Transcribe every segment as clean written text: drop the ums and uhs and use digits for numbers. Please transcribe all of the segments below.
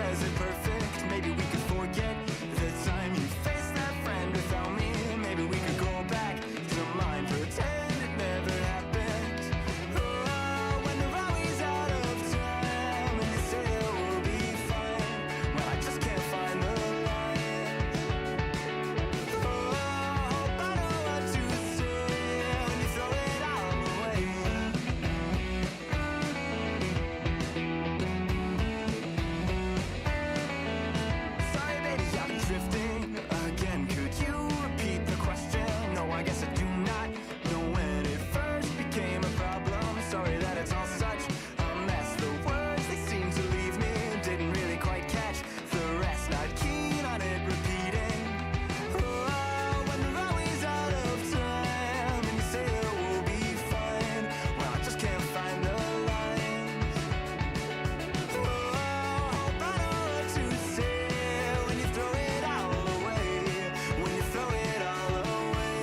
wasn't perfect. Maybe we could forget the time you faced that friend without me. Maybe we could go back to mine, pretend it never happened. Oh, when they're always out of time and you say it will be fine, well, I just can't find the line. Oh, hope I know what to say when you throw it all away. Sorry, baby, I've been drifting again. Could you repeat the question? No, I guess I do not know when it first became a problem. Sorry that it's all such a mess. The words, they seem to leave me, didn't really quite catch the rest. Not keen on it repeating. Oh, when they're always out of time and you say it will be fine, well, I just can't find the lines. Oh, hope I know what to say when you throw it all away. When you throw it all away.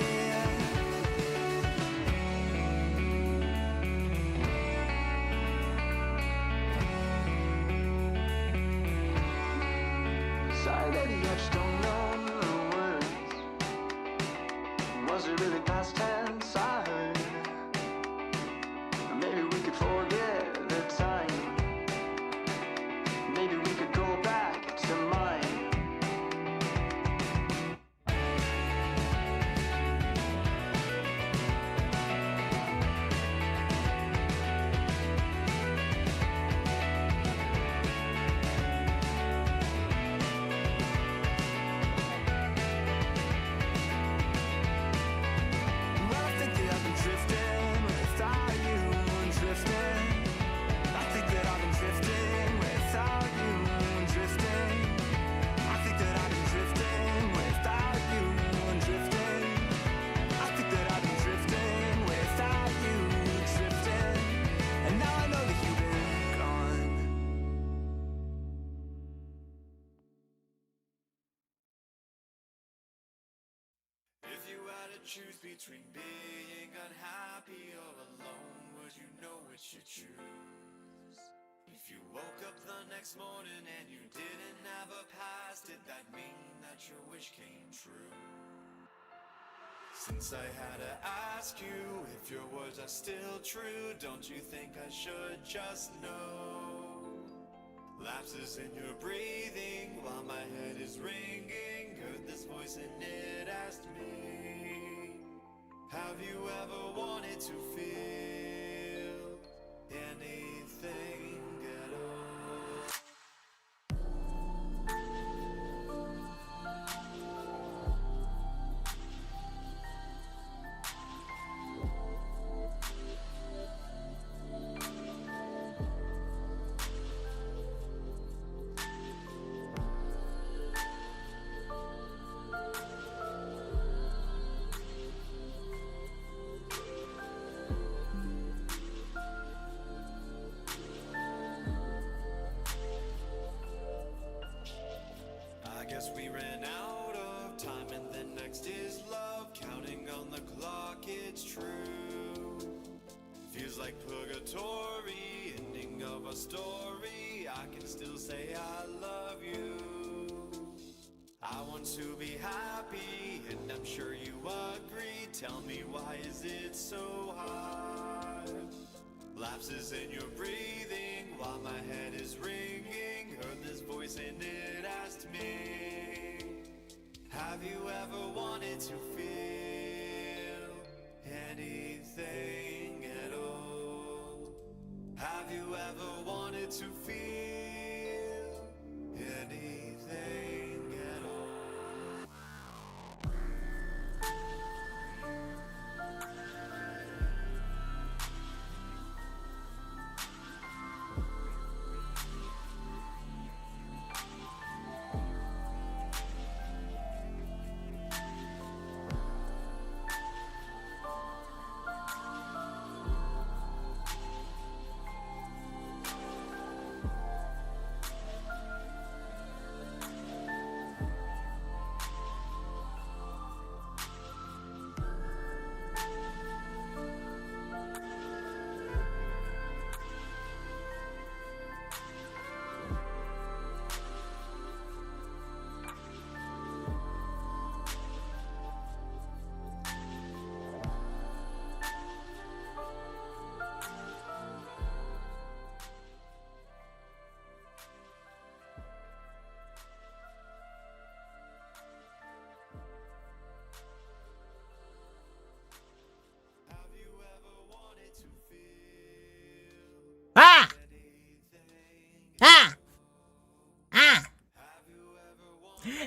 Sorry, baby, I just don't know the words. Was it really past tense? I heard. Maybe we could forget the time. Maybe we could go back to mine. Well, I think that I've been drifting without you, drifting. I think that I've been drifting without you, drifting. I think that I've been drifting without you, drifting. I think that I've been drifting without you, drifting. And now I know that you've been gone. If you had to choose between being unhappy or alone, would you know which you choose? If you woke up the next morning and you didn't have a past, did that mean that your wish came true? Since I had to ask you if your words are still true, don't you think I should just know? Lapses in your breathing while my head is ringing. Heard this voice and it asked me, have you ever wanted to feel anything at all? I guess we ran out of time and then next is love. Counting on the clock, it's true. Feels like purgatory, ending of a story. I can still say I love you. I want to be happy and I'm sure you agree. Tell me, why is it so hard? Lapses in your breathing while my head is ringing. Heard this voice and it asked me, have you ever wanted to feel anything at all? Have you ever wanted to feel anything at all?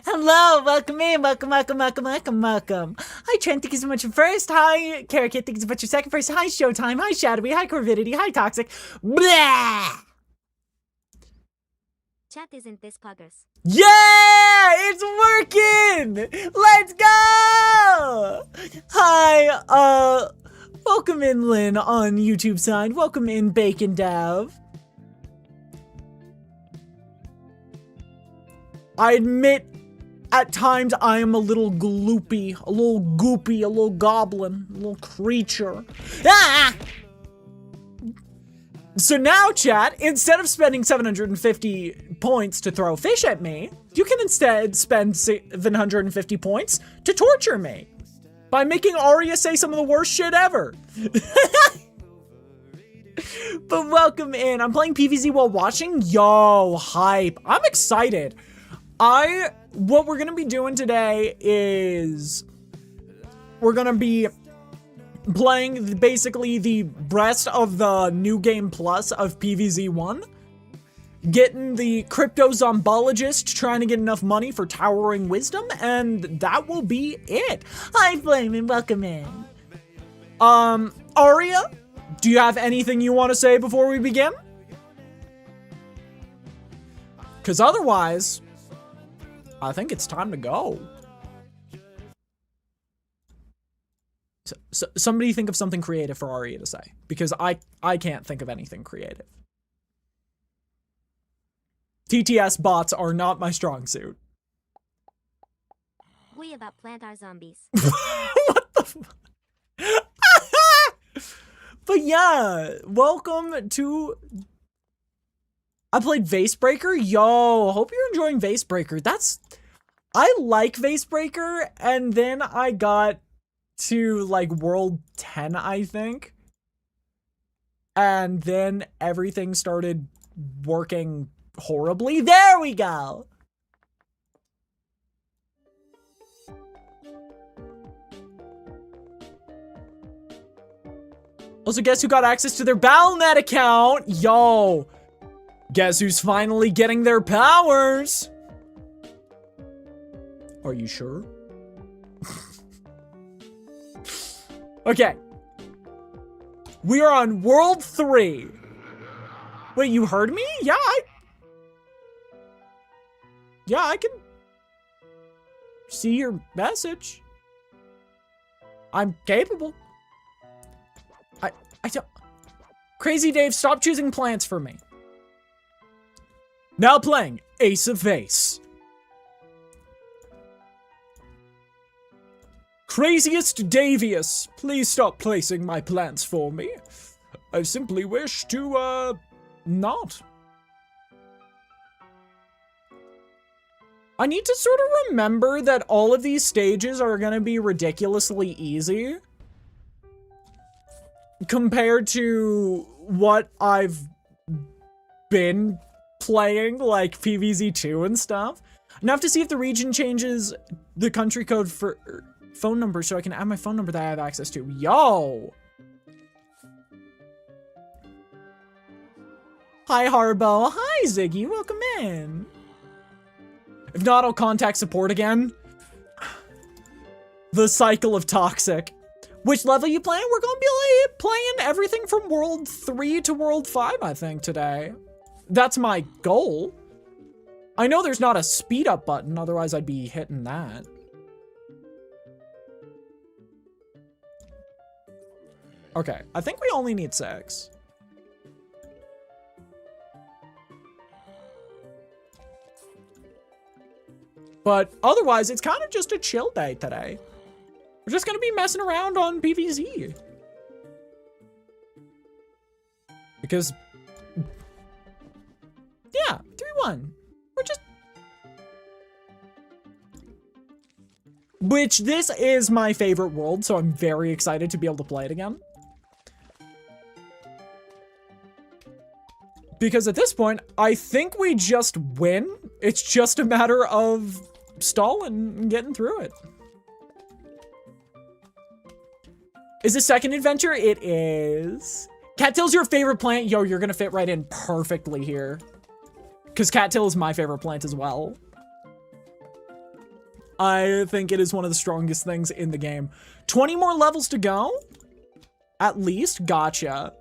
Hello, welcome in, welcome. Hi, Trent, thank you so much for first. Hi, Carrot, thank you so much for second first. Hi, Showtime. Hi, Shadowy. Hi, Corvidity. Hi, Toxic. Blah! Chat isn't this puggers. Yeah, it's working. Let's go. Hi, welcome in, Lynn, on YouTube side. Welcome in, Bacon Dav. I admit, at times I am a little gloopy, a little goopy, a little goblin, a little creature. Ah! So now, chat, instead of spending 750 points to throw fish at me, you can instead spend 750 points to torture me by making Arya say some of the worst shit ever. But welcome in. I'm playing PVZ while watching. Yo, hype. I'm excited. What we're gonna be doing today is we're gonna be playing basically the rest of the new game plus of PVZ1, getting the crypto zombologist, trying to get enough money for towering wisdom, and that will be it. Hi, Flamin', welcome in. Arya, do you have anything you want to say before we begin? Because otherwise, I think it's time to go. So somebody think of something creative for Arya to say, because I can't think of anything creative. TTS bots are not my strong suit. We about plant our zombies. What the fuck? But yeah, welcome to... I played Vasebreaker. Yo, hope you're enjoying Vasebreaker. I like Vasebreaker, and then I got to like world 10, I think. And then everything started working horribly. There we go. Also, guess who got access to their Battle.net account? Yo, guess who's finally getting their powers? Are you sure? Okay. We are on World 3. Wait, you heard me? Yeah, I can see your message. I'm capable. I don't... Crazy Dave, stop choosing plants for me. Now playing Ace of Vase. Craziest Davius, please stop placing my plants for me. I simply wish to, not. I need to sort of remember that all of these stages are gonna be ridiculously easy compared to what I've been playing, like PVZ2 and stuff. I'm gonna have to see if the region changes the country code for phone number so I can add my phone number that I have access to. Yo! Hi, Harbo. Hi, Ziggy. Welcome in. If not, I'll contact support again. The cycle of toxic. Which level you playing? We're gonna be playing everything from World 3 to World 5, I think, today. That's my goal. I know there's not a speed up button, otherwise I'd be hitting that. Okay, I think we only need 6. But otherwise, it's kind of just a chill day today. We're just gonna be messing around on PVZ. Because, yeah, 3-1. We're just... Which, this is my favorite world, so I'm very excited to be able to play it again. Because at this point, I think we just win. It's just a matter of stalling and getting through it. Is the second adventure? It is. Cattail's your favorite plant? Yo, you're gonna fit right in perfectly here. Because cattail is my favorite plant as well. I think it is one of the strongest things in the game. 20 more levels to go? At least? Gotcha.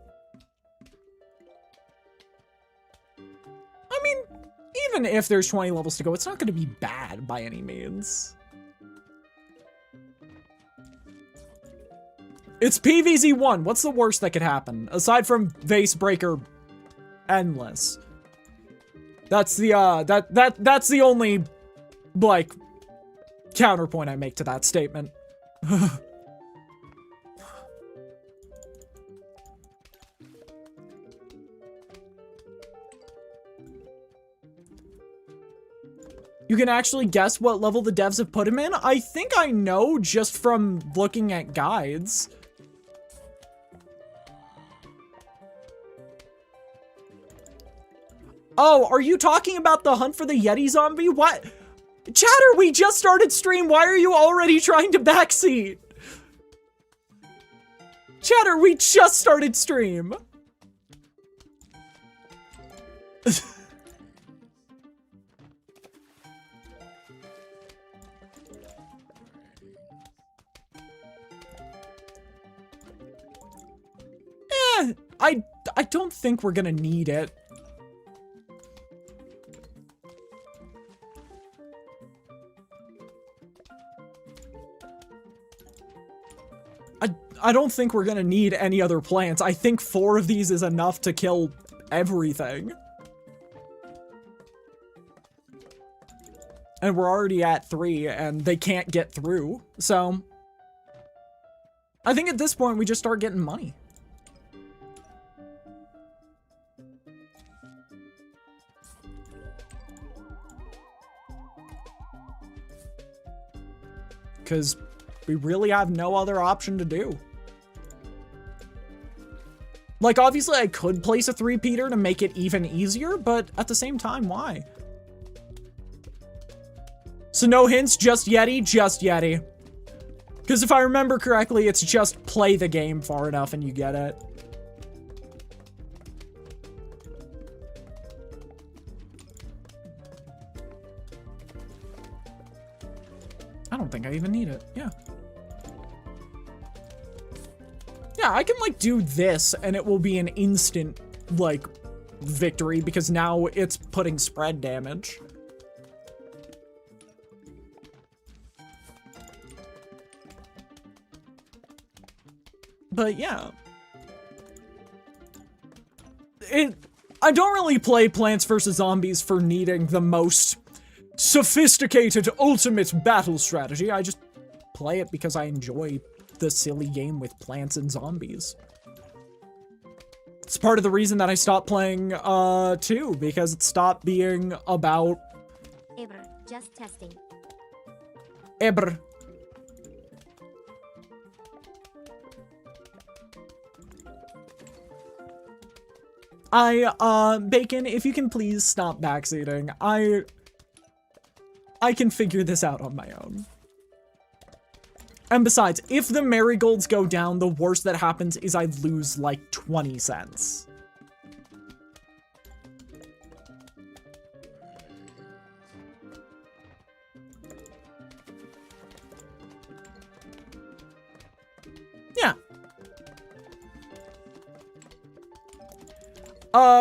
I mean, even if there's 20 levels to go, it's not going to be bad by any means. It's PVZ 1. What's the worst that could happen? Aside from Vase Breaker Endless. That's the, that's the only, like, counterpoint I make to that statement. You can actually guess what level the devs have put him in? I think I know just from looking at guides. Oh, are you talking about the hunt for the Yeti zombie? What? Chatter, we just started stream. Why are you already trying to backseat? Chatter, we just started stream. I don't think we're gonna need it. I don't think we're gonna need any other plants. I think 4 of these is enough to kill everything. And we're already at 3, and they can't get through. So, I think at this point, we just start getting money. Because we really have no other option to do. Like, obviously, I could place a 3-peater to make it even easier, but at the same time, why? So no hints, just Yeti, just Yeti. Because if I remember correctly, it's just play the game far enough and you get it. I don't think I even need it, yeah. Yeah, I can, like, do this, and it will be an instant, like, victory, because now it's putting spread damage. But, yeah. I don't really play Plants vs. Zombies for needing the most sophisticated ultimate battle strategy. I just play it because I enjoy the silly game with plants and zombies. It's part of the reason that I stopped playing 2, because it stopped being about Ever, just testing. Eber. Bacon, if you can please stop backseating. I can figure this out on my own. And besides, if the marigolds go down, the worst that happens is I lose like 20 cents. Yeah.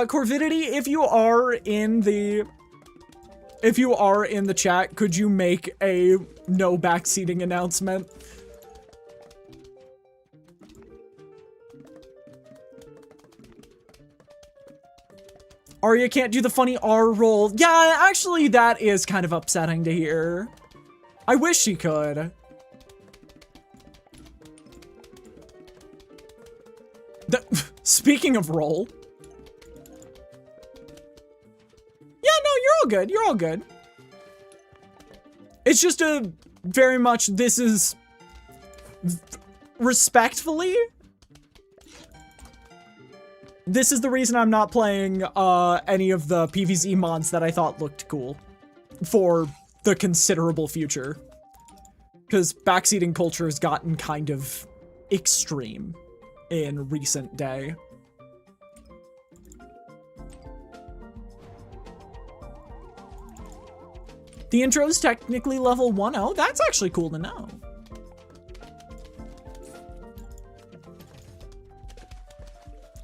Corvidity, if you are in the chat, could you make a no backseating announcement? Arya can't do the funny R roll. Yeah, actually, that is kind of upsetting to hear. I wish she could. Speaking of roll. Yeah, no, you're all good. You're all good. It's just a very much, this is respectfully. This is the reason I'm not playing any of the PVZ mods that I thought looked cool for the considerable future. Because backseating culture has gotten kind of extreme in recent day. The intro is technically level 1. Oh, that's actually cool to know.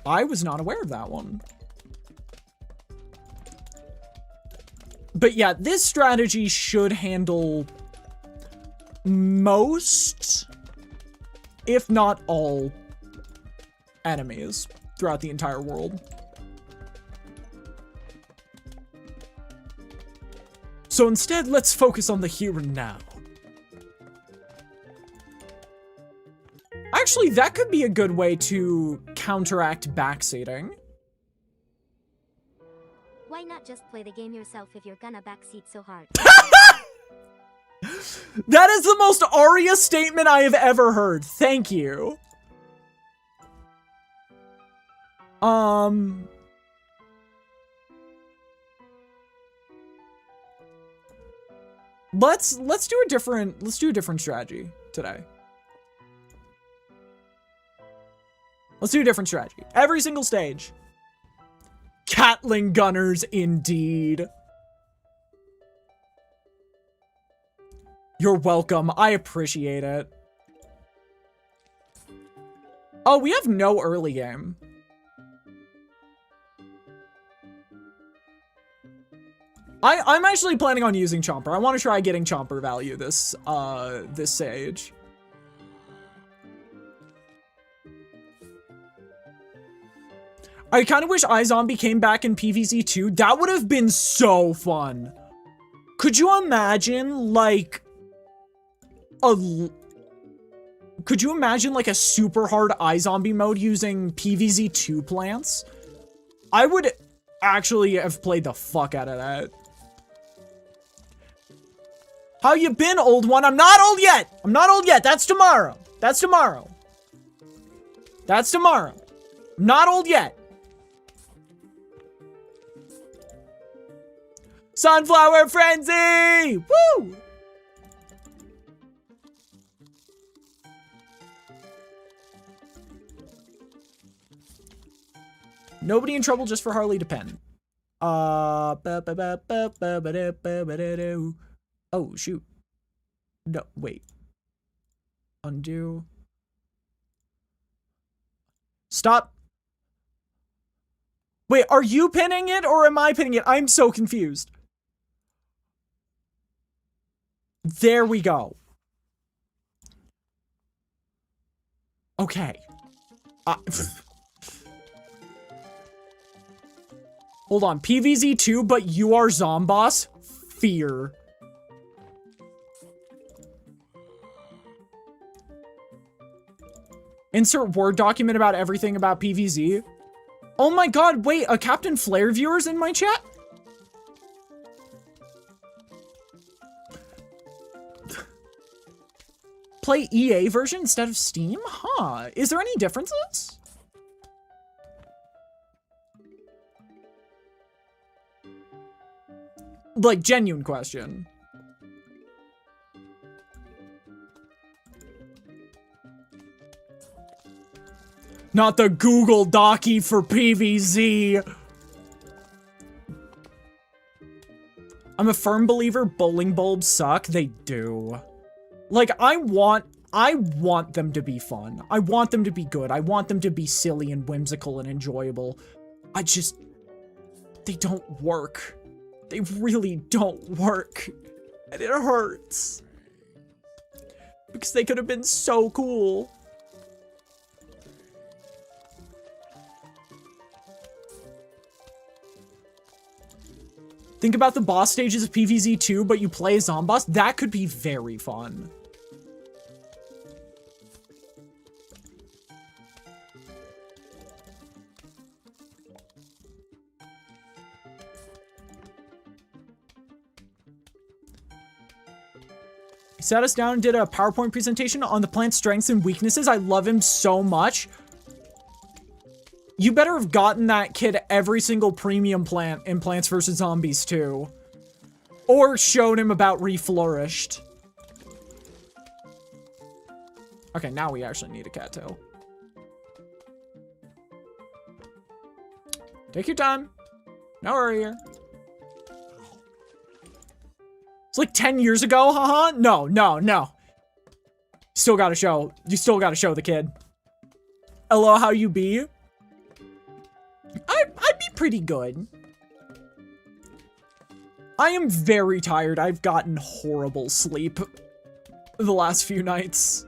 I was not aware of that one. But yeah, this strategy should handle most, if not all, enemies throughout the entire world. So instead, let's focus on the here and now. Actually, that could be a good way to counteract backseating. Why not just play the game yourself if you're gonna backseat so hard? That is the most Arya statement I have ever heard. Thank you. Let's do a different strategy today. Let's do a different strategy. Every single stage. Catling gunners, indeed. You're welcome. I appreciate it. Oh, we have no early game. I'm actually planning on using Chomper. I want to try getting Chomper value this stage. I kind of wish iZombie came back in PVZ 2. That would have been so fun. Could you imagine like a super hard iZombie mode using PVZ 2 plants? I would actually have played the fuck out of that. How you been, old one? I'm not old yet. I'm not old yet. That's tomorrow. That's tomorrow. That's tomorrow. I'm not old yet. Sunflower Frenzy! Woo! Nobody in trouble just for Harley to pen. Oh, shoot. No, wait. Undo. Stop. Wait, are you pinning it or am I pinning it? I'm so confused. There we go. Okay. Hold on. PVZ 2, but you are Zomboss? Fear. Insert Word document about everything about PVZ. Oh my god, wait, a Captain Flare viewer's in my chat? Play EA version instead of Steam? Huh. Is there any differences? Like, genuine question. Not the Google Docky for PVZ. I'm a firm believer bowling bulbs suck. They do. Like, I want them to be fun. I want them to be good. I want them to be silly and whimsical and enjoyable. They don't work. They really don't work. And it hurts. Because they could have been so cool. Think about the boss stages of PVZ 2, but you play a Zomboss. That could be very fun. He sat us down and did a PowerPoint presentation on the plant's strengths and weaknesses. I love him so much. You better have gotten that kid every single premium plant in Plants vs. Zombies 2. Or shown him about Reflourished. Okay, now we actually need a cattail. Take your time. No hurry here. It's like 10 years ago, haha. No, no, no. You still gotta show the kid. Hello, how you be? I'd be pretty good. I am very tired. I've gotten horrible sleep the last few nights.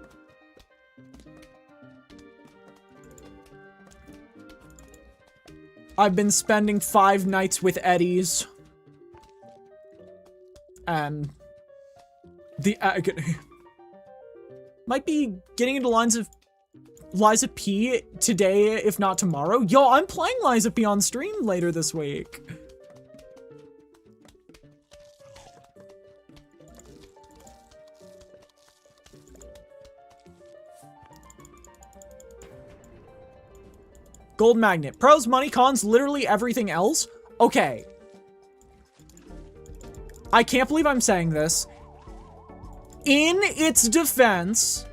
I've been spending 5 nights with Eddies. And the agony. Might be getting into lines of Liza P today, if not tomorrow. Yo, I'm playing Liza P on stream later this week. Gold magnet. Pros, money, cons, literally everything else. Okay. I can't believe I'm saying this. In its defense,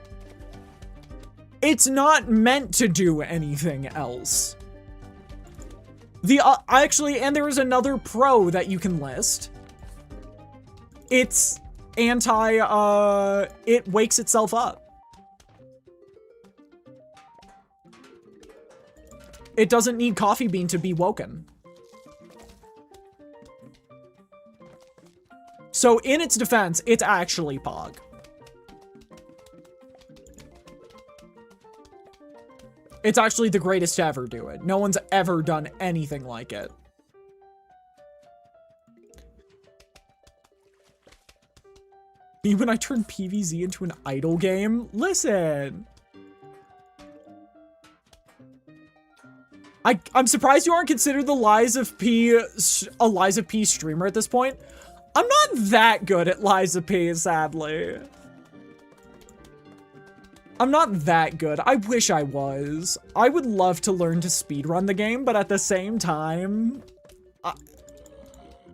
it's not meant to do anything else. Actually, and there is another pro that you can list. It's it wakes itself up. It doesn't need coffee bean to be woken. So in its defense, it's actually Pog. It's actually the greatest to ever do it. No one's ever done anything like it. Me when I turn PVZ into an idle game? Listen. I'm surprised you aren't considered the Liza P streamer at this point. I'm not that good at Liza P, sadly. I'm not that good. I wish I was. I would love to learn to speedrun the game, but at the same time,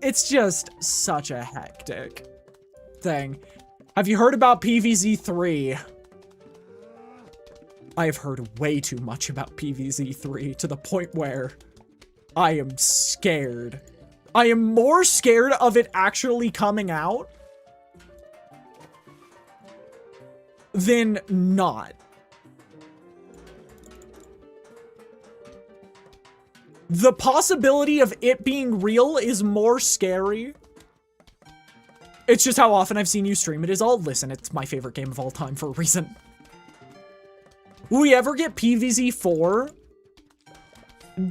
it's just such a hectic thing. Have you heard about PVZ 3? I have heard way too much about PVZ 3 to the point where I am scared. I am more scared of it actually coming out than not. The possibility of it being real is more scary. It's just how often I've seen you stream it is all, listen, it's my favorite game of all time for a reason. Will we ever get PVZ 4?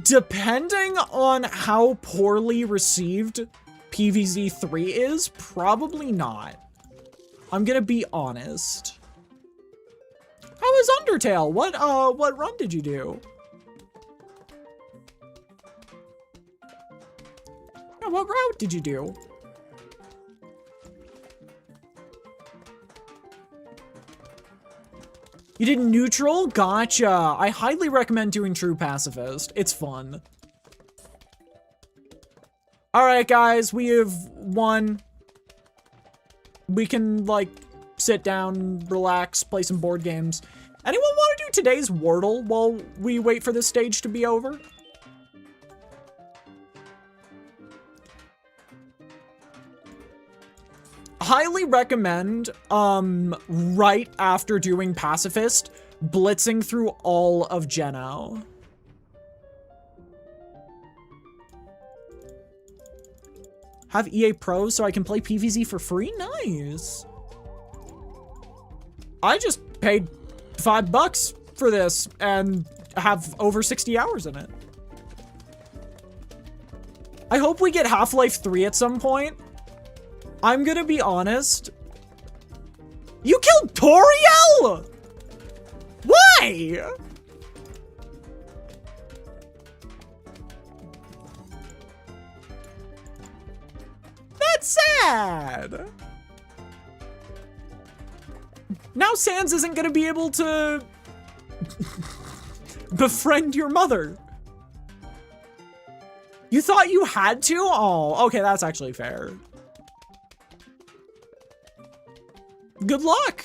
Depending on how poorly received PVZ 3 is, probably not. I'm gonna be honest. How was Undertale? What run did you do? Yeah, what route did you do? You did neutral? Gotcha. I highly recommend doing True Pacifist. It's fun. Alright, guys. We have won. We can, like, sit down, relax, play some board games. Anyone want to do today's Wordle while we wait for this stage to be over? Highly recommend, right after doing Pacifist, blitzing through all of Geno. Have EA Pro so I can play PVZ for free? Nice. I just paid $5 for this and have over 60 hours in it. I hope we get Half-Life 3 at some point. I'm gonna be honest. You killed Toriel? Why? That's sad. Now Sans isn't gonna be able to befriend your mother. You thought you had to? Oh, okay, that's actually fair. Good luck.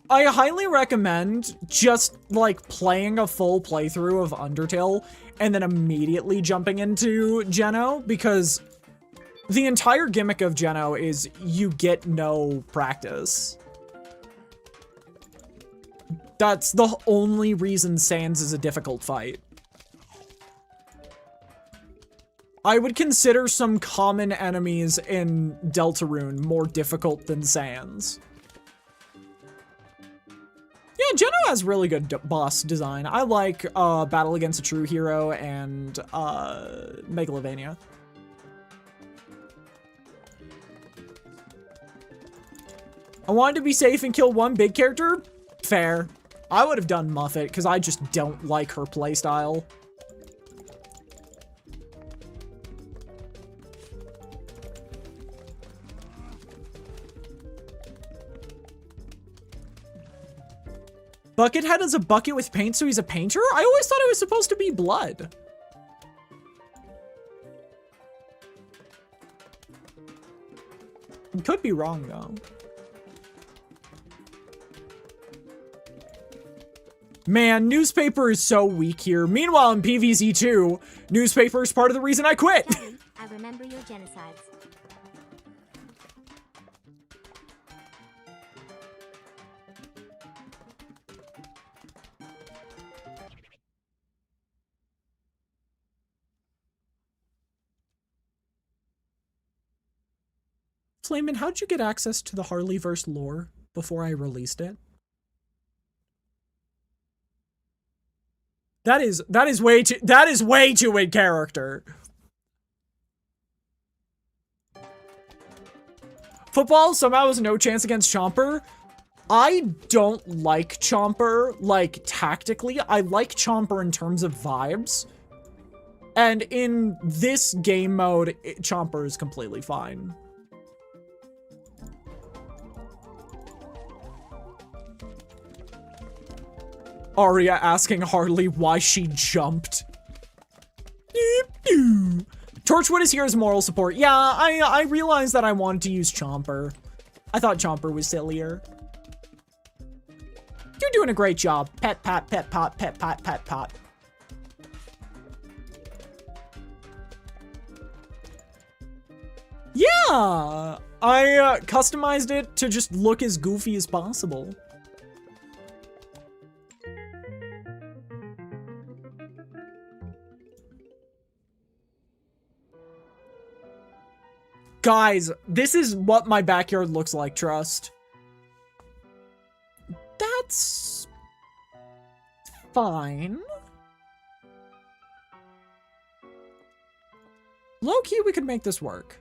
I highly recommend just like playing a full playthrough of Undertale and then immediately jumping into Geno, because The entire gimmick of Geno is you get no practice. That's the only reason Sans is a difficult fight. I would consider some common enemies in Deltarune more difficult than Sans. Yeah, Geno has really good boss design. I like Battle Against a True Hero and Megalovania. I wanted to be safe and kill one big character? Fair. I would have done Muffet, because I just don't like her playstyle. Buckethead is a bucket with paint, so he's a painter? I always thought it was supposed to be blood. Could be wrong, though. Man, newspaper is so weak here. Meanwhile, in PVZ 2, newspaper is part of the reason I quit. Daddy, I remember your genocides. Flamin, how'd you get access to the Harleyverse lore before I released it? That is way too in character. Football somehow has no chance against Chomper. I don't like Chomper, like, tactically. I like Chomper in terms of vibes. And in this game mode, Chomper is completely fine. Arya asking Harley why she jumped. Torchwood is here as moral support. Yeah, I realized that I wanted to use Chomper. I thought Chomper was sillier. You're doing a great job. Pet, pat, pet, pot, pet, pot, pet, pot. Yeah, I customized it to just look as goofy as possible. Guys, this is what my backyard looks like, trust. That's fine. Low-key, we could make this work.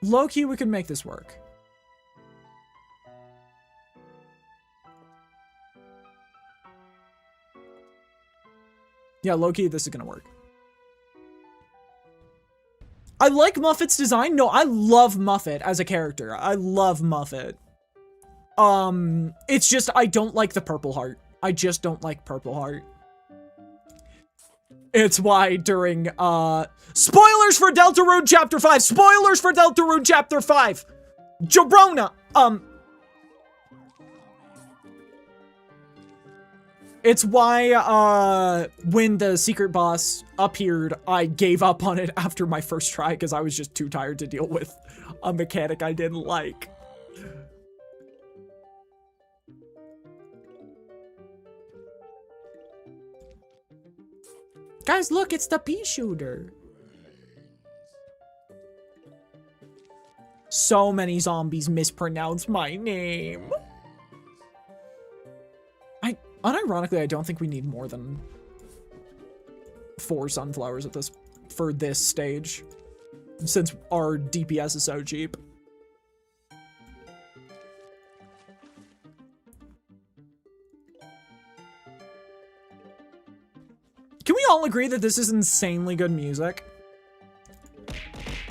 Low-key, we could make this work. Yeah, low-key, this is gonna work. I like Muffet's design. No, I love Muffet as a character. I love Muffet. It's just, I don't like the purple heart. I just don't like purple heart. It's why during, spoilers for Deltarune Chapter 5! Spoilers for Deltarune Chapter 5! Jorona! It's why, when the secret boss appeared, I gave up on it after my first try because I was just too tired to deal with a mechanic I didn't like. Guys, look, it's the pea shooter. So many zombies mispronounce my name. Unironically, I don't think we need more than 4 sunflowers for this stage, since our DPS is so cheap. Can we all agree that this is insanely good music?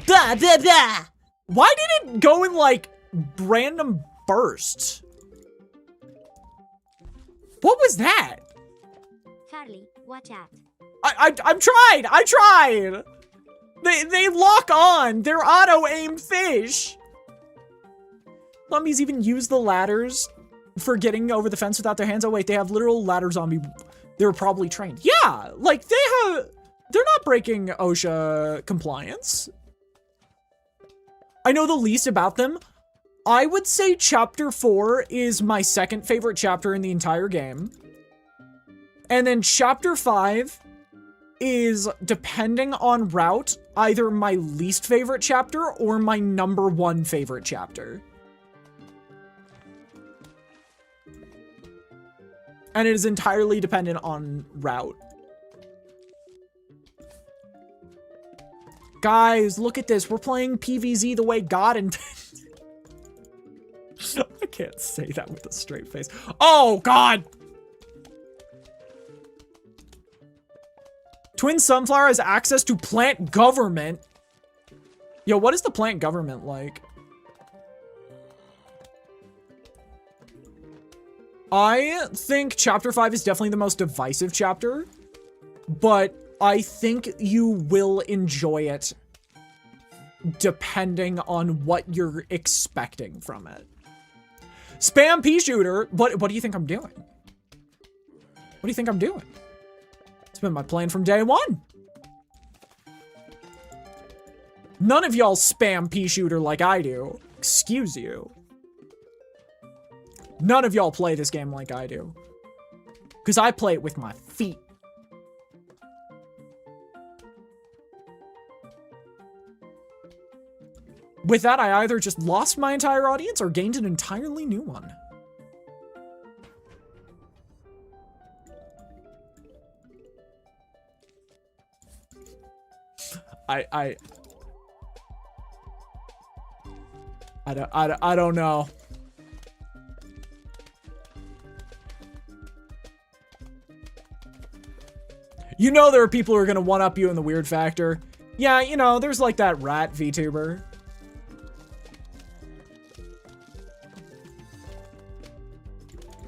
Blah, blah, blah. Why did it go in, like, random bursts? What was that? Charlie, watch out. I tried! They lock on! They're auto-aim fish! Zombies even use the ladders for getting over the fence without their hands. Oh wait, they have literal ladder zombie They were probably trained. Yeah, like they're not breaking OSHA compliance. I know the least about them. I would say chapter 4 is my second favorite chapter in the entire game. And then chapter 5 is, depending on route, either my least favorite chapter or my number 1 favorite chapter. And it is entirely dependent on route. Guys, look at this. We're playing PVZ the way God intended. I can't say that with a straight face. Oh, God! Twin Sunflower has access to plant government. Yo, what is the plant government like? I think chapter 5 is definitely the most divisive chapter, but I think you will enjoy it depending on what you're expecting from it. Spam pea shooter, what do you think I'm doing? What do you think I'm doing? It's been my plan from day 1. None of y'all spam pea shooter like I do. Excuse you. None of y'all play this game like I do. Because I play it with my feet. With that, I either just lost my entire audience or gained an entirely new one. I don't know. You know there are people who are gonna one-up you in the weird factor. Yeah, you know, there's like that rat VTuber.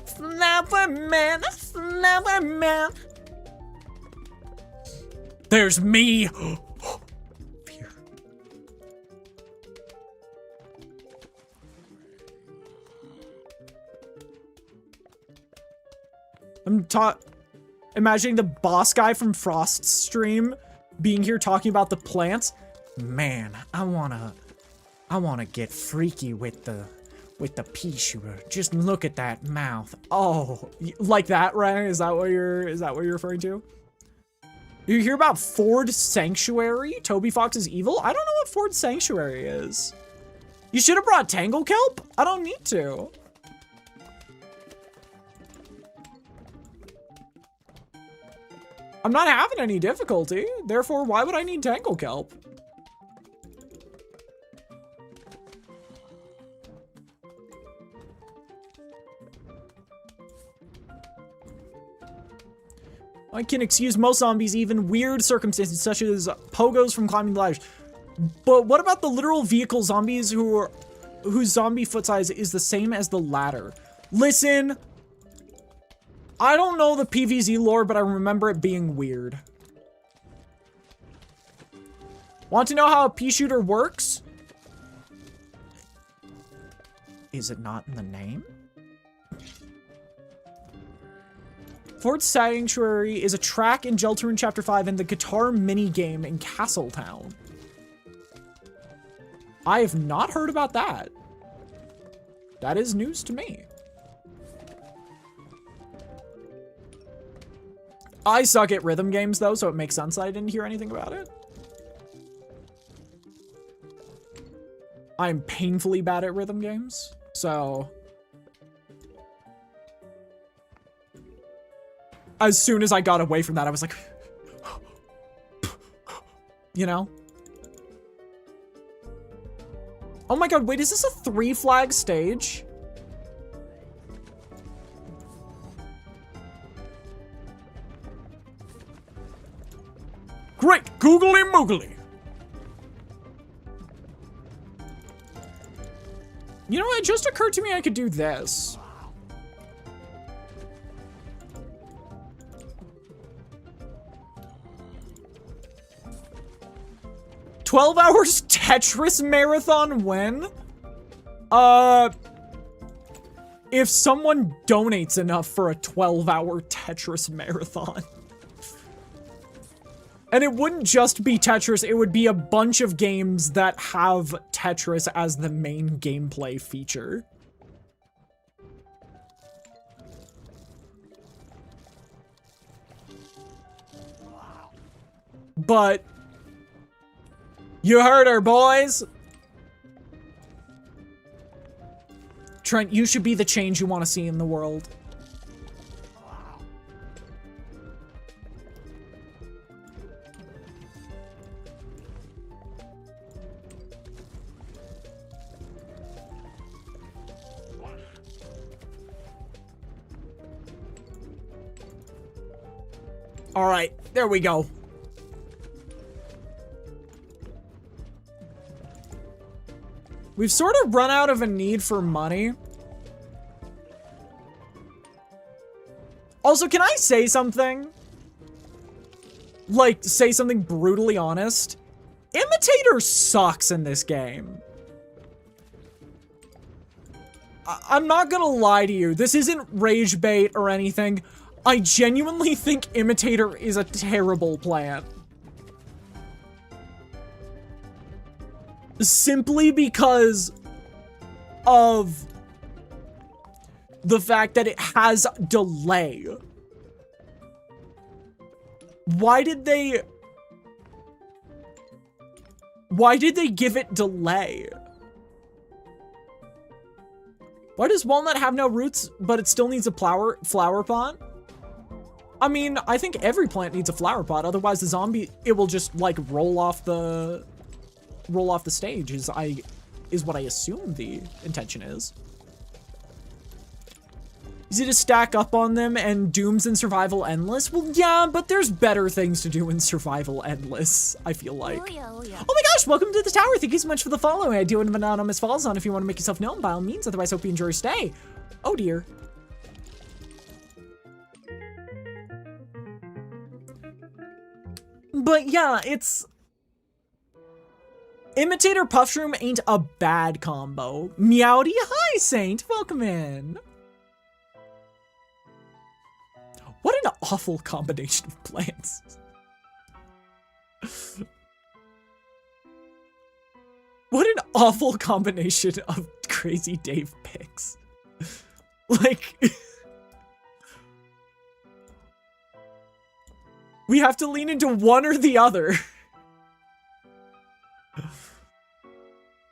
Snapper man, snapper man. There's me. Fear. I'm imagining the boss guy from Frost's stream being here talking about the plants. Man, I wanna get freaky with the pea shooter. Just look at that mouth. Oh, like that, right? Is that what you're referring to? You hear about Ford Sanctuary? Toby Fox is evil? I don't know what Ford Sanctuary is. You should have brought Tangle Kelp? I don't need to. I'm not having any difficulty, therefore why would I need Tangle Kelp? I can excuse most zombies, even weird circumstances such as pogos from climbing ladders. But what about the literal vehicle zombies whose zombie foot size is the same as the ladder? Listen, I don't know the PVZ lore, but I remember it being weird. Want to know how a pea shooter works? Is it not in the name? Fort Sanctuary is a track in Deltarune Chapter 5 and the guitar mini-game in Castletown. I have not heard about that. That is news to me. I suck at rhythm games, though, so it makes sense that I didn't hear anything about it. I'm painfully bad at rhythm games, so... As soon as I got away from that, I was like... You know? Oh my god, wait, is this a 3-flag stage? Great, googly moogly. You know, it just occurred to me I could do this. "12 hours Tetris marathon when?" if someone donates enough for a 12-hour Tetris marathon. And it wouldn't just be Tetris, it would be a bunch of games that have Tetris as the main gameplay feature. But you heard her, boys. Trent, you should be the change you want to see in the world. All right, there we go. We've sort of run out of a need for money. Also, can I say something? Like, say something brutally honest? Imitator sucks in this game. I'm not gonna lie to you. This isn't rage bait or anything. I genuinely think Imitator is a terrible plan. Simply because of the fact that it has delay. Why did they give it delay? Why does walnut have no roots, but it still needs a flower pot? I mean, I think every plant needs a flower pot, otherwise the zombie, it will just like roll off the stage is what I assume the intention is. Is it to stack up on them and Dooms in Survival Endless? Well, yeah, but there's better things to do in Survival Endless, I feel like. Oh yeah, oh yeah. Oh my gosh, welcome to the tower. Thank you so much for the following. I do an anonymous follow on if you want to make yourself known, by all means. Otherwise, hope you enjoy your stay. Oh dear. But yeah, it's... Imitator Puffshroom ain't a bad combo. Meowdy, hi Saint, welcome in. What an awful combination of plants. What an awful combination of Crazy Dave picks. Like... we have to lean into one or the other.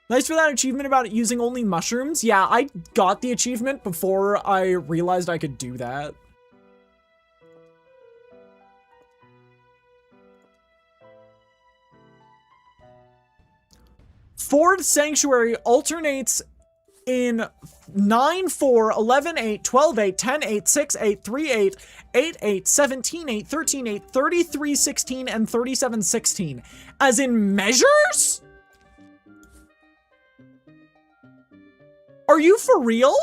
Nice for that achievement about using only mushrooms. Yeah, I got the achievement before I realized I could do that. Ford Sanctuary alternates in 9, 4, 11, 8, 12, 8, 10, 8, 6, 8, 3, 8, 8, 8, 17, 8, 13, 8, 33, 16, and 37, 16. As in measures? Are you for real?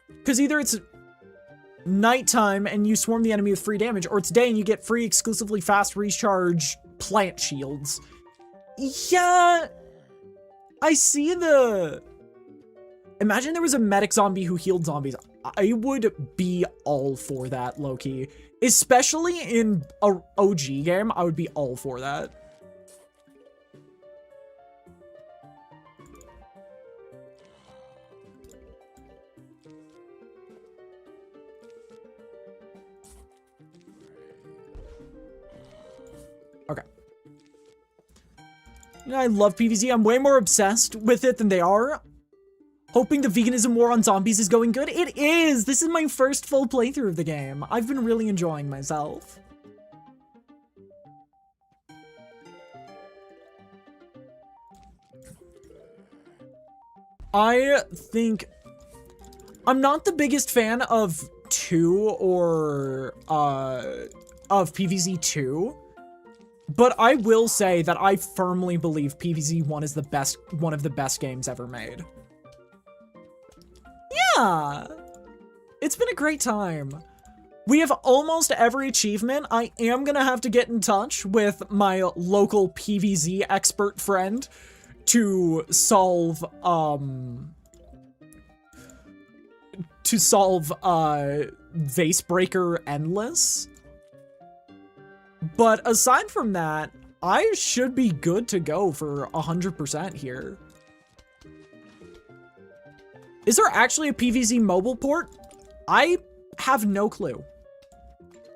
Because either it's nighttime and you swarm the enemy with free damage, or it's day and you get free exclusively fast recharge plant shields. Yeah, I see the... Imagine there was a medic zombie who healed zombies. I would be all for that, low-key. Especially in a OG game, I would be all for that. Okay. You know, I love PVZ. I'm way more obsessed with it than they are. Hoping the veganism war on zombies is going good. It is! This is my first full playthrough of the game. I've been really enjoying myself. I think... I'm not the biggest fan of 2 or, of PVZ 2. But I will say that I firmly believe PVZ 1 is one of the best games ever made. Yeah! It's been a great time. We have almost every achievement. I am gonna have to get in touch with my local PVZ expert friend to solve Vase Breaker Endless. But aside from that, I should be good to go for 100% here. Is there actually a PVZ mobile port? I have no clue.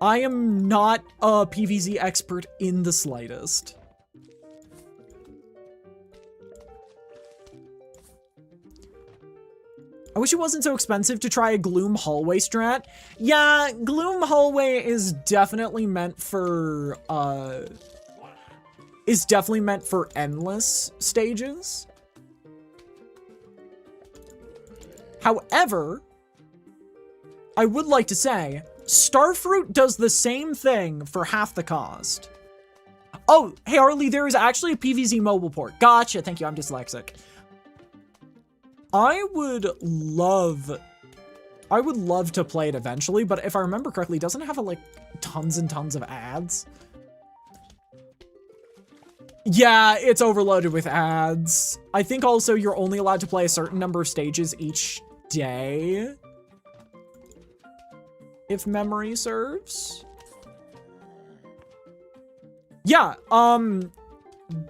I am not a PVZ expert in the slightest. I wish it wasn't so expensive to try a Gloom hallway strat. Yeah, Gloom hallway is definitely meant for endless stages. However, I would like to say, Starfruit does the same thing for half the cost. Oh, hey Harley, there is actually a PVZ mobile port. Gotcha, thank you, I'm dyslexic. I would love to play it eventually, but if I remember correctly, doesn't it have like tons and tons of ads? Yeah, it's overloaded with ads. I think also you're only allowed to play a certain number of stages each day, if memory serves. Yeah,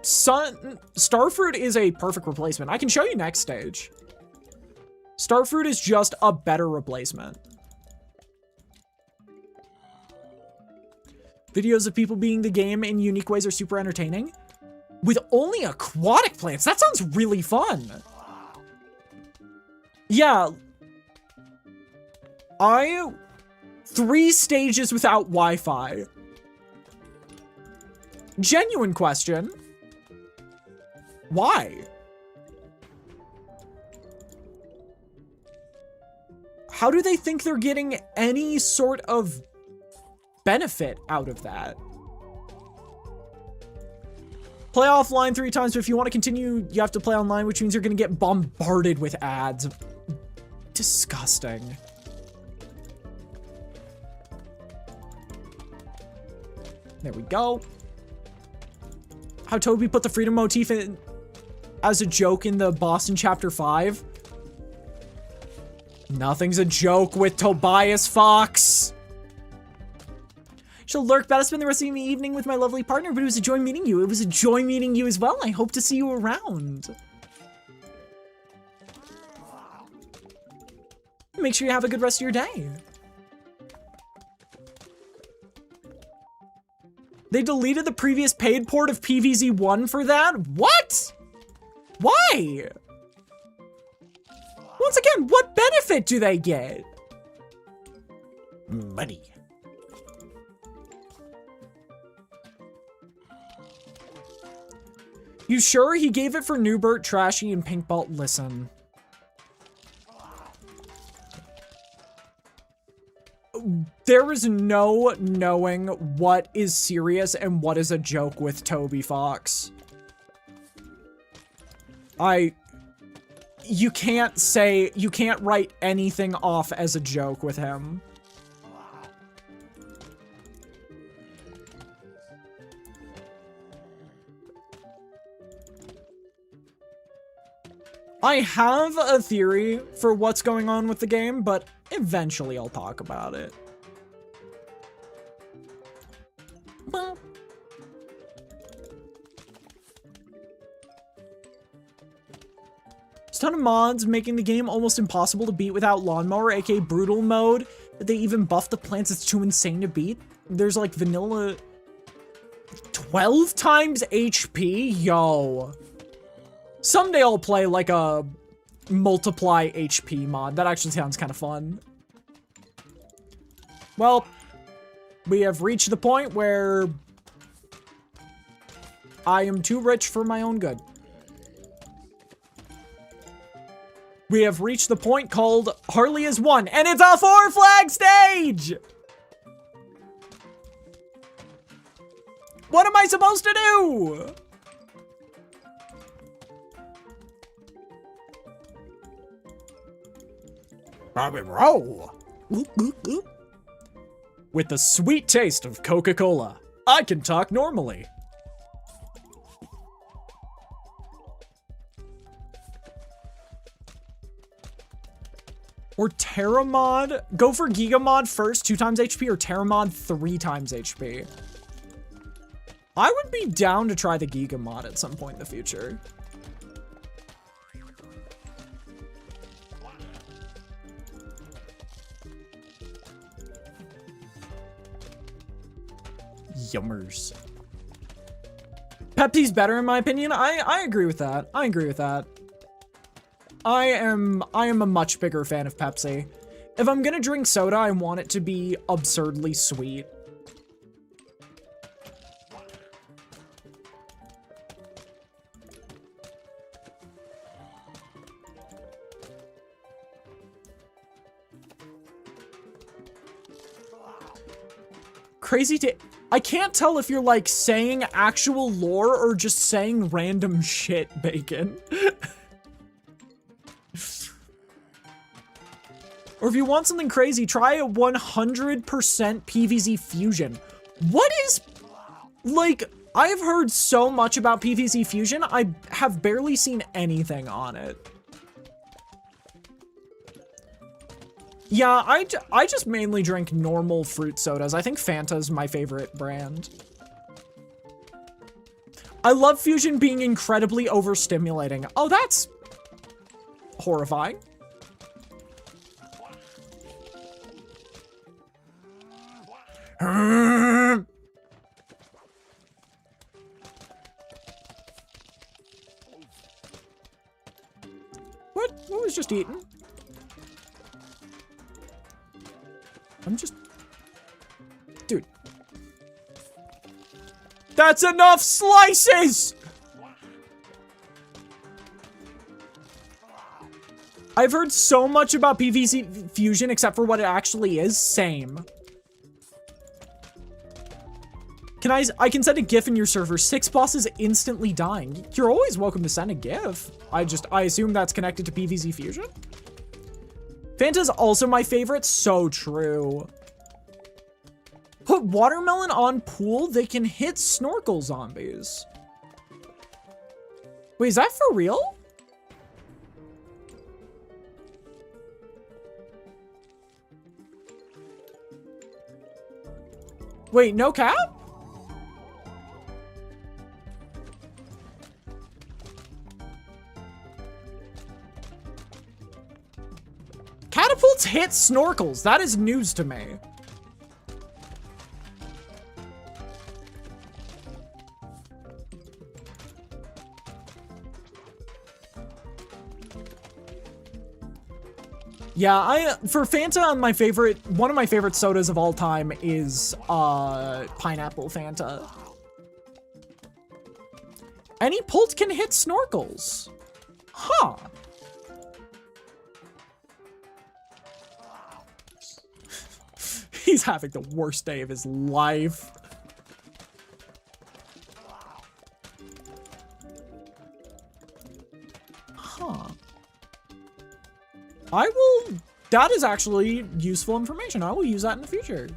Starfruit is a perfect replacement. I can show you next stage. Starfruit is just a better replacement. Videos of people beating the game in unique ways are super entertaining. With only aquatic plants, that sounds really fun. Yeah. 3 stages without Wi-Fi. Genuine question. Why? How do they think they're getting any sort of benefit out of that? Play offline 3 times, but if you want to continue, you have to play online, which means you're going to get bombarded with ads. Disgusting. There we go. How Toby put the freedom motif in as a joke in the Boston Chapter 5. Nothing's a joke with Tobias Fox. She'll lurk, but I spend the rest of the evening with my lovely partner, but it was a joy meeting you. It was a joy meeting you as well. I hope to see you around. Make sure you have a good rest of your day. They deleted the previous paid port of PVZ1 for that? What? Why? Once again, what benefit do they get? Money. You sure he gave it for Newbert, Trashy, and Pinkbalt? Listen. There is no knowing what is serious and what is a joke with Toby Fox. You can't write anything off as a joke with him. I have a theory for what's going on with the game, but eventually I'll talk about it. There's a ton of mods making the game almost impossible to beat without lawnmower, aka brutal mode. That they even buff the plants, it's too insane to beat. There's like vanilla 12 times HP? Yo. Someday I'll play like a multiply HP mod. That actually sounds kind of fun. Well, we have reached the point where I am too rich for my own good. We have reached the point called Harley is won, and it's a 4-flag stage! What am I supposed to do? Bobby roll. With the sweet taste of Coca-Cola, I can talk normally. Or Terramod. Go for Gigamod first, 2 times HP, or Terramod 3 times HP. I would be down to try the Gigamod at some point in the future. Yummers. Pepsi's better in my opinion. I agree with that. I agree with that. I am a much bigger fan of Pepsi. If I'm gonna drink soda, I want it to be absurdly sweet. Crazy to... I can't tell if you're like saying actual lore or just saying random shit, Bacon. Or if you want something crazy, try a 100% PVZ Fusion. What is... Like, I've heard so much about PVZ Fusion, I have barely seen anything on it. Yeah, I just mainly drink normal fruit sodas. I think Fanta's my favorite brand. I love Fusion being incredibly overstimulating. Oh, that's horrifying. What? What was just eaten? I'm just... Dude. That's enough slices! I've heard so much about PVZ Fusion except for what it actually is. Same. I can send a GIF in your server. 6 bosses instantly dying. You're always welcome to send a GIF. I assume that's connected to PVZ Fusion? Fanta's also my favorite. So true. Put watermelon on pool. They can hit snorkel zombies. Wait, is that for real? Wait, no cap? Catapults hit snorkels. That is news to me. Yeah, for Fanta, one of my favorite sodas of all time is pineapple Fanta. Any pult can hit snorkels. Huh. He's having the worst day of his life. Huh. That is actually useful information. I will use that in the future.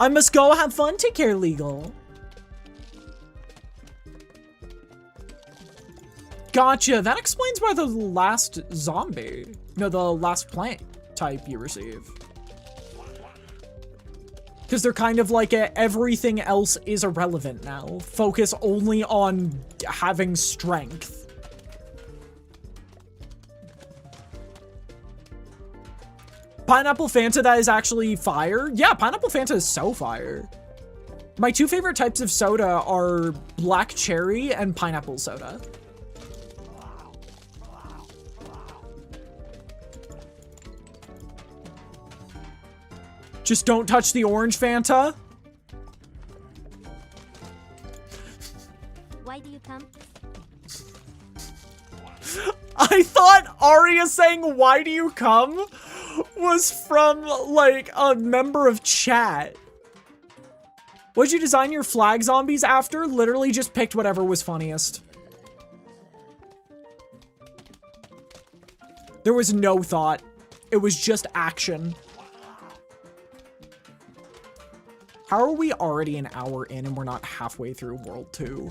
I must go have fun. Take care, Legal. Gotcha. That explains why the last the last plant type you receive. Because they're kind of like everything else is irrelevant now. Focus only on having strength. Pineapple Fanta, that is actually fire. Yeah, Pineapple Fanta is so fire. My 2 favorite types of soda are black cherry and pineapple soda. Just don't touch the orange Fanta. Why do you come? I thought Arya saying, "Why do you come?" was from, like, a member of chat. What'd you design your flag zombies after? Literally just picked whatever was funniest. There was no thought. It was just action. How are we already an hour in and we're not halfway through World 2?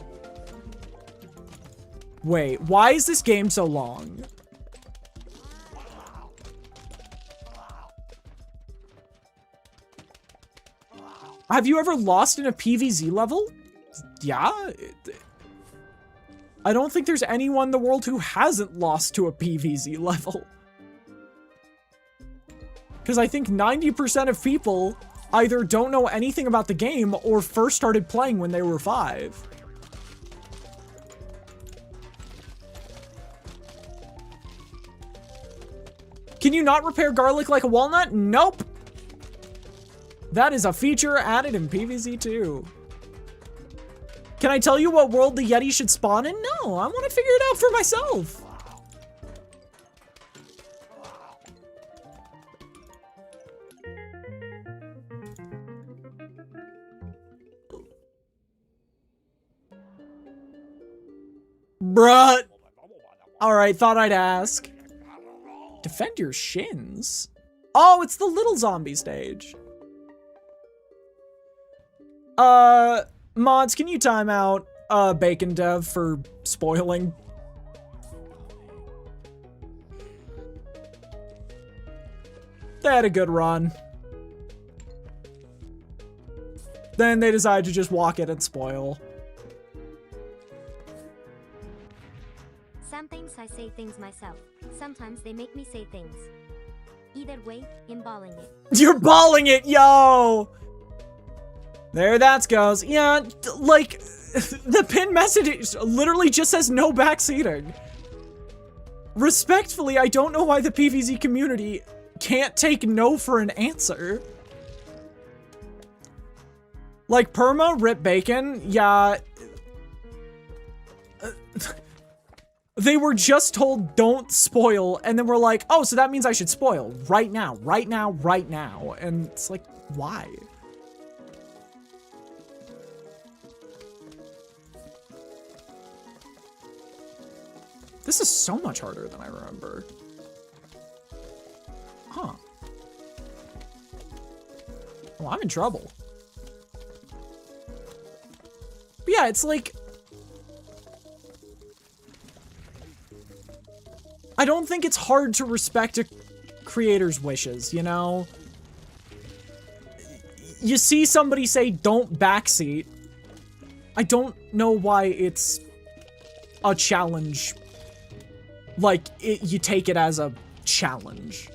Wait, why is this game so long? Have you ever lost in a PVZ level? Yeah. I don't think there's anyone in the world who hasn't lost to a PVZ level. Because I think 90% of people either don't know anything about the game or first started playing when they were 5. Can you not repair garlic like a walnut? Nope. That is a feature added in PVZ 2. Can I tell you what world the Yeti should spawn in? No, I want to figure it out for myself. Bruh. Alright, thought I'd ask. Defend your shins? Oh, it's the little zombie stage. Mods, can you time out Bacon Dev for spoiling? They had a good run. Then they decided to just walk in and spoil. Sometimes I say things myself. Sometimes they make me say things. Either way, I'm balling it. You're balling it, yo! There that goes. Yeah, like, the pinned message literally just says no backseating. Respectfully, I don't know why the PVZ community can't take no for an answer. Like, perma, rip bacon, yeah. They were just told don't spoil, and then we're like, oh, so that means I should spoil right now, right now, right now. And it's like, why? This is so much harder than I remember. Huh. Well, I'm in trouble. But yeah, it's like... I don't think it's hard to respect a creator's wishes, you know? You see somebody say, don't backseat. I don't know why it's a challenge. Like, you take it as a challenge.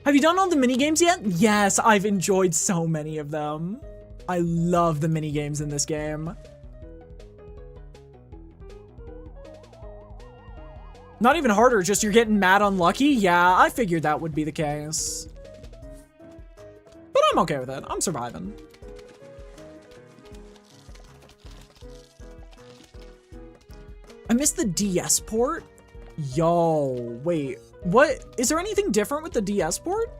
Have you done all the minigames yet? Yes, I've enjoyed so many of them. I love the minigames in this game. Not even harder, just you're getting mad unlucky? Yeah, I figured that would be the case. But I'm okay with it. I'm surviving. I missed the DS port? Yo, wait. What? Is there anything different with the DS port?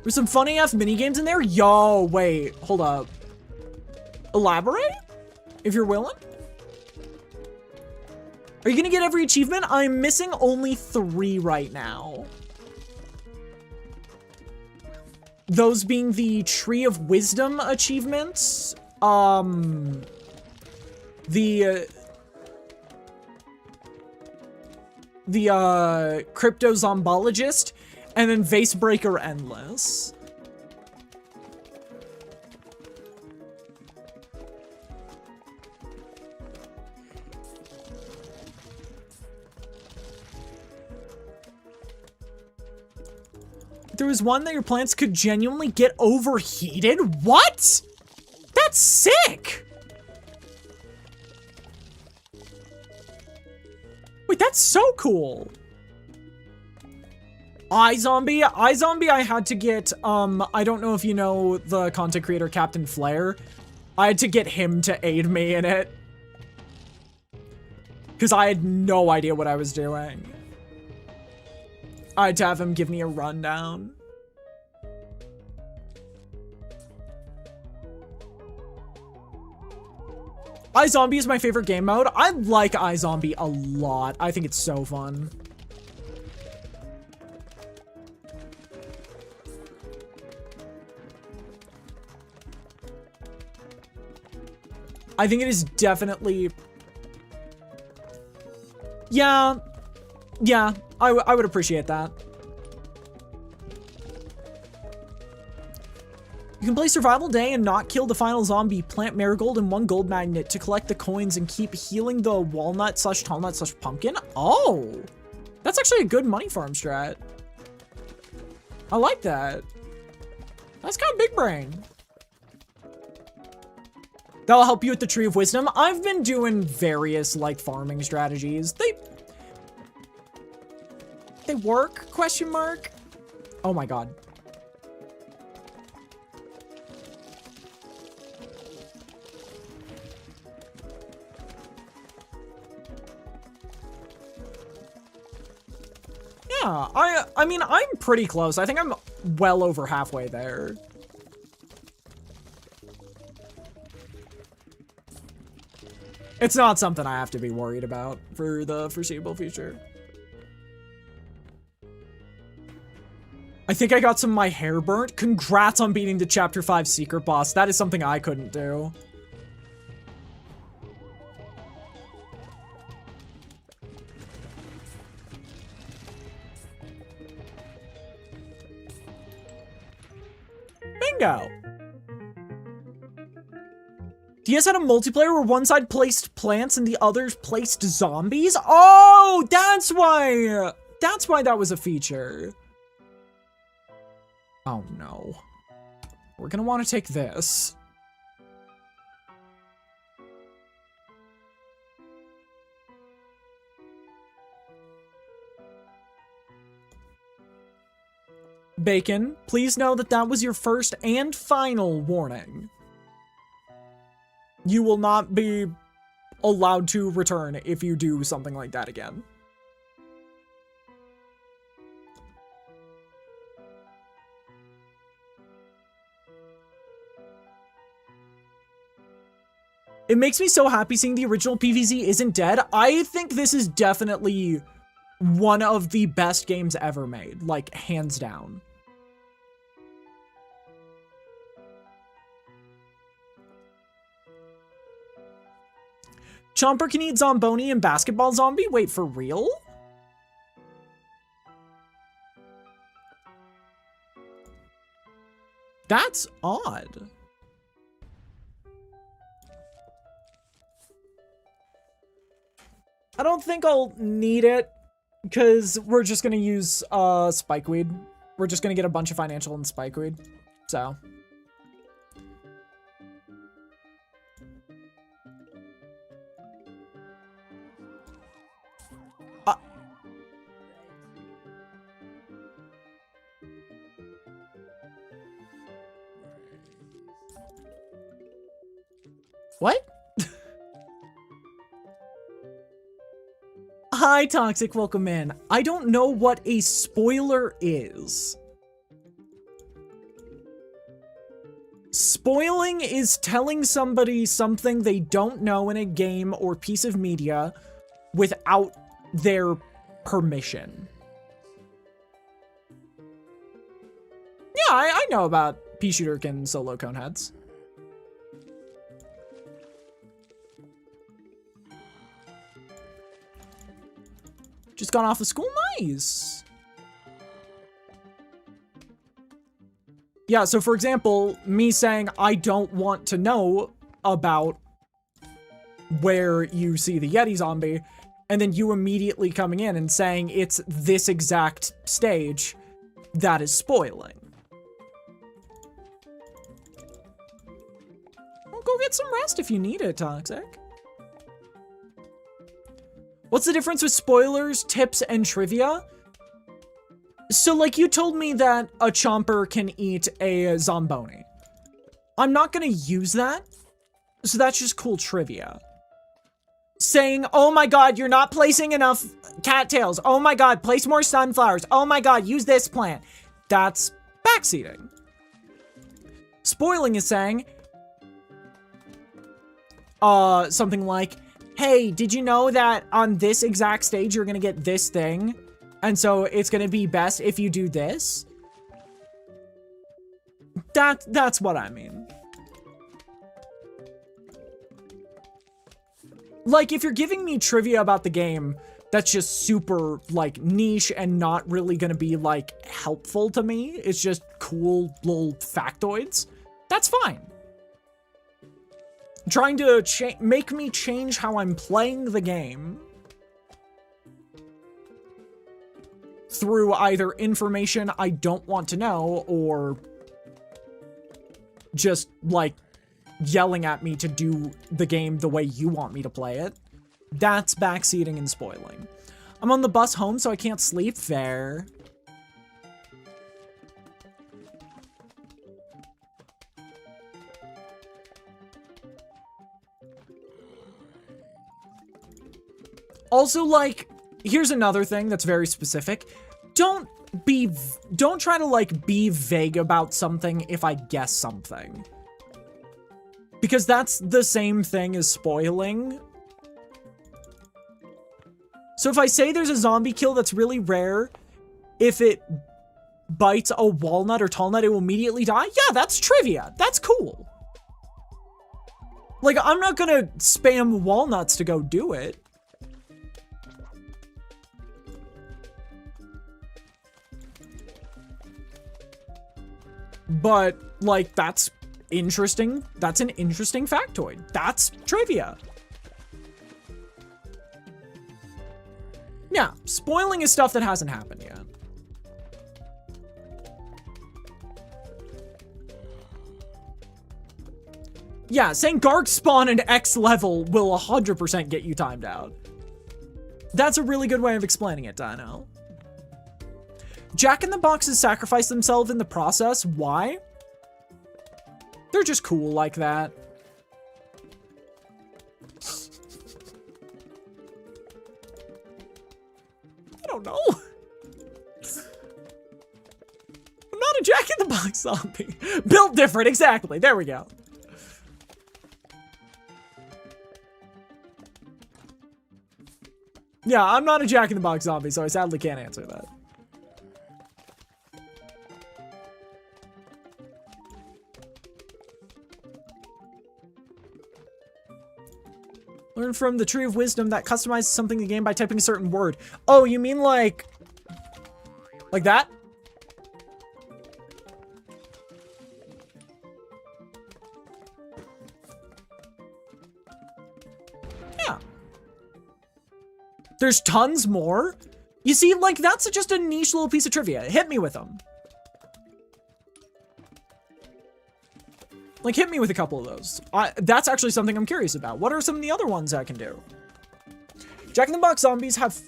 There's some funny AF minigames in there? Yo, wait. Hold up. Elaborate? If you're willing? Are you gonna get every achievement? I'm missing only 3 right now. Those being the Tree of Wisdom achievements, the Crypto Zombologist, and then Vasebreaker Endless. There was one that your plants could genuinely get overheated? What? That's sick! Wait, that's so cool. iZombie I had to get, I don't know if you know the content creator Captain Flare. I had to get him to aid me in it. Because I had no idea what I was doing. I had to have him give me a rundown. iZombie is my favorite game mode. I like iZombie a lot. I think it's so fun. I think it is definitely Yeah. Yeah, I would appreciate that. You can play Survival Day and not kill the final zombie. Plant marigold and 1 gold magnet to collect the coins and keep healing the walnut slash tallnut slash pumpkin. Oh, that's actually a good money farm strat. I like that. That's kind of big brain. That'll help you with the Tree of Wisdom. I've been doing various like farming strategies. They work? Question mark. Oh my god. Yeah, I mean, I'm pretty close. I think I'm well over halfway there. It's not something I have to be worried about for the foreseeable future. I think I got some of my hair burnt. Congrats on beating the Chapter 5 secret boss. That is something I couldn't do. Bingo. DS had a multiplayer where one side placed plants and the others placed zombies? Oh, that's why that was a feature. Oh no. We're gonna want to take this. Bacon, please know that that was your first and final warning. You will not be allowed to return if you do something like that again. It makes me so happy seeing the original PVZ isn't dead. I think this is definitely one of the best games ever made, like hands down. Chomper can eat Zomboni and Basketball Zombie? Wait, for real? That's odd. I don't think I'll need it because we're just going to use Spikeweed. We're just going to get a bunch of financial and Spikeweed. So. What? Hi, Toxic, welcome in. I don't know what a spoiler is. Spoiling is telling somebody something they don't know in a game or piece of media without their permission. Yeah, I know about pea shooter can solo cone heads. Just got off of school, nice. Yeah, so for example, me saying I don't want to know about where you see the Yeti zombie, and then you immediately coming in and saying it's this exact stage, that is spoiling. Well, go get some rest if you need it, Toxic. What's the difference with spoilers, tips, and trivia? So, like, you told me that a Chomper can eat a Zomboni. I'm not gonna use that, so that's just cool trivia. Saying, oh my god, you're not placing enough cattails. Oh my god, place more sunflowers. Oh my god, use this plant. That's backseating. Spoiling is saying, something like, hey, did you know that on this exact stage you're gonna get this thing? And so it's gonna be best if you do this? That's what I mean. Like, if you're giving me trivia about the game, that's just super, like, niche and not really gonna be, like, helpful to me. It's just cool little factoids. That's fine. Trying to make me change how I'm playing the game through either information I don't want to know or just, like, yelling at me to do the game the way you want me to play it. That's backseating and spoiling. I'm on the bus home, so I can't sleep. Fair. Also, like, here's another thing that's very specific. Don't try to, like, be vague about something if I guess something. Because that's the same thing as spoiling. So if I say there's a zombie kill that's really rare, if it bites a walnut or tall nut, it will immediately die. Yeah, that's trivia. That's cool. Like, I'm not gonna spam walnuts to go do it. But, like, that's interesting. That's an interesting factoid. That's trivia. Yeah, spoiling is stuff that hasn't happened yet. Yeah, saying Garg spawn in X level will 100% get you timed out. That's a really good way of explaining it, Dino. Jack in the Boxes sacrifice themselves in the process. Why? They're just cool like that. I don't know. I'm not a Jack in the Box zombie. Built different, exactly. There we go. Yeah, I'm not a Jack in the Box zombie, so I sadly can't answer that. Learn from the Tree of Wisdom that customizes something in the game by typing a certain word. Oh, you mean like that? Yeah. There's tons more. You see, like, that's just a niche little piece of trivia. Hit me with them. Like, hit me with a couple of those. That's actually something I'm curious about. What are some of the other ones I can do? Jack in the Box zombies have...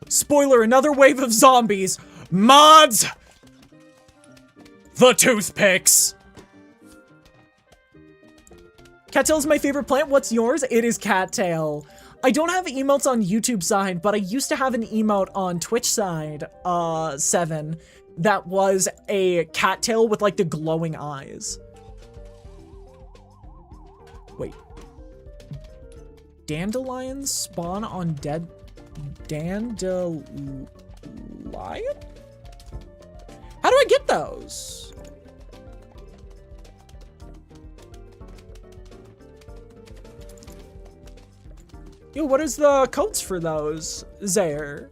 Spoiler, another wave of zombies. Mods! The toothpicks. Cattail is my favorite plant. What's yours? It is cattail. I don't have emotes on YouTube side, but I used to have an emote on Twitch side, 7, that was a cattail with, like, the glowing eyes. Wait. Dandelions spawn on dead... Dandelion? How do I get those? Yo, what is the codes for those, Zaire?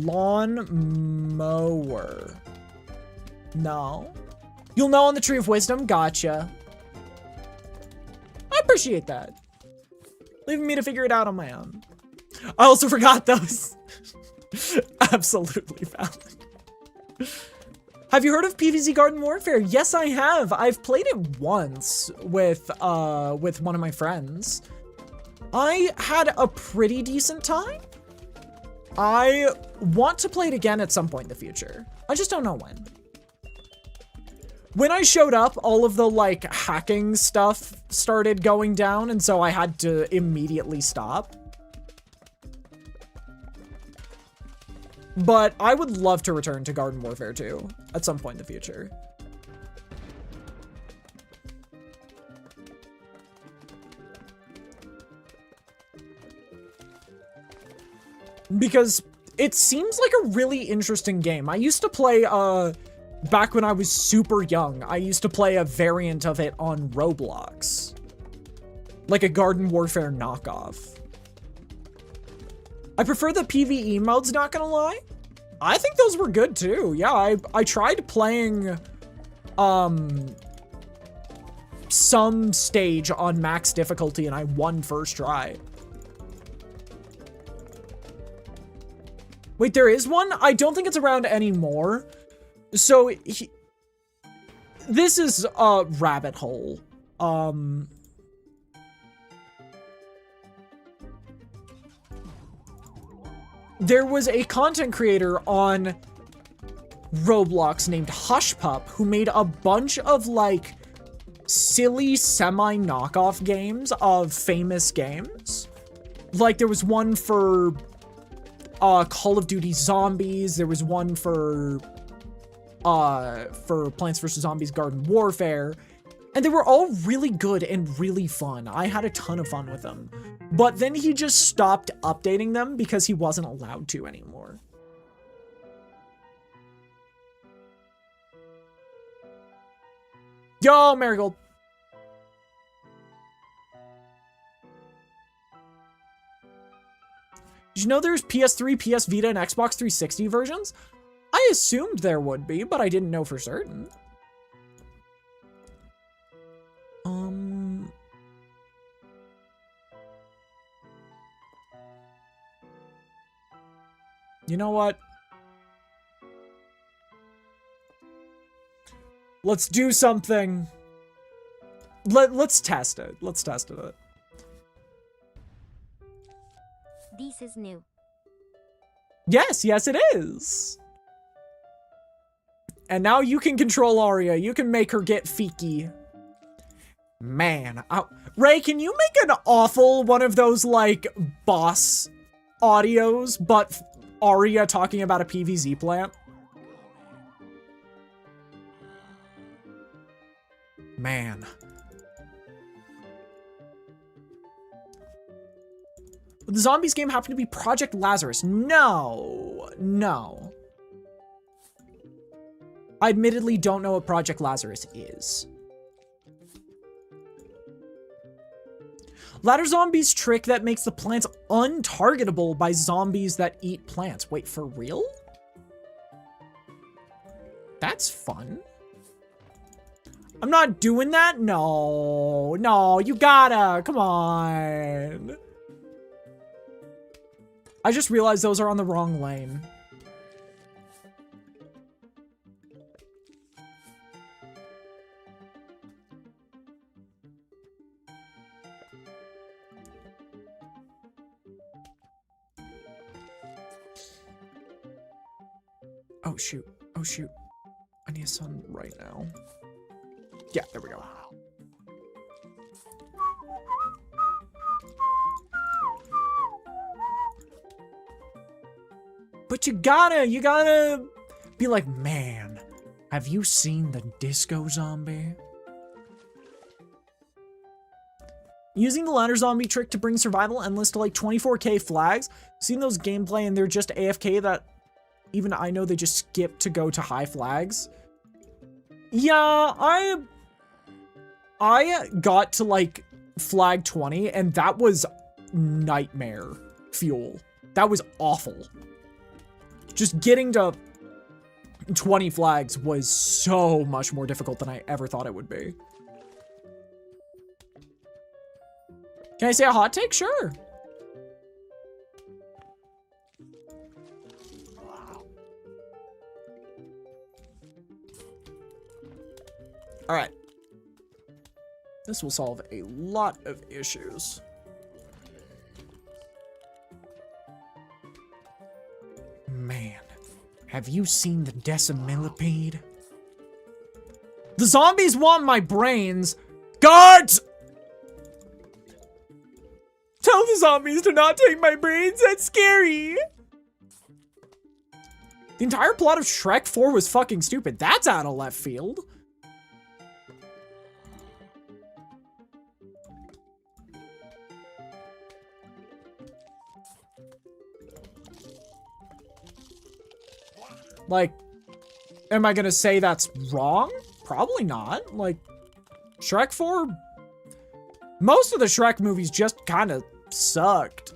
Lawn mower. No. You'll know on the Tree of Wisdom. Gotcha. I appreciate that. Leaving me to figure it out on my own. I also forgot those. Absolutely valid. Have you heard of PVZ Garden Warfare? Yes, I have. I've played it once with one of my friends. I had a pretty decent time. I want to play it again at some point in the future. I just don't know when. When I showed up, all of the, like, hacking stuff started going down, and so I had to immediately stop. But I would love to return to Garden Warfare 2 at some point in the future. Because it seems like a really interesting game. I used to play back when I was super young, I used to play a variant of it on Roblox. Like a Garden Warfare knockoff. I prefer the PvE modes, not gonna lie. I think those were good too. Yeah, I tried playing some stage on max difficulty and I won first try. Wait, there is one? I don't think it's around anymore. So, this is a rabbit hole. There was a content creator on Roblox named Hushpup who made a bunch of like silly semi-knockoff games of famous games. Like there was one for Call of Duty Zombies, there was one for Plants vs. Zombies Garden Warfare, and they were all really good and really fun. I had a ton of fun with them. But then he just stopped updating them because he wasn't allowed to anymore. Yo, Marigold. Did you know there's PS3, PS Vita, and Xbox 360 versions? I assumed there would be, but I didn't know for certain. You know what? Let's do something. Let's test it. Let's test it. This is new. Yes, yes it is. And now you can control Arya. You can make her get feeky. Man. Ray, can you make an awful one of those, like, boss audios, but Arya talking about a PVZ plant? Man. The Zombies game happened to be Project Lazarus. No. No. I admittedly don't know what Project Lazarus is. Ladder Zombies trick that makes the plants untargetable by zombies that eat plants. Wait, for real? That's fun. I'm not doing that? No. No, you gotta. Come on. I just realized those are on the wrong lane. Oh shoot. Oh shoot. I need a sun right now. Yeah, there we go. But you gotta be like, man, have you seen the disco zombie? Using the ladder zombie trick to bring survival endless to like 24k flags. Seen those gameplay and they're just AFK that even I know they just skip to go to high flags. Yeah, I got to like flag 20 and that was nightmare fuel. That was awful. Just getting to 20 flags was so much more difficult than I ever thought it would be. Can I say a hot take? Sure. All right. This will solve a lot of issues. Man, have you seen the decimillipede? The zombies want my brains. Guards! Tell the zombies to not take my brains. That's scary. The entire plot of Shrek 4 was fucking stupid. That's out of left field. Like, Am I gonna say that's wrong? Probably not. Like, Shrek 4, most of the Shrek movies just kind of sucked.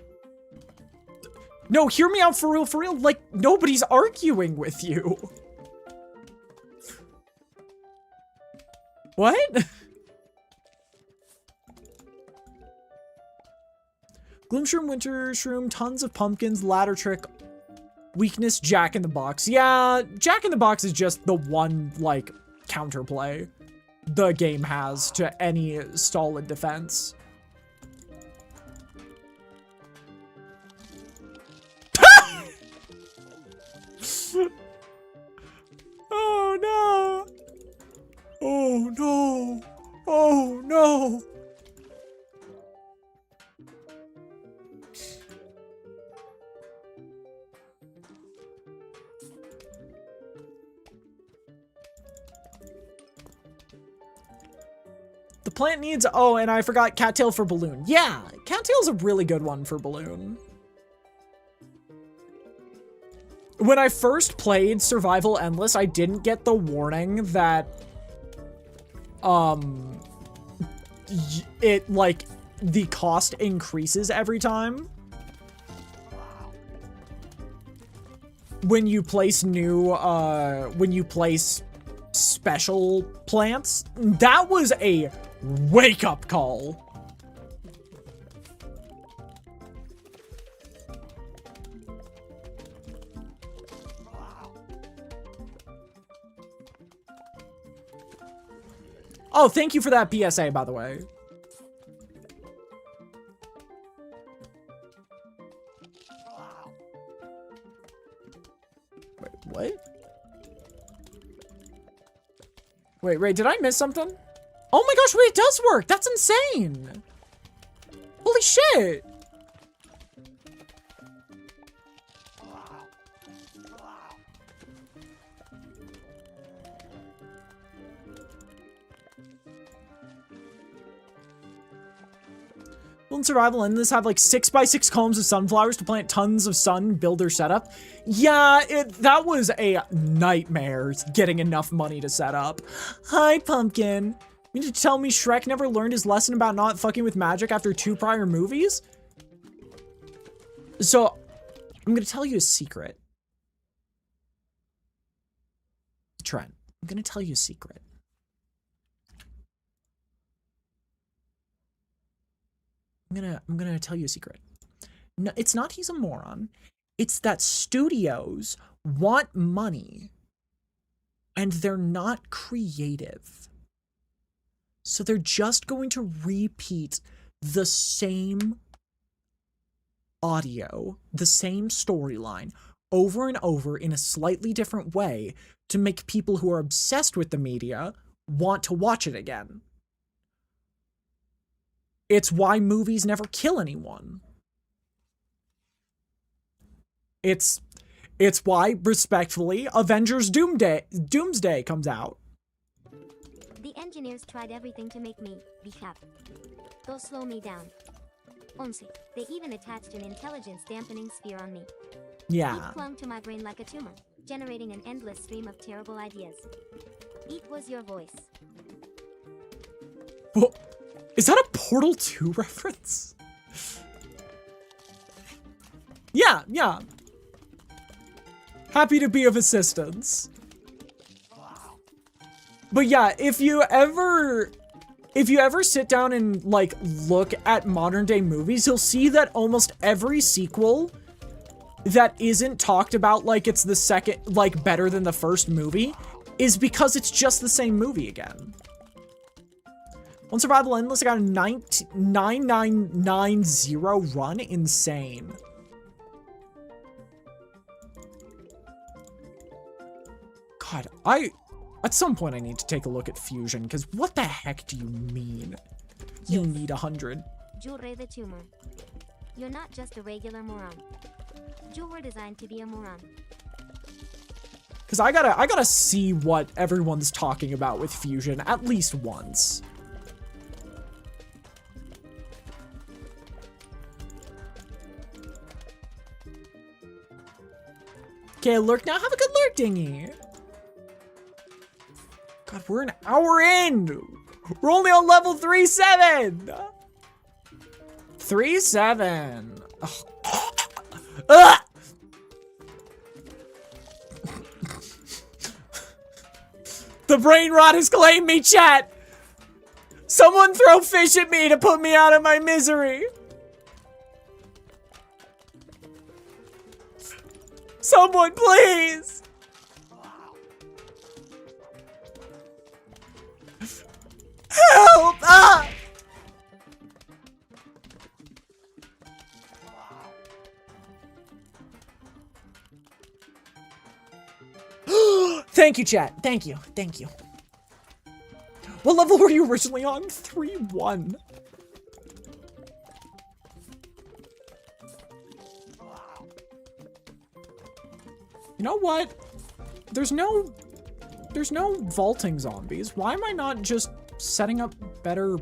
No, hear me out for real. Like, nobody's arguing with you. What? Gloom Shroom, Winter Shroom, tons of pumpkins, ladder trick, weakness, Jack in the Box. Yeah, Jack in the Box is just the one, like, counterplay the game has to any stolid defense. Oh no! Oh no! Oh no! The plant needs, oh, and I forgot cattail for balloon. Yeah, cattail's a really good one for balloon. When I first played Survival Endless, I didn't get the warning that, it, like, the cost increases every time. When you place new, when you place special plants. That was a wake-up call. Oh, thank you for that PSA, by the way. Wait, what? Wait, did I miss something? Oh my gosh, wait, it does work! That's insane! Holy shit! In Survival Endless have like 6x6 columns of sunflowers to plant tons of sun builder setup. Yeah, that was a nightmare getting enough money to set up. Hi, Pumpkin. You mean to tell me Shrek never learned his lesson about not fucking with magic after 2 prior movies? So, I'm gonna tell you a secret. Trent, I'm gonna tell you a secret. I'm gonna tell you a secret. No, it's not he's a moron. It's that studios want money and they're not creative. So they're just going to repeat the same audio, the same storyline over and over in a slightly different way to make people who are obsessed with the media want to watch it again. It's why movies never kill anyone. It's why, respectfully, Avengers Doomsday comes out. The engineers tried everything to make me be happy. They'll slow me down. Once, they even attached an intelligence dampening sphere on me. Yeah. It clung to my brain like a tumor, generating an endless stream of terrible ideas. It was your voice. Well, is that a Portal 2 reference? Yeah. Happy to be of assistance. But yeah, if you ever sit down and like look at modern day movies, you'll see that almost every sequel that isn't talked about like it's the second, like better than the first movie, is because it's just the same movie again. On Survival Endless, I got a 9990 run. Insane. God, at some point I need to take a look at Fusion, because what the heck do you mean? You need 100. You raise the tumor. You're not just a regular moron. You were designed to be a moron. Because I gotta see what everyone's talking about with Fusion at least once. Okay, lurk now. Have a good lurk, dingy. God, we're an hour in. We're only on level 3-7. 3-7. Ugh. The brain rot has claimed me, chat. Someone throw fish at me to put me out of my misery. Someone, please. Help! Ah! Thank you, chat. Thank you. Thank you. What level were you originally on? 3-1. You know what? There's no vaulting zombies. Why am I not just setting up better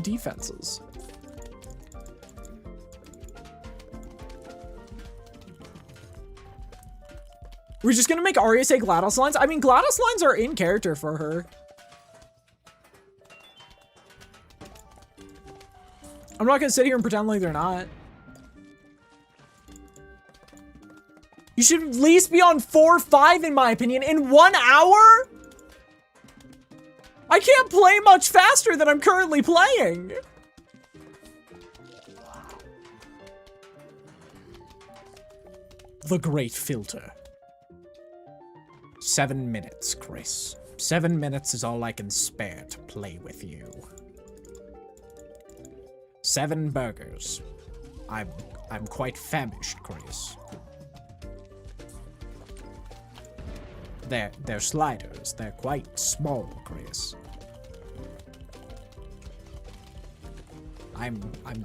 defenses? We're just gonna make Arya say GLaDOS lines? I mean, GLaDOS lines are in character for her. I'm not gonna sit here and pretend like they're not. You should at least be on 4-5 in my opinion. In 1 hour? I can't play much faster than I'm currently playing. The Great Filter. 7 minutes, Chris. 7 minutes is all I can spare to play with you. 7 burgers. I'm quite famished, Chris. They're sliders. They're quite small, Chris. I'm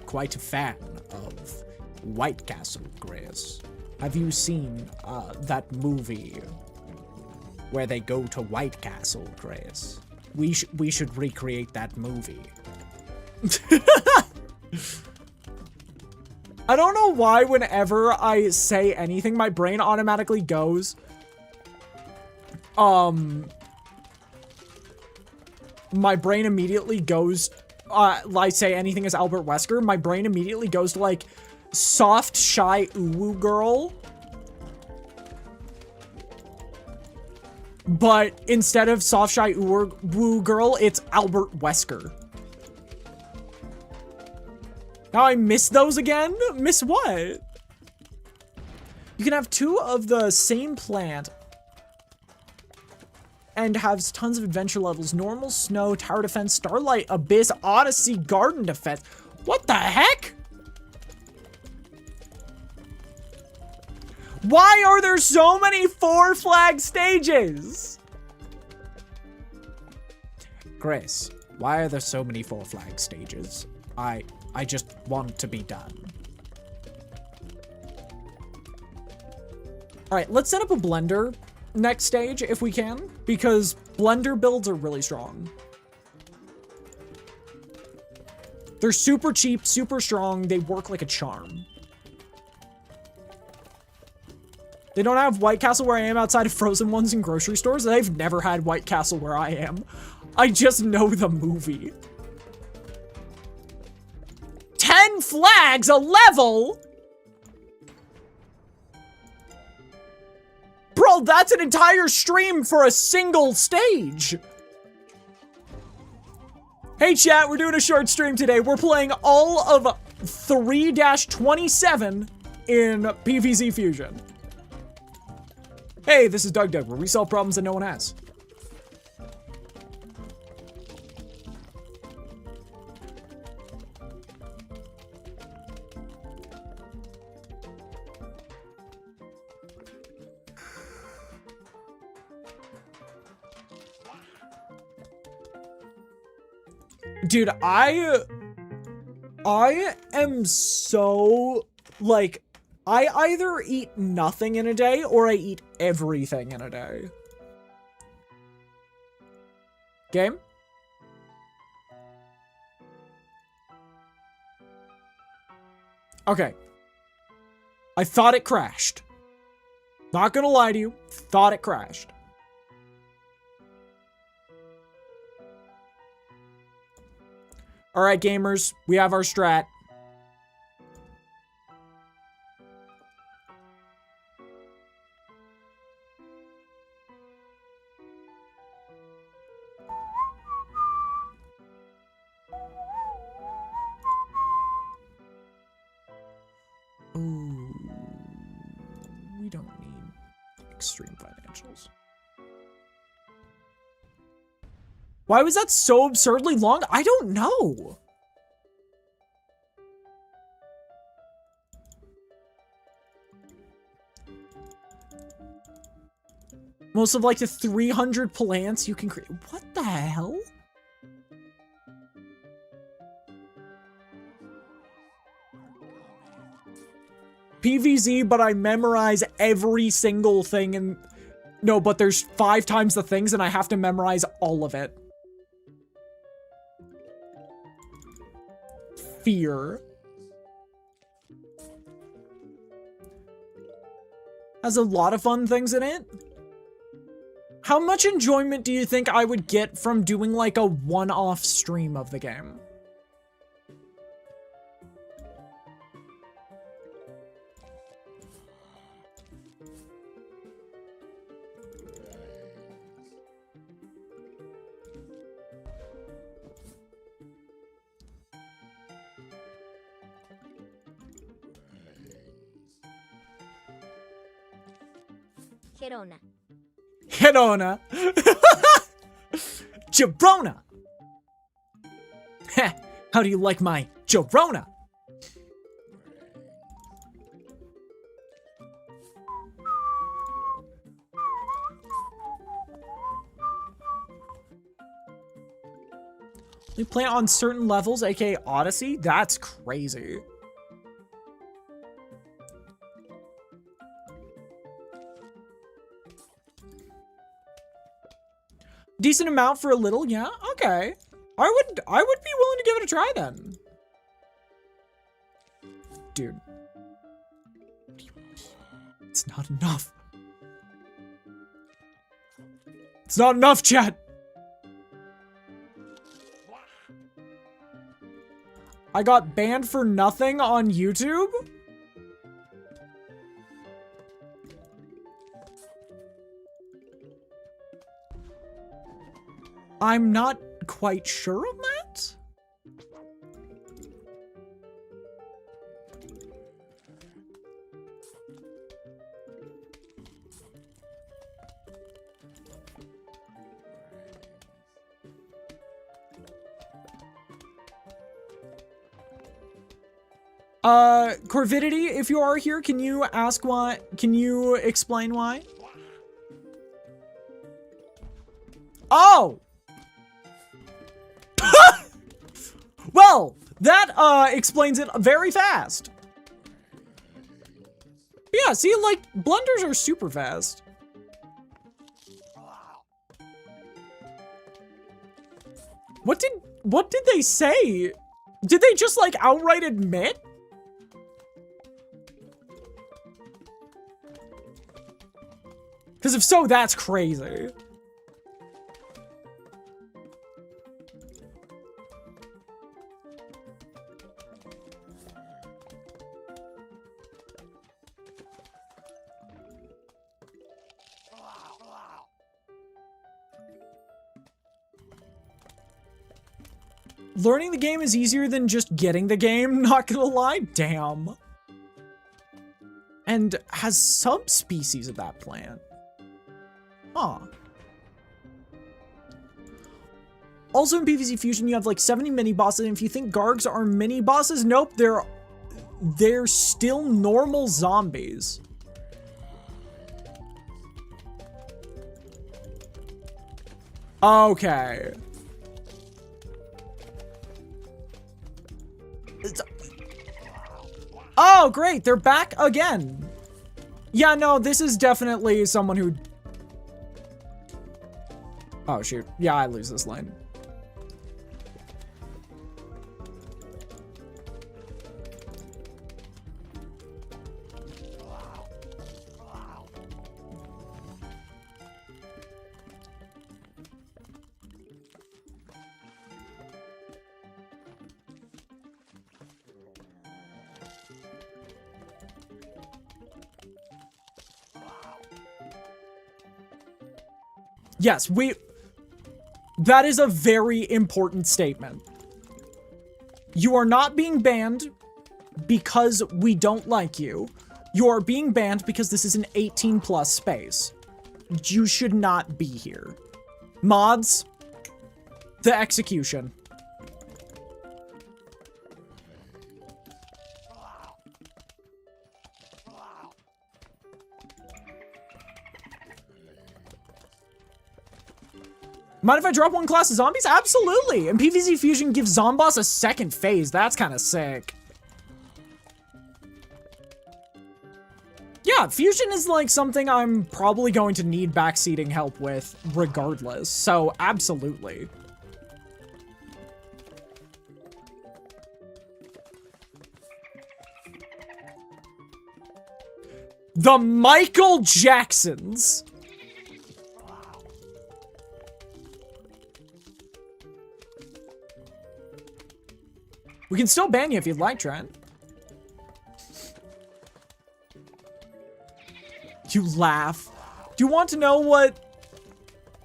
quite a fan of White Castle, Chris. Have you seen that movie where they go to White Castle, Chris? We should recreate that movie. I don't know why whenever I say anything, my brain automatically goes, my brain immediately goes, like say anything as Albert Wesker, my brain immediately goes to like, soft, shy, uwu girl. But instead of soft, shy, uwu girl, it's Albert Wesker. Now I miss those again? Miss what? You can have 2 of the same plant and have tons of adventure levels. Normal, snow, tower defense, starlight, abyss, odyssey, garden defense. What the heck? Why are there so many 4 flag stages? Chris, why are there so many 4 flag stages? I just want to be done. All right, let's set up a blender next stage if we can, because blender builds are really strong. They're super cheap, super strong. They work like a charm. They don't have White Castle where I am outside of frozen ones in grocery stores. They've never had White Castle where I am. I just know the movie. 10 flags a level? Bro, that's an entire stream for a single stage. Hey chat, we're doing a short stream today. We're playing all of 3-27 in PVZ Fusion. Hey, this is Doug, where we solve problems that no one has. Dude, I am so, like, I either eat nothing in a day or I eat everything in a day. Game? Okay. I thought it crashed. Not gonna lie to you, thought it crashed. All right, gamers, we have our strat. Ooh, we don't need extreme financials. Why was that so absurdly long? I don't know. Most of like the 300 plants you can create. What the hell? PVZ, but I memorize every single thing and no, but there's 5 times the things and I have to memorize all of it. Fear. Has a lot of fun things in it. How much enjoyment do you think I would get from doing like a one-off stream of the game? Girona. Girona. Girona. Heh, how do you like my Girona? We play on certain levels, aka Odyssey? That's crazy. Decent amount for a little, yeah, okay. I would be willing to give it a try then. Dude. It's not enough. It's not enough, chat. I got banned for nothing on YouTube? I'm not quite sure of that. Corvidity, if you are here, can you ask why? Can you explain why? Oh! Well, that explains it very fast. Yeah, see, like, blunders are super fast. What did they say? Did they just, like, outright admit? Because if so, that's crazy. Learning the game is easier than just getting the game, not gonna lie. Damn. And has subspecies of that plant. Huh. Also in PVZ Fusion, you have like 70 mini bosses, and if you think Gargs are mini bosses, nope, they're still normal zombies. Okay. Oh, great, they're back again. Yeah, no, this is definitely someone who... Oh, shoot. Yeah, I lose this lane. Yes, that is a very important statement. You are not being banned because we don't like you. You are being banned because this is an 18+ space. You should not be here. Mods, the execution. Mind if I drop one class of zombies? Absolutely! And PVZ Fusion gives Zomboss a second phase. That's kind of sick. Yeah, Fusion is like something I'm probably going to need backseating help with regardless. So, absolutely. The Michael Jacksons. We can still ban you if you'd like, Trent. You laugh. Do you want to know what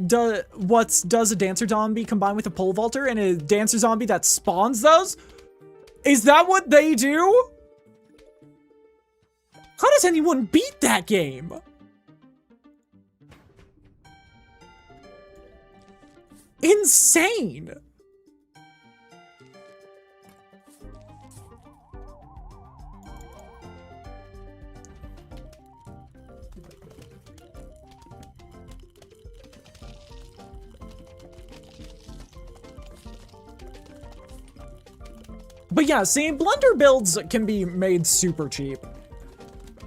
does a dancer zombie combined with a pole vaulter and a dancer zombie that spawns those? Is that what they do? How does anyone beat that game? Insane. But yeah, see, blender builds can be made super cheap.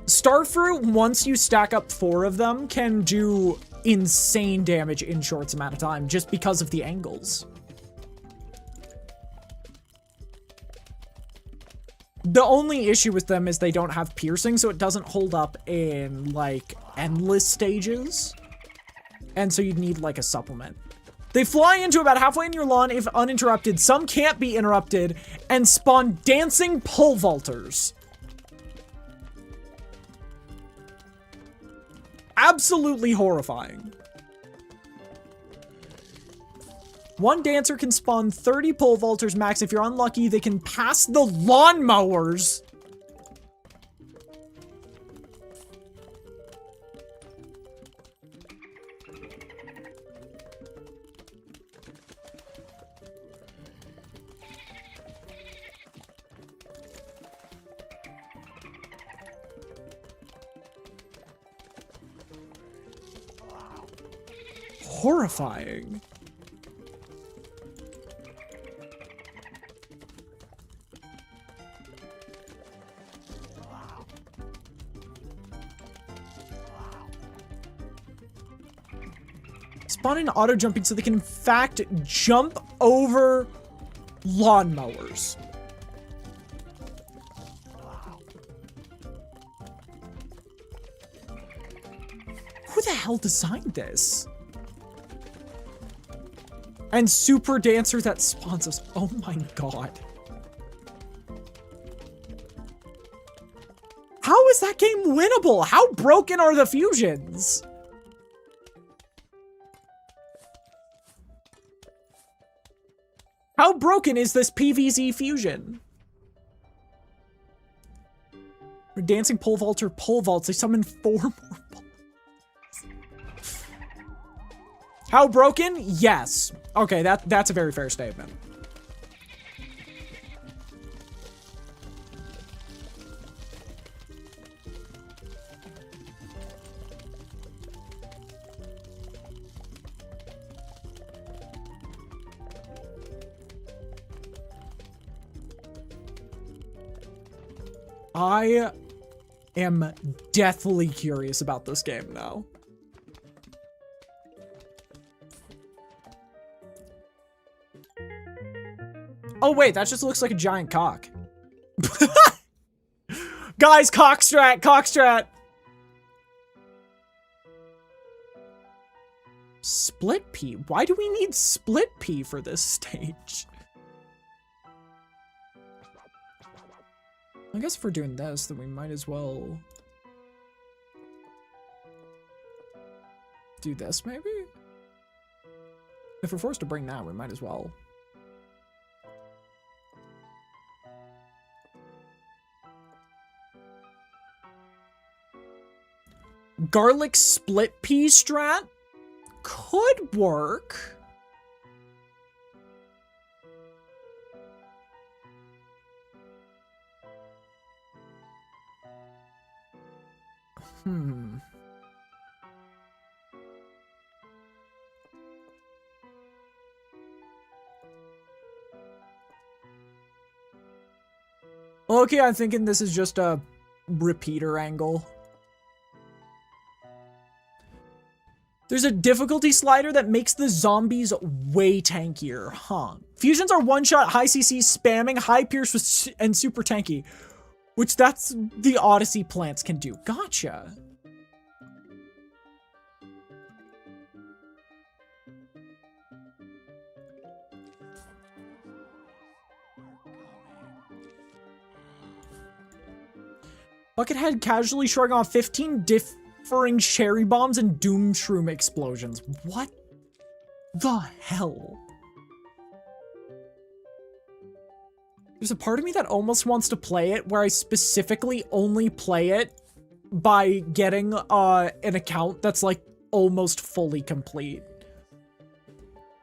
Starfruit, once you stack up 4 of them, can do insane damage in short amount of time just because of the angles. The only issue with them is they don't have piercing, so it doesn't hold up in, like, endless stages. And so you'd need, like, a supplement. They fly into about halfway in your lawn if uninterrupted. Some can't be interrupted and spawn dancing pole vaulters. Absolutely horrifying. One dancer can spawn 30 pole vaulters max. If you're unlucky, they can pass the lawnmowers. Horrifying. Spawn in auto jumping so they can in fact jump over lawnmowers. Who the hell designed this? And super dancer that spawns us. Oh my god. How is that game winnable? How broken are the fusions? How broken is this PVZ fusion? For dancing pole vaulter pole vaults, they summon 4 more pole. How broken? Yes. Okay, that's a very fair statement. I am deathly curious about this game now. Oh wait, that just looks like a giant cock. Guys, cock strat, cock strat. Split P? Why do we need split P for this stage? I guess if we're doing this, then we might as well do this, maybe? If we're forced to bring that, we might as well. Garlic split pea strat could work. Okay, I'm thinking this is just a repeater angle. There's a difficulty slider that makes the zombies way tankier, huh? Fusions are one-shot, high CC spamming, high pierce and super tanky, which that's the Odyssey plants can do. Gotcha. Buckethead casually shrugging off 15 differing cherry bombs and doom shroom explosions. What the hell? There's a part of me that almost wants to play it where I specifically only play it by getting an account that's like almost fully complete.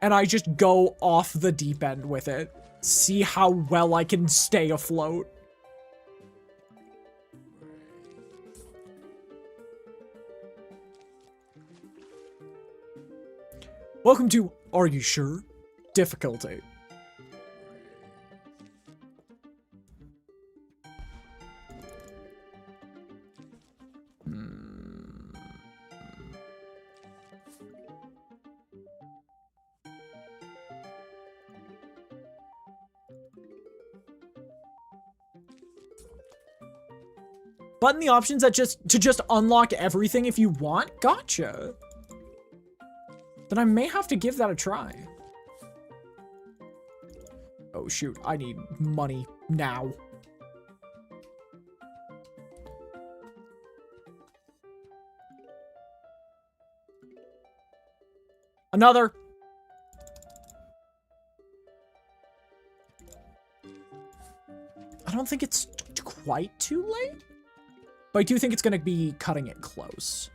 And I just go off the deep end with it. See how well I can stay afloat. Welcome to Are You Sure? Difficulty. Button the options that just unlock everything if you want? Gotcha. Then I may have to give that a try. Oh shoot, I need money now. Another. I don't think it's quite too late, but I do think it's gonna be cutting it close.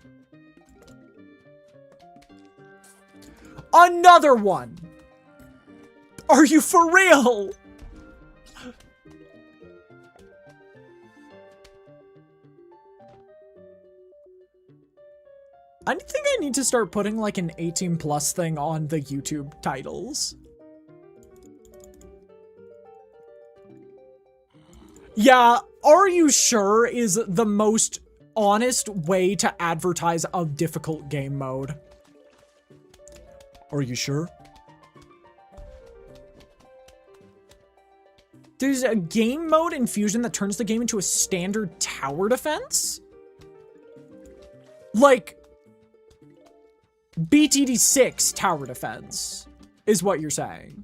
Another one! Are you for real? I think I need to start putting like an 18+ thing on the YouTube titles. Yeah, Are You Sure is the most honest way to advertise a difficult game mode. Are you sure? There's a game mode in Fusion that turns the game into a standard tower defense? Like, BTD6 tower defense is what you're saying.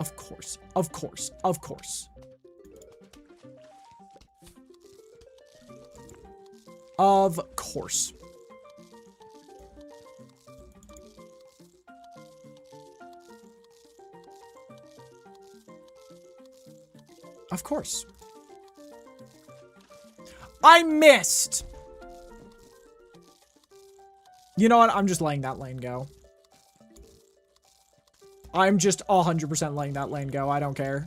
Of course, of course, of course. Of course. Of course. I missed! You know what? I'm just letting that lane go. I'm just 100% letting that lane go. I don't care.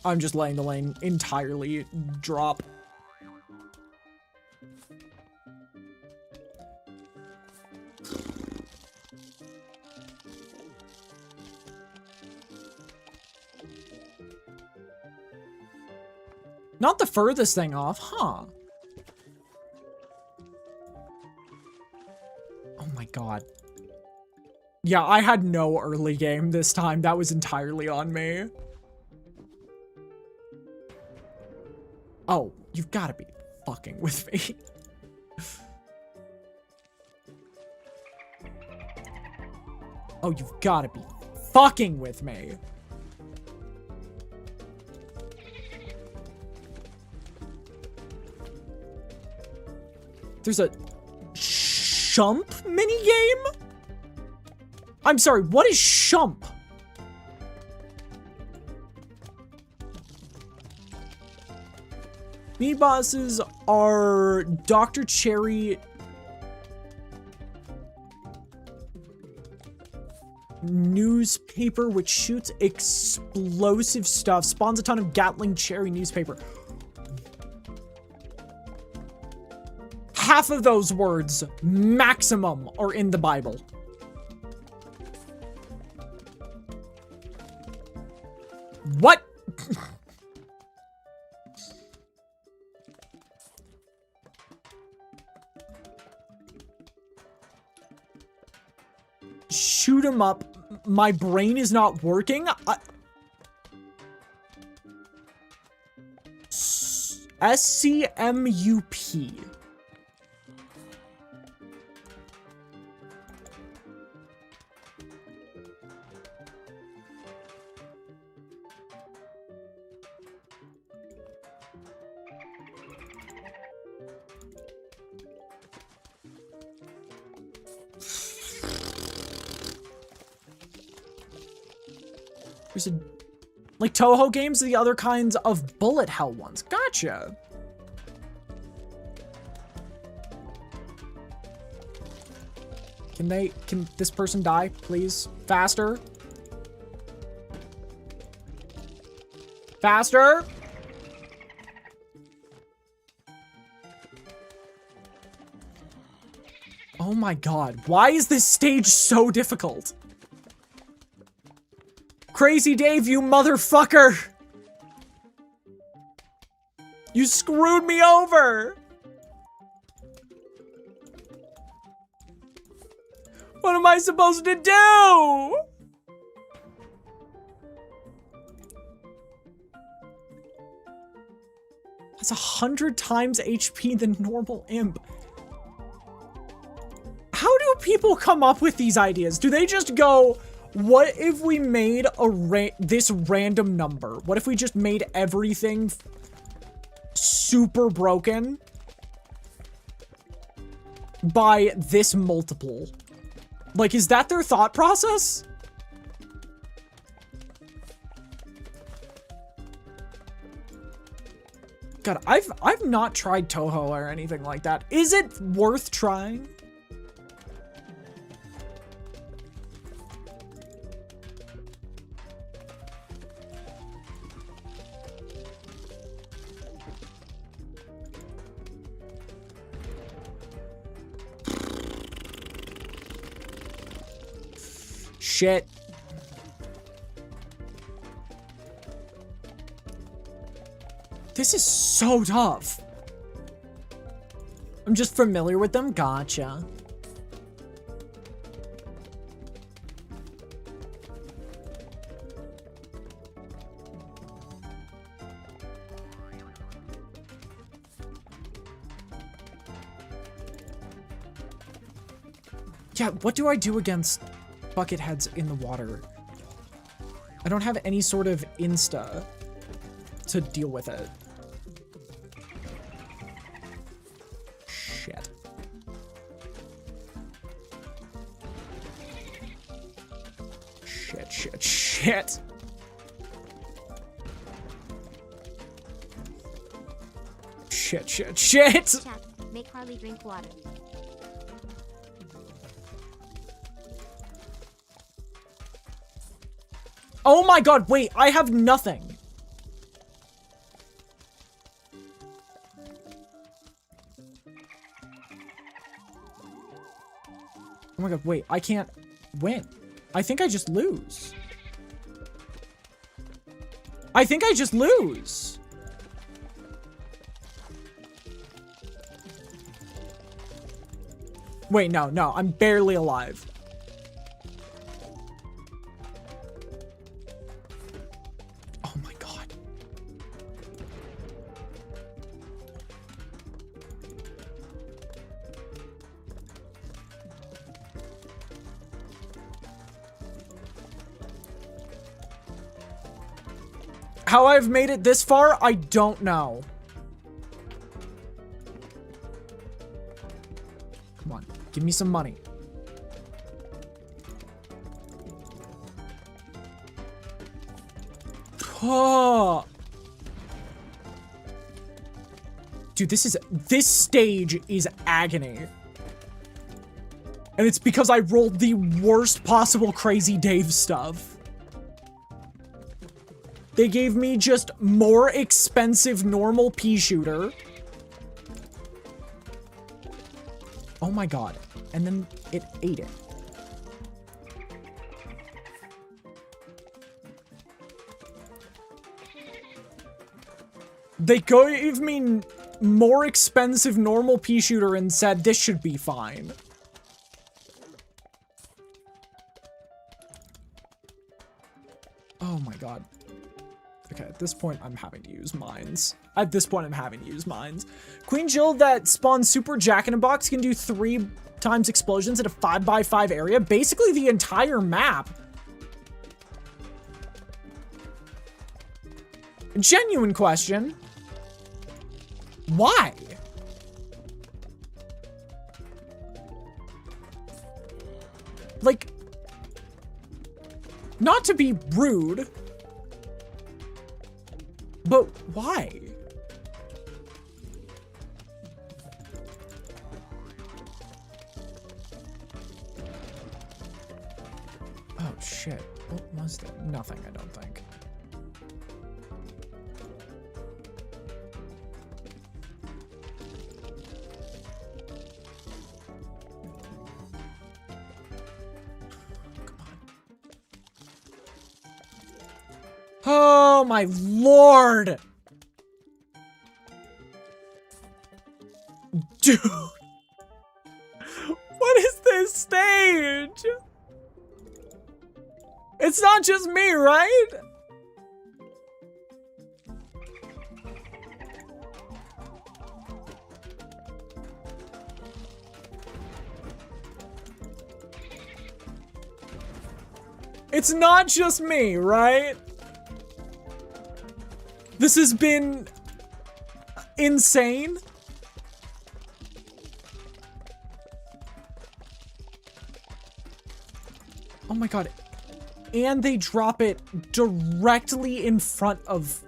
I'm just letting the lane entirely drop. Not the furthest thing off, huh? Oh my god. Yeah, I had no early game this time. That was entirely on me. Oh, you've got to be fucking with me. Oh, you've got to be fucking with me. There's a shump minigame? I'm sorry, what is shump? Me bosses are Dr. Cherry newspaper, which shoots explosive stuff, spawns a ton of Gatling Cherry newspaper. Half of those words, maximum, are in the Bible. What? Shoot 'em up. My brain is not working. SCMUP. There's a, like, Toho games are the other kinds of bullet hell ones. Gotcha. Can this person die, please? Faster. Faster. Oh my god, why is this stage so difficult? Crazy Dave, you motherfucker! You screwed me over! What am I supposed to do? That's 100 times HP than normal imp. How do people come up with these ideas? Do they just go, what if we made this random number? What if we just made everything super broken by this multiple? Like, is that their thought process? God, I've not tried Toho or anything like that. Is it worth trying? Shit. This is so tough. I'm just familiar with them. Gotcha. Yeah, what do I do against bucket heads in the water? I don't have any sort of insta to deal with it. Shit. Shit. Shit. Chat, make Harley drink water. Oh my god, wait, I have nothing. Oh my god, wait, I can't win. I think I just lose. I think I just lose. Wait, no, I'm barely alive. Oh my god. How I've made it this far, I don't know. Come on, give me some money. Oh. Dude, this stage is agony. And it's because I rolled the worst possible Crazy Dave stuff. They gave me just more expensive normal pea shooter. Oh my god. And then it ate it. They gave me more expensive normal pea shooter and said this should be fine. Oh my god. Okay, at this point, I'm having to use mines. At this point, I'm having to use mines. Queen Jill that spawns Super Jack-in-a-Box can do 3 times explosions at a 5x5 area. Basically, the entire map. Genuine question. Why? Like, not to be rude, but why? Oh shit, what was that? Nothing, I don't think. Oh my lord! Dude! What is this stage? It's not just me, right? It's not just me, right? This has been insane. Oh my god. And they drop it directly in front of...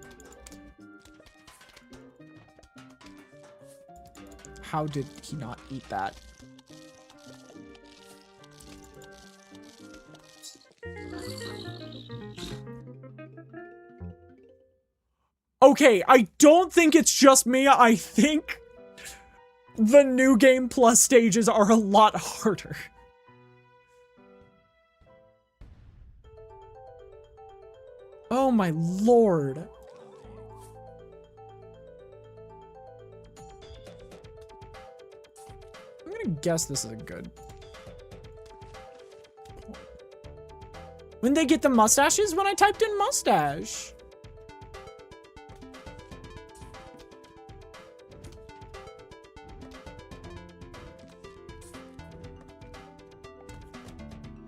How did he not eat that? Okay, I don't think it's just me. I think the New Game Plus stages are a lot harder. Oh my lord. I'm gonna guess this is a good... When they get the mustaches? When I typed in mustache.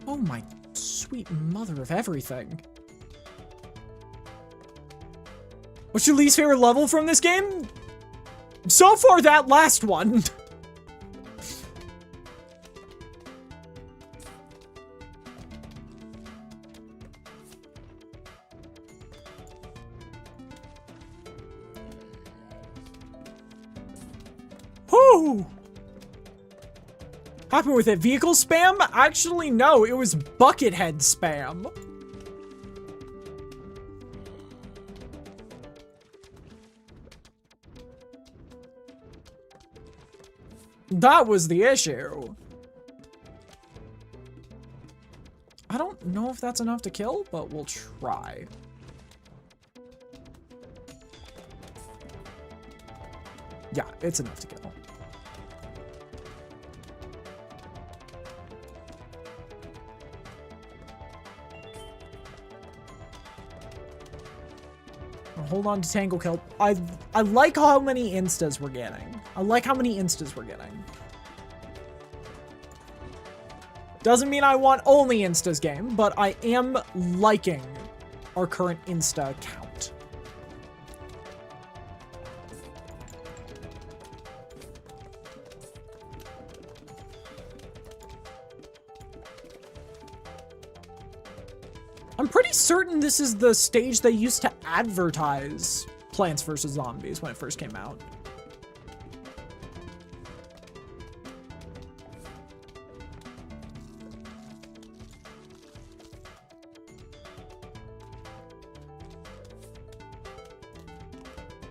Oh my sweet mother of everything. What's your least favorite level from this game? So far, that last one. Whoo! Happy with it. Vehicle spam? Actually, no. It was Buckethead spam. That was the issue. I don't know if that's enough to kill, but we'll try. Yeah, it's enough to kill. Hold on to Tangle Kill. I like how many instas we're getting. I like how many instas we're getting. Doesn't mean I want only instas game, but I am liking our current insta count. pretty certain this is the stage they used to advertise Plants vs. Zombies when it first came out.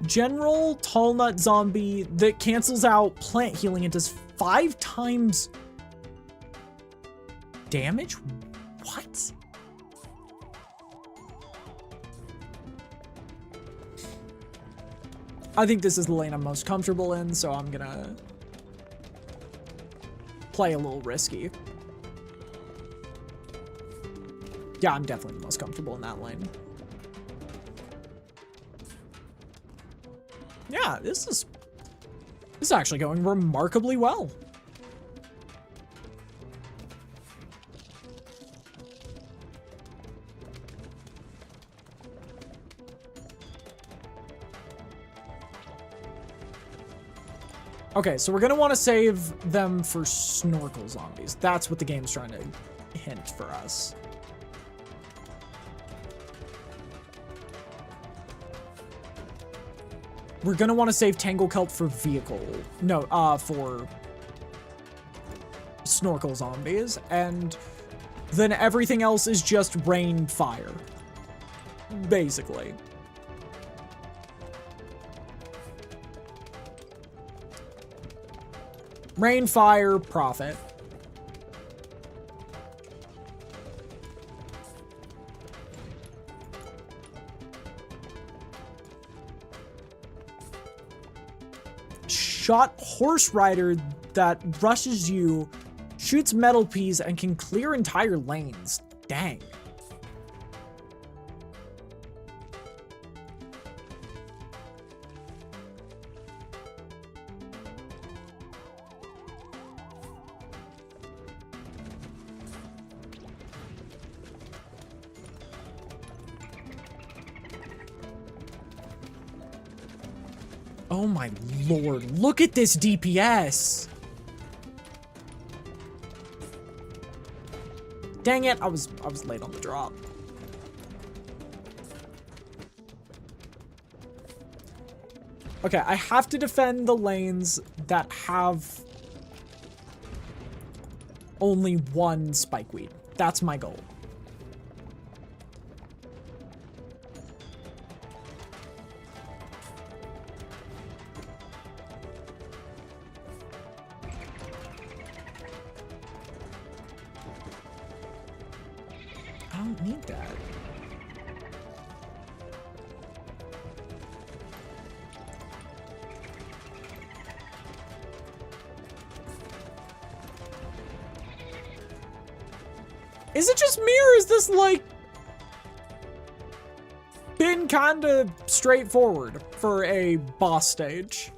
General Tall Nut Zombie that cancels out plant healing and does 5 times damage? What? I think this is the lane I'm most comfortable in, so I'm gonna play a little risky. Yeah, I'm definitely the most comfortable in that lane. Yeah, this is actually going remarkably well. Okay, so we're gonna want to save them for snorkel zombies. That's what the game's trying to hint for us. We're gonna want to save Tangle Kelp for vehicle. No, for snorkel zombies, and then everything else is just rain fire, basically. Rain, fire, profit. Shot horse rider that rushes you, shoots metal peas, and can clear entire lanes. Dang. Oh my lord, look at this DPS. Dang it, I was late on the drop. Okay, I have to defend the lanes that have only one spikeweed. That's my goal. I don't need that. Is it just me, or is this, like, been kinda straightforward for a boss stage?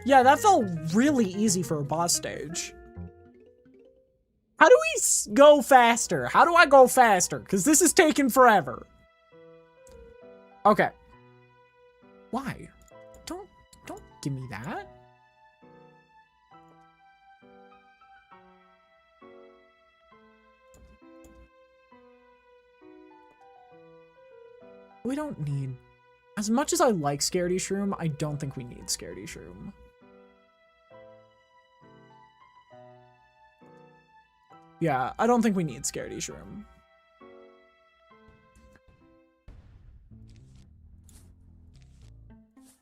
Yeah, that felt really easy for a boss stage. How do we go faster? How do I go faster? Because this is taking forever. Okay. Why? Don't give me that. We don't need... As much as I like Scaredy Shroom, I don't think we need Scaredy Shroom. Yeah, I don't think we need Scaredy Shroom.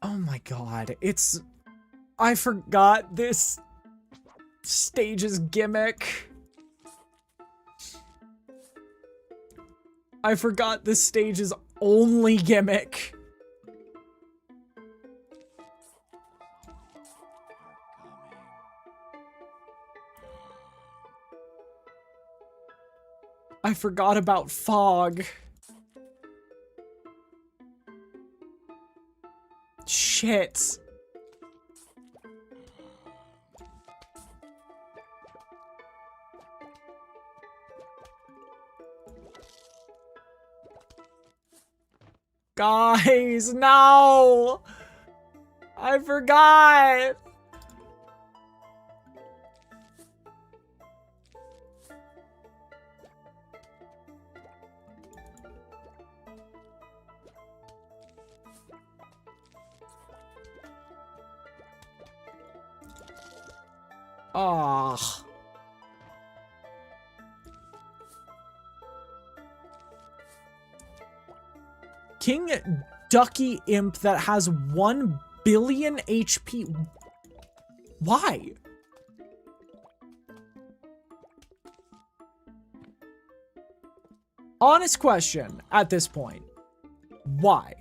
Oh my god, it's... I forgot this stage's gimmick. I forgot this stage's only gimmick. I forgot about fog. Shit. Guys, no! I forgot! Ah. King Ducky Imp that has 1 billion HP. Why? Honest question at this point. Why?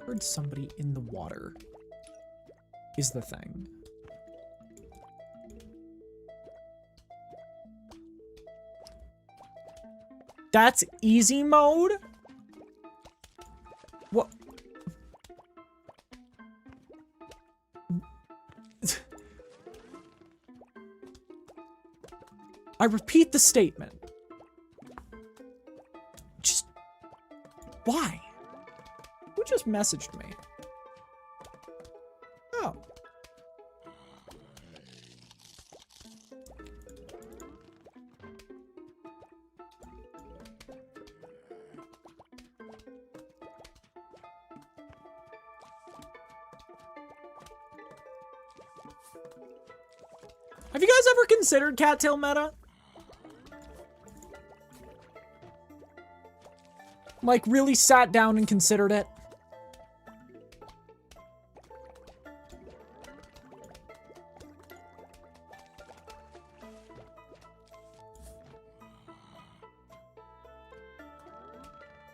Heard somebody in the water is the thing. That's easy mode? What? I repeat the statement. Just... why? Who just messaged me? Oh. Have you guys ever considered cattail meta? Like, really sat down and considered it?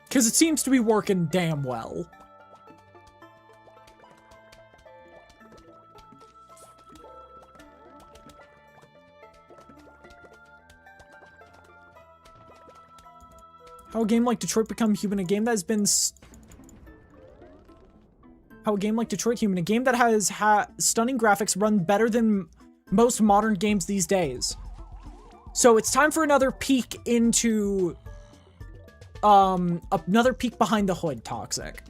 Because it seems to be working damn well. How a game like Detroit Become Human, a game that has been... How a game like Detroit Human, a game that has stunning graphics, run better than most modern games these days. So it's time for another peek into... another peek behind the hood, Toxic.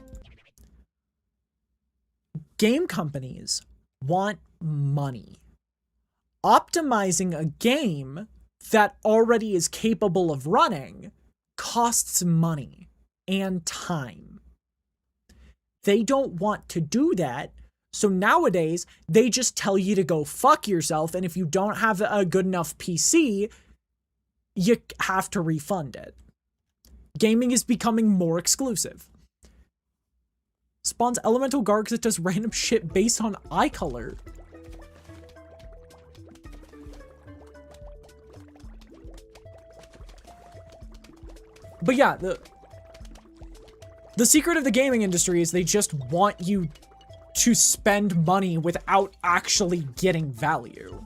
Game companies want money. Optimizing a game that already is capable of running costs money and time. They don't want to do that, so nowadays they just tell you to go fuck yourself, and if you don't have a good enough PC, you have to refund it. Gaming is becoming more exclusive. Spawns elemental guard because it does random shit based on eye color. But yeah, the secret of the gaming industry is they just want you to spend money without actually getting value.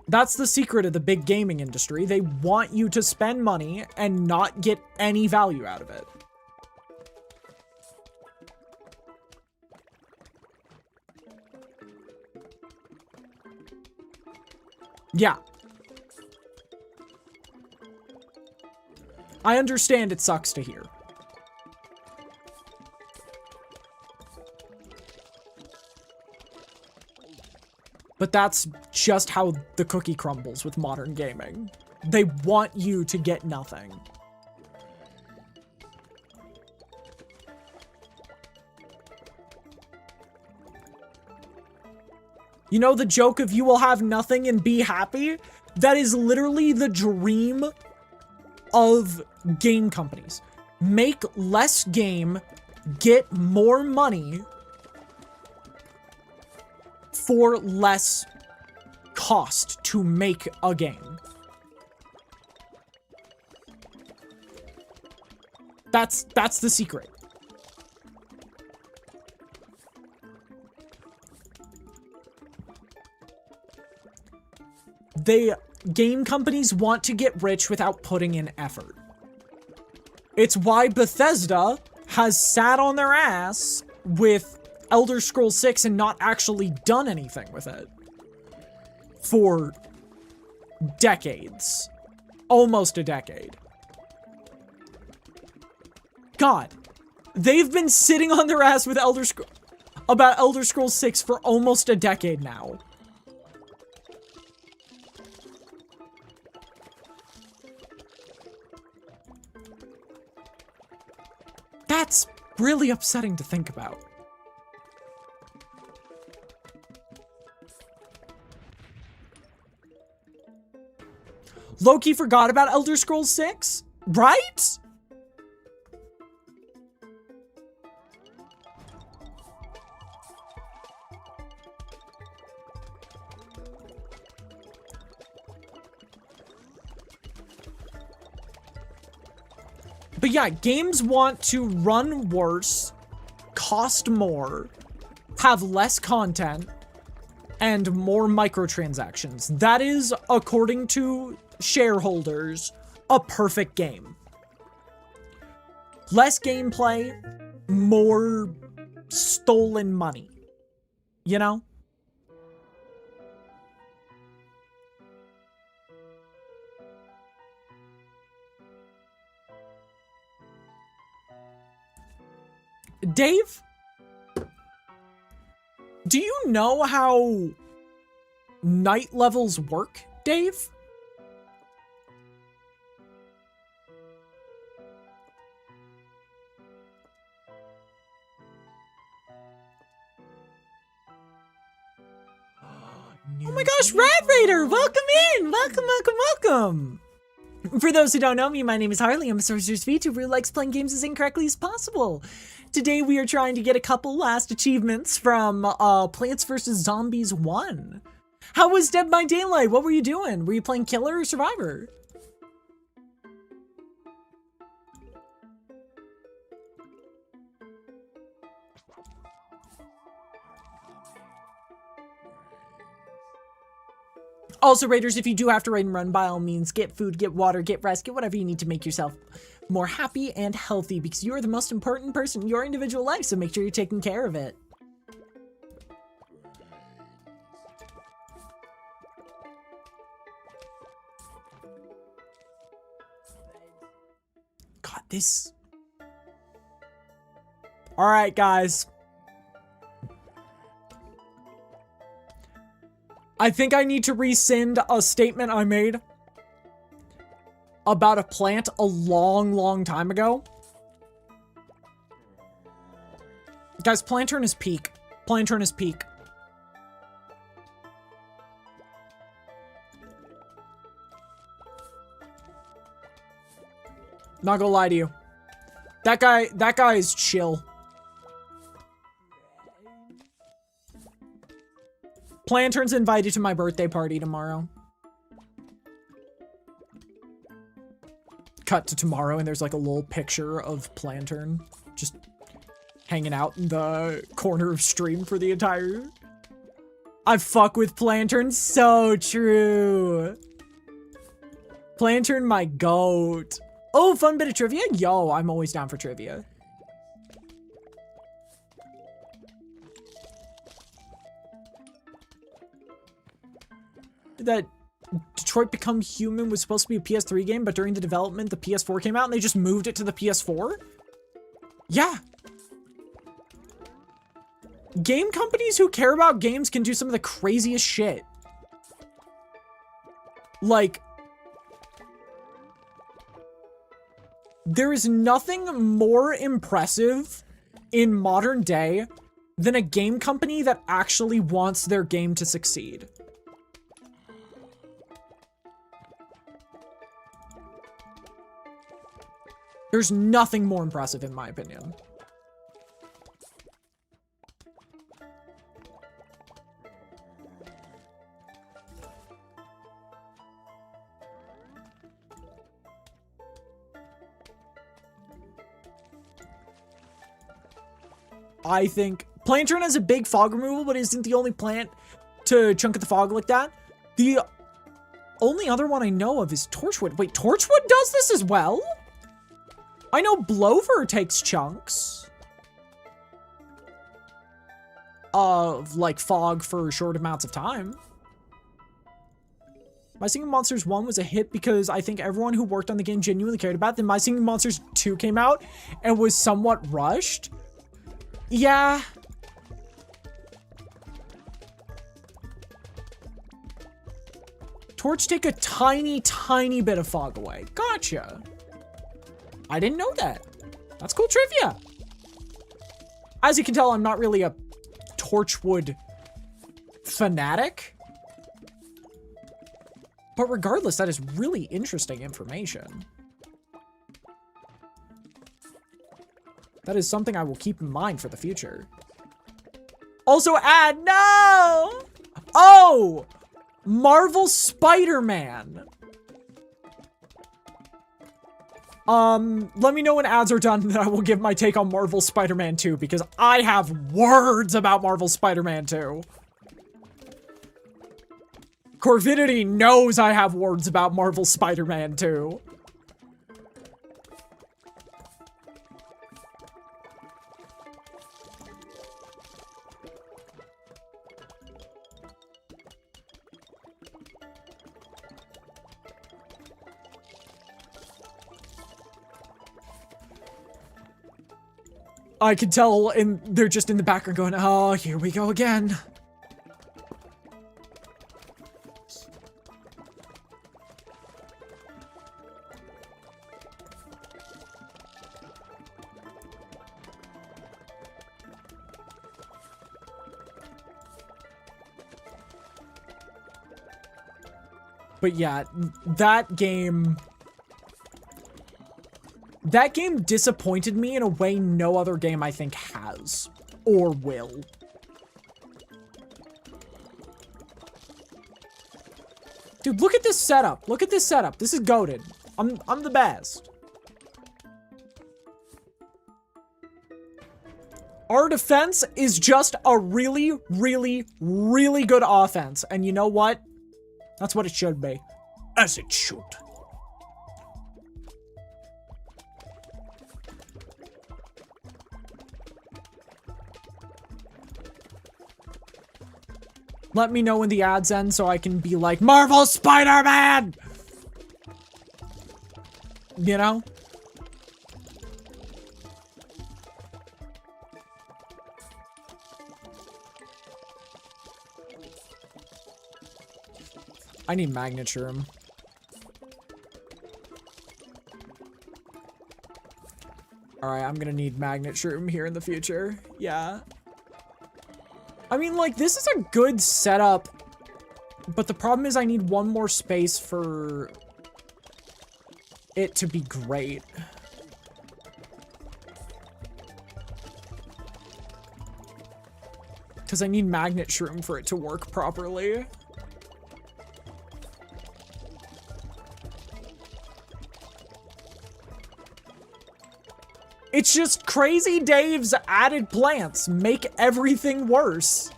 That's the secret of the big gaming industry. They want you to spend money and not get any value out of it. Yeah. I understand it sucks to hear. But that's just how the cookie crumbles with modern gaming. They want you to get nothing. You know the joke of you will have nothing and be happy? That is literally the dream of game companies. Make less game, get more money for less cost to make a game. That's the secret. game companies want to get rich without putting in effort. It's why Bethesda has sat on their ass with Elder Scrolls 6 and not actually done anything with it for decades. Almost a decade. God, they've been sitting on their ass with about Elder Scrolls 6 for almost a decade now. That's really upsetting to think about. Loki forgot about Elder Scrolls 6, right? But yeah, games want to run worse, cost more, have less content, and more microtransactions. That is, according to shareholders, a perfect game. Less gameplay, more stolen money. You know? Dave? Do you know how night levels work, Dave? Oh my gosh, Rat Raider! Welcome in! Welcome, welcome, welcome! For those who don't know me, my name is Harley. I'm a Sorcerer's VTuber who likes playing games as incorrectly as possible. Today we are trying to get a couple last achievements from Plants vs. Zombies 1. How was Dead by Daylight? What were you doing? Were you playing Killer or Survivor? Also, Raiders, if you do have to raid and run, by all means, get food, get water, get rest, get whatever you need to make yourself more happy and healthy, because you are the most important person in your individual life, so make sure you're taking care of it. God, this... Alright, guys. I think I need to rescind a statement I made about a plant a long time ago. Guys, Plantern is peak. Plantern is peak. Not gonna lie to you. That guy is chill. Plantern's invited to my birthday party tomorrow. Cut to tomorrow, and there's like a little picture of Plantern just hanging out in the corner of stream for the entire... I fuck with Plantern, so true. Plantern, my goat. Oh, fun bit of trivia? Yo, I'm always down for trivia. That Detroit Become Human was supposed to be a PS3 game, but during the development, the PS4 came out and they just moved it to the PS4? Yeah. Game companies who care about games can do some of the craziest shit. Like, there is nothing more impressive in modern day than a game company that actually wants their game to succeed. There's nothing more impressive, in my opinion. I think Plantern has a big fog removal, but isn't the only plant to chunk at the fog like that. only other one I know of is Torchwood. Wait, Torchwood does this as well? I know Blover takes chunks of, like, fog for short amounts of time. My Singing Monsters 1 was a hit because I think everyone who worked on the game genuinely cared about it. Then My Singing Monsters 2 came out and was somewhat rushed. Yeah. Torch take a tiny, tiny bit of fog away. Gotcha. I didn't know that. That's cool trivia. As you can tell, I'm not really a Torchwood fanatic. But regardless, that is really interesting information. That is something I will keep in mind for the future. Also add, no! Oh! Marvel Spider-Man. Let me know when ads are done, and then I will give my take on Marvel Spider-Man 2, because I have words about Marvel Spider-Man 2. Corvidity knows I have words about Marvel Spider-Man 2. I can tell, and they're just in the background going, oh, here we go again. But yeah, that game disappointed me in a way no other game I think has or will. Dude, look at this setup. Look at this setup. This is goated. I'm the best. Our defense is just a really, really, really good offense. And you know what? That's what it should be. As it should. Let me know when the ads end so I can be like, Marvel Spider-Man! You know? I need magnet shroom. Alright, I'm gonna need magnet shroom here in the future. Yeah. I mean, like, this is a good setup, but the problem is I need one more space for it to be great. Because I need magnet shroom for it to work properly. It's just Crazy Dave's added plants make everything worse.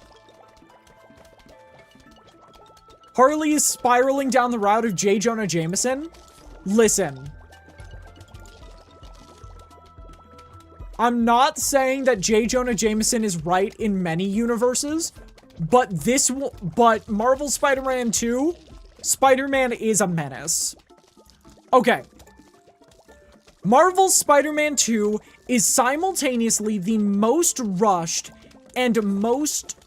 Harley is spiraling down the route of J. Jonah Jameson. Listen. I'm not saying that J. Jonah Jameson is right in many universes, but but Marvel Spider-Man 2, Spider-Man is a menace. Okay. Marvel Spider-Man 2 is simultaneously the most rushed and most...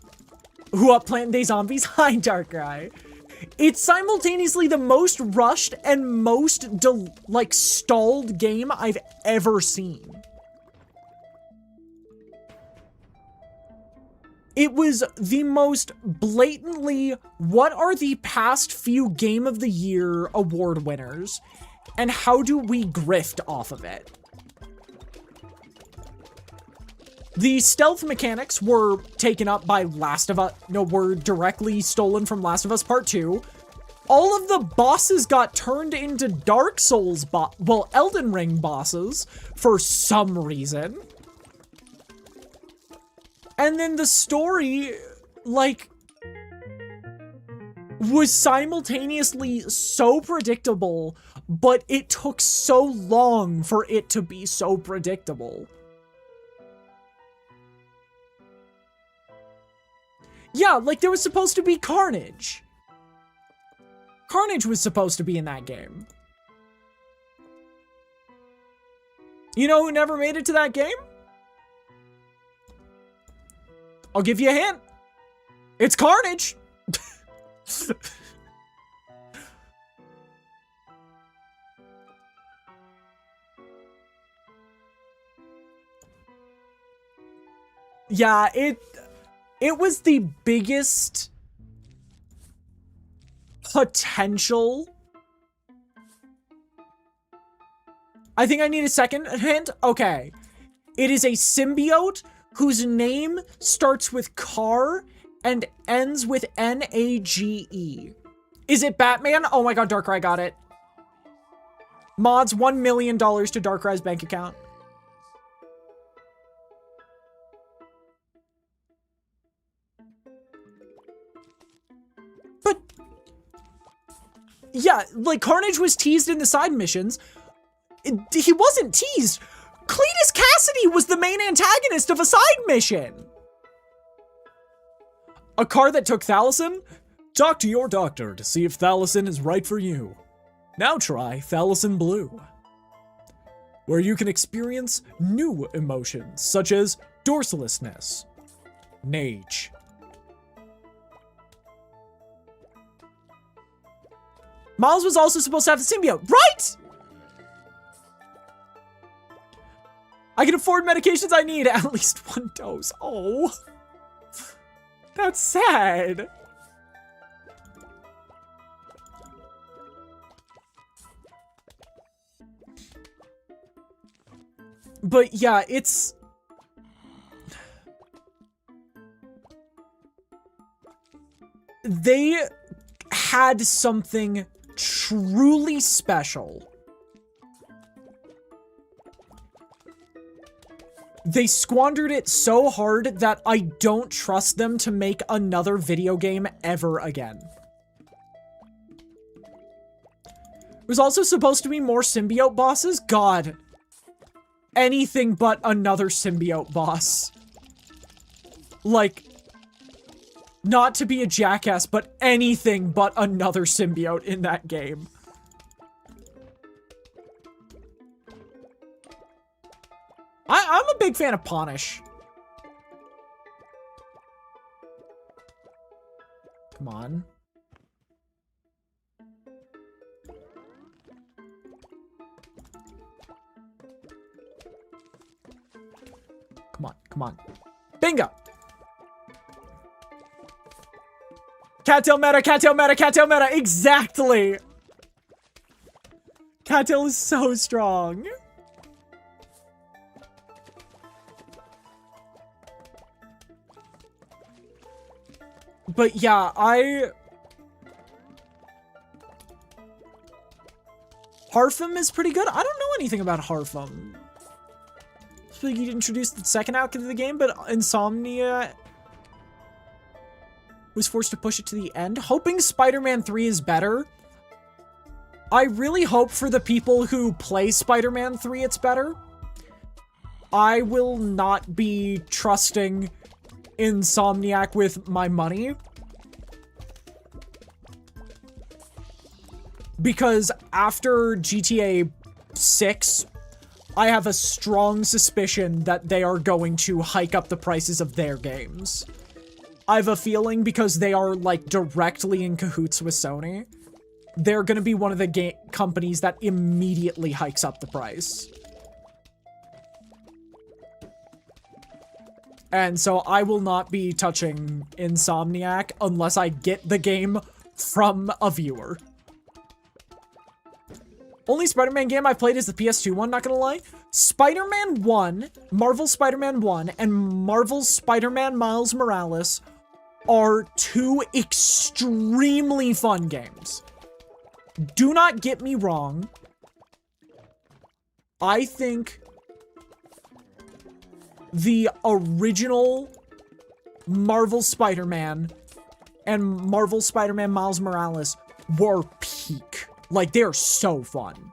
Plant Day Zombies? Hi, Dark Guy. It's simultaneously the most rushed and most, stalled game I've ever seen. It was the most blatantly, what are the past few Game of the Year award winners? And how do we grift off of it? The stealth mechanics were taken up by were directly stolen from Last of Us Part 2. All of the bosses got turned into Dark Souls Elden Ring bosses for some reason. And then the story, was simultaneously so predictable, but it took so long for it to be so predictable. Yeah, like there was supposed to be Carnage. Carnage was supposed to be in that game. You know who never made it to that game? I'll give you a hint. It's Carnage. Yeah, it was the biggest potential. I think I need a second hint. Okay. It is a symbiote whose name starts with car and ends with N-A-G-E. Is it Batman? Oh my god, Darkrai got it. Mods, $1 million to Darkrai's bank account. But, yeah, like, Carnage was teased in the side missions. He wasn't teased. Cletus Cassidy was the main antagonist of a side mission. A car that took Thalassin? Talk to your doctor to see if Thalassin is right for you. Now try Thalassin Blue, where you can experience new emotions such as dorsalessness, Nage. Miles was also supposed to have the symbiote, right? I can afford medications I need, at least one dose. Oh, that's sad. But yeah, it's... They had something truly special. They squandered it so hard that I don't trust them to make another video game ever again. There's also supposed to be more symbiote bosses. God. Anything but another symbiote boss. Like, not to be a jackass, but anything but another symbiote in that game. I'm a big fan of Punish. Come on. Come on, come on. Bingo! Cattail meta, cattail meta, cattail meta! Exactly! Cattail is so strong. But yeah, Harfum is pretty good. I don't know anything about Harfum. I feel like you introduced the second act of the game, but Insomnia was forced to push it to the end. Hoping Spider-Man 3 is better. I really hope for the people who play Spider-Man 3 it's better. I will not be trusting Insomniac with my money. Because after GTA 6, I have a strong suspicion that they are going to hike up the prices of their games. I have a feeling because they are, like, directly in cahoots with Sony, they're gonna be one of the companies that immediately hikes up the price. And so I will not be touching Insomniac unless I get the game from a viewer. Only Spider-Man game I played is the PS2 one, not gonna lie. Spider-Man 1, Marvel Spider-Man 1, and Marvel Spider-Man Miles Morales are two extremely fun games. Do not get me wrong. I think the original Marvel Spider-Man and Marvel Spider-Man Miles Morales were peak. Like, they're so fun.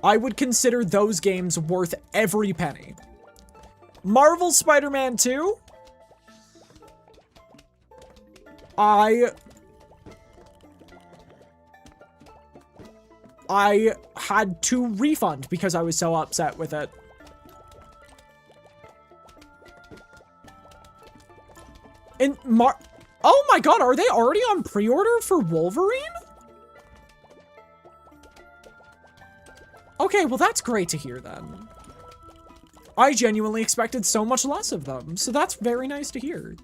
I would consider those games worth every penny. Marvel Spider-Man 2? I had to refund because I was so upset with it. And oh my god, are they already on pre-order for Wolverine? Okay, well that's great to hear then. I genuinely expected so much less of them, so that's very nice to hear.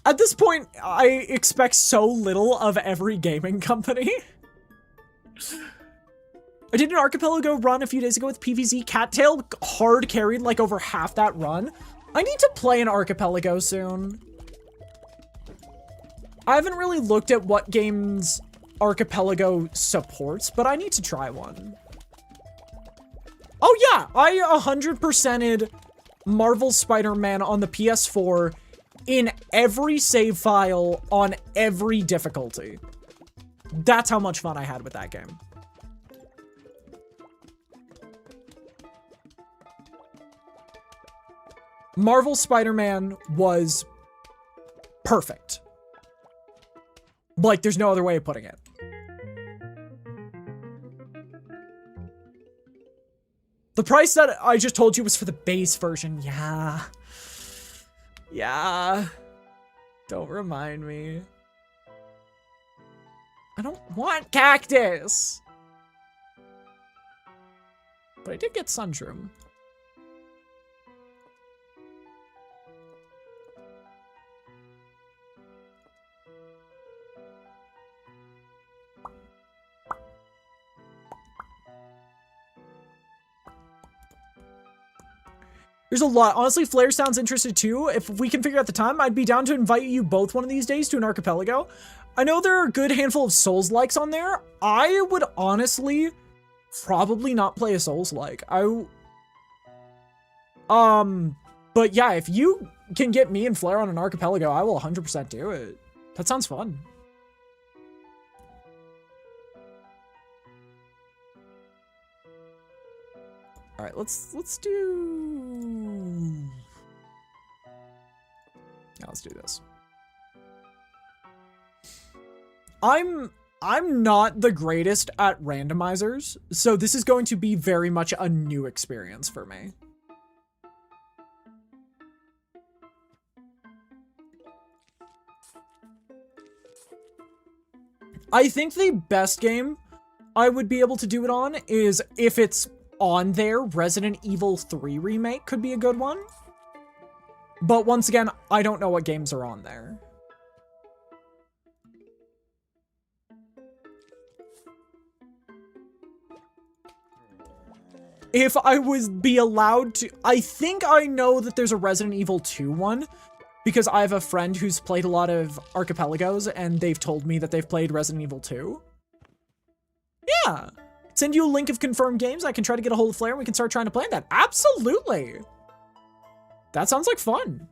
At this point, I expect so little of every gaming company. I did an Archipelago run a few days ago with PVZ. Cattail hard carried like over half that run. I need to play an Archipelago soon. I haven't really looked at what games Archipelago supports, but I need to try one. Oh yeah, I 100%ed Marvel Spider-Man on the PS4 in every save file on every difficulty. That's how much fun I had with that game. Marvel Spider-Man was perfect. Like, there's no other way of putting it. The price that I just told you was for the base version. Yeah. Yeah. Don't remind me. I don't want cactus. But I did get Sunshroom. There's a lot. Honestly, Flair sounds interested too. If we can figure out the time, I'd be down to invite you both one of these days to an Archipelago. I know there are a good handful of Souls-likes on there. I would honestly probably not play a Souls-like. But yeah, if you can get me and Flair on an Archipelago, I will 100% do it. That sounds fun. All right, let's do. Yeah, let's do this. I'm not the greatest at randomizers, so this is going to be very much a new experience for me. I think the best game I would be able to do it on is if it's on there, Resident Evil 3 Remake could be a good one. But once again, I don't know what games are on there. If I would be allowed to, I think I know that there's a Resident Evil 2 one, because I have a friend who's played a lot of Archipelagos, and they've told me that they've played Resident Evil 2. Yeah. Send you a link of confirmed games. I can try to get a hold of Flair and we can start trying to plan that. Absolutely. That sounds like fun.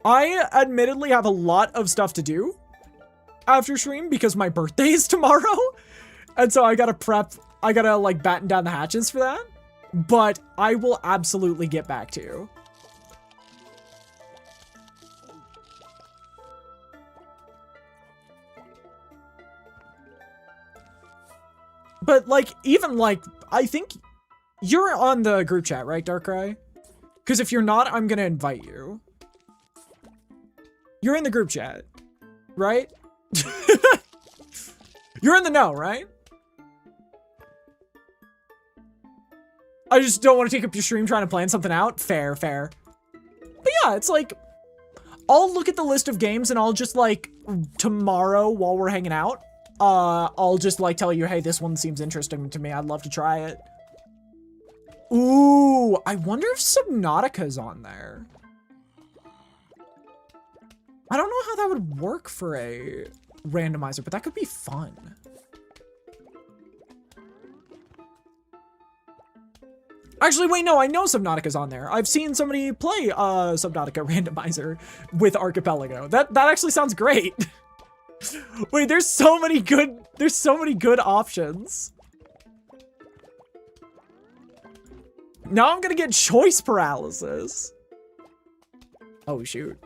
I admittedly have a lot of stuff to do after stream because my birthday is tomorrow. And so I gotta like batten down the hatches for that. But I will absolutely get back to you. But, like, even, like, I think you're on the group chat, right, Darkrai? Because if you're not, I'm going to invite you. You're in the group chat, right? You're in the know, right? I just don't want to take up your stream trying to plan something out. Fair, fair. But yeah, it's like, I'll look at the list of games and I'll just, like, tomorrow while we're hanging out, I'll just like tell you, hey, this one seems interesting to me. I'd love to try it. Ooh, I wonder if Subnautica's on there. I don't know how that would work for a randomizer, but that could be fun. Actually, wait, no, I know Subnautica's on there. I've seen somebody play Subnautica randomizer with Archipelago. That actually sounds great. Wait, there's so many good options. Now I'm gonna get choice paralysis. Oh, shoot.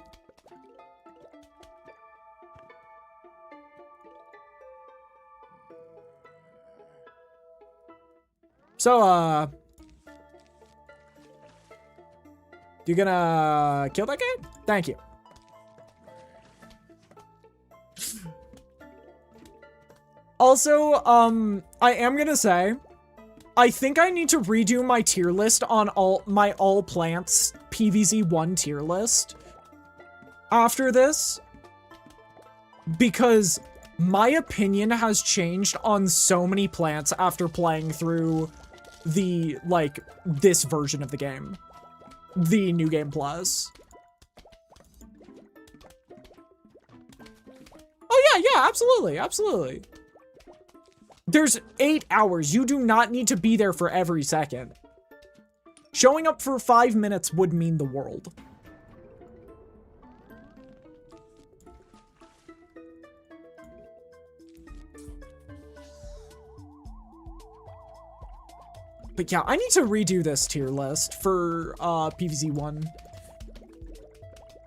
So, you gonna kill that guy? Thank you. Also, I am gonna say, I think I need to redo my tier list on all plants PVZ1 tier list after this, because my opinion has changed on so many plants after playing through the, like, this version of the game. The New Game Plus. Oh yeah, absolutely, absolutely. There's 8 hours. You do not need to be there for every second. Showing up for 5 minutes would mean the world. But yeah, I need to redo this tier list for PVZ1.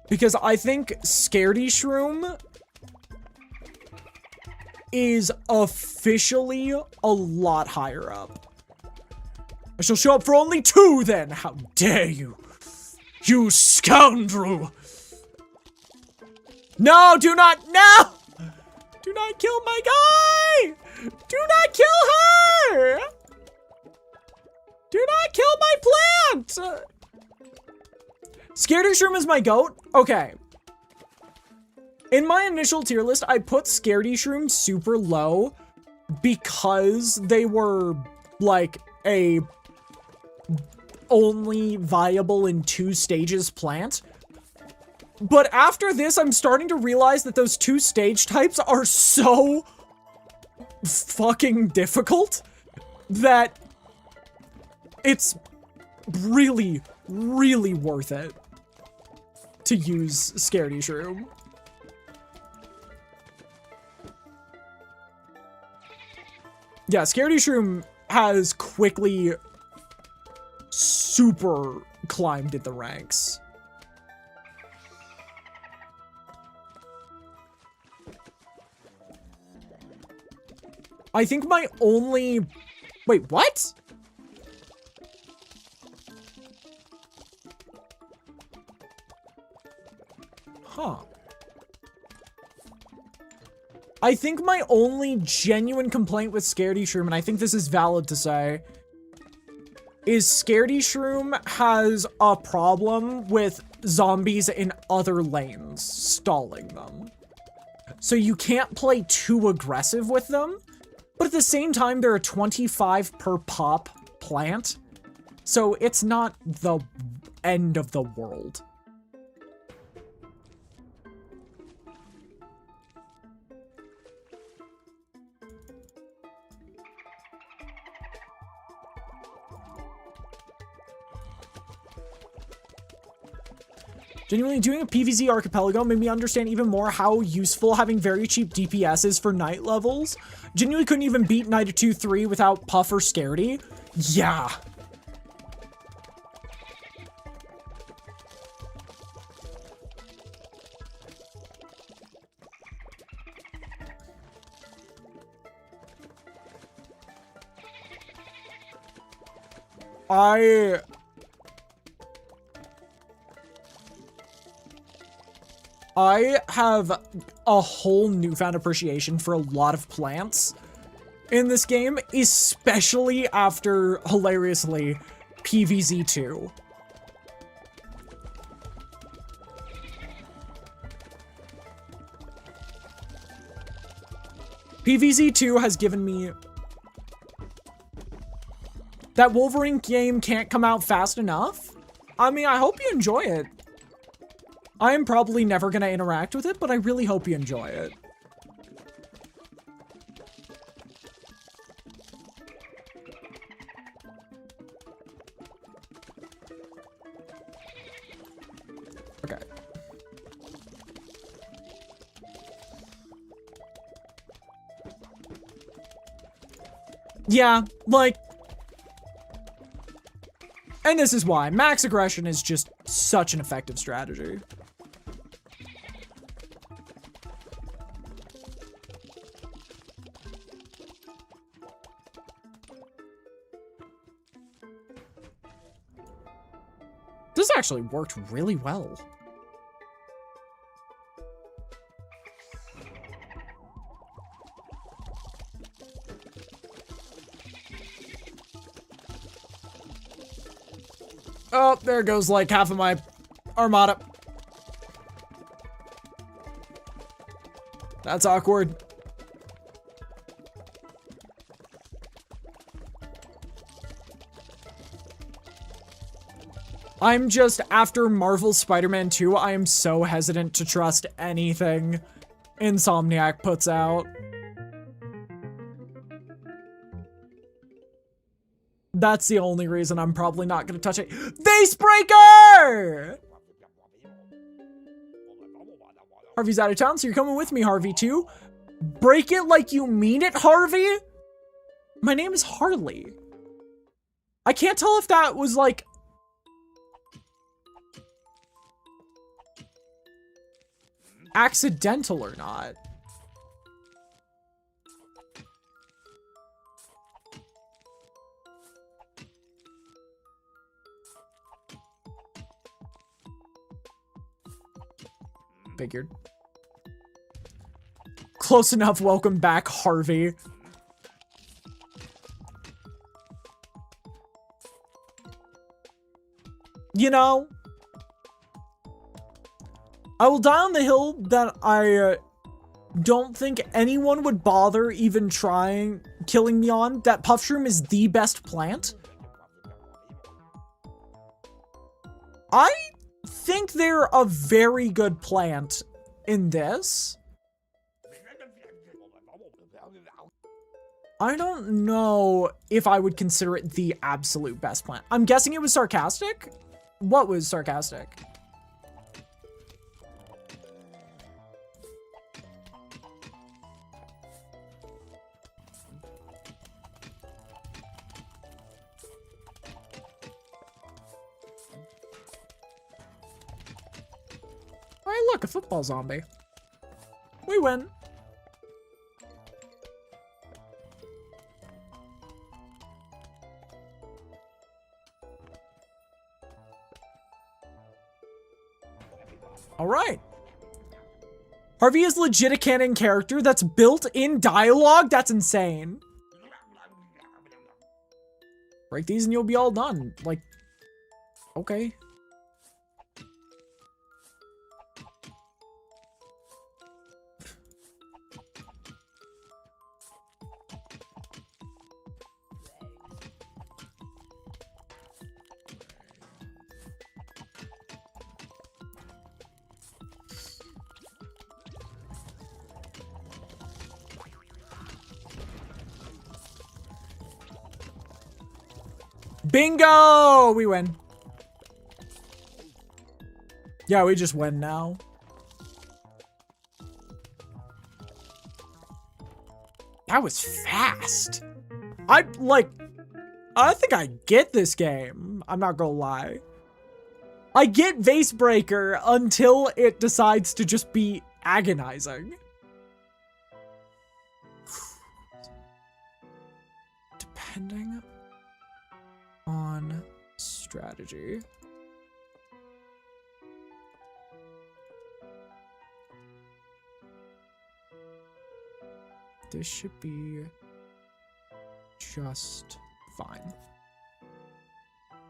Because I think Scaredy Shroom is officially a lot higher up. I shall show up for only 2 then. How dare you? You scoundrel! No, do not, no! Do not kill my guy! Do not kill her! Do not kill my plant! Scaredy Shroom is my goat? Okay. In my initial tier list, I put Scaredy Shroom super low because they were, like, a only viable in 2 stages plant. But after this, I'm starting to realize that those 2 stage types are so fucking difficult that it's really, really worth it to use Scaredy Shroom. Yeah, Scaredy Shroom has quickly super climbed in the ranks. I think my only... Wait, what? Huh. I think my only genuine complaint with Scaredy Shroom, and I think this is valid to say, is Scaredy Shroom has a problem with zombies in other lanes stalling them. So you can't play too aggressive with them, but at the same time, they're a 25 per pop plant, so it's not the end of the world. Genuinely, doing a PVZ Archipelago made me understand even more how useful having very cheap DPS is for night levels. Genuinely couldn't even beat Night of 2-3 without Puff or Scaredy. Yeah. I have a whole newfound appreciation for a lot of plants in this game, especially after, hilariously, PVZ2. PVZ2 has given me... That Wolverine game can't come out fast enough? I mean, I hope you enjoy it. I am probably never gonna interact with it, but I really hope you enjoy it. Yeah, like... And this is why. Max aggression is just such an effective strategy. This actually worked really well. Oh, there goes like half of my armada. That's awkward. I'm just, after Marvel's Spider-Man 2, I am so hesitant to trust anything Insomniac puts out. That's the only reason I'm probably not gonna touch it. Facebreaker! Harvey's out of town, so you're coming with me, Harvey, too. Break it like you mean it, Harvey? My name is Harley. I can't tell if that was like... accidental or not. Figured. Close enough. Welcome back, Harvey. You know, I will die on the hill that I don't think anyone would bother even trying killing me on. That Puffshroom is the best plant. I think they're a very good plant in this. I don't know if I would consider it the absolute best plant. I'm guessing it was sarcastic? What was sarcastic? Hey, look, a football zombie. We win. All right. Harvey is legit a canon character that's built in dialogue? That's insane. Break these and you'll be all done. Like, okay. Bingo! We win. Yeah, we just win now. That was fast. I think I get this game. I'm not gonna lie. I get Vasebreaker until it decides to just be agonizing. Depending on strategy. This should be just fine.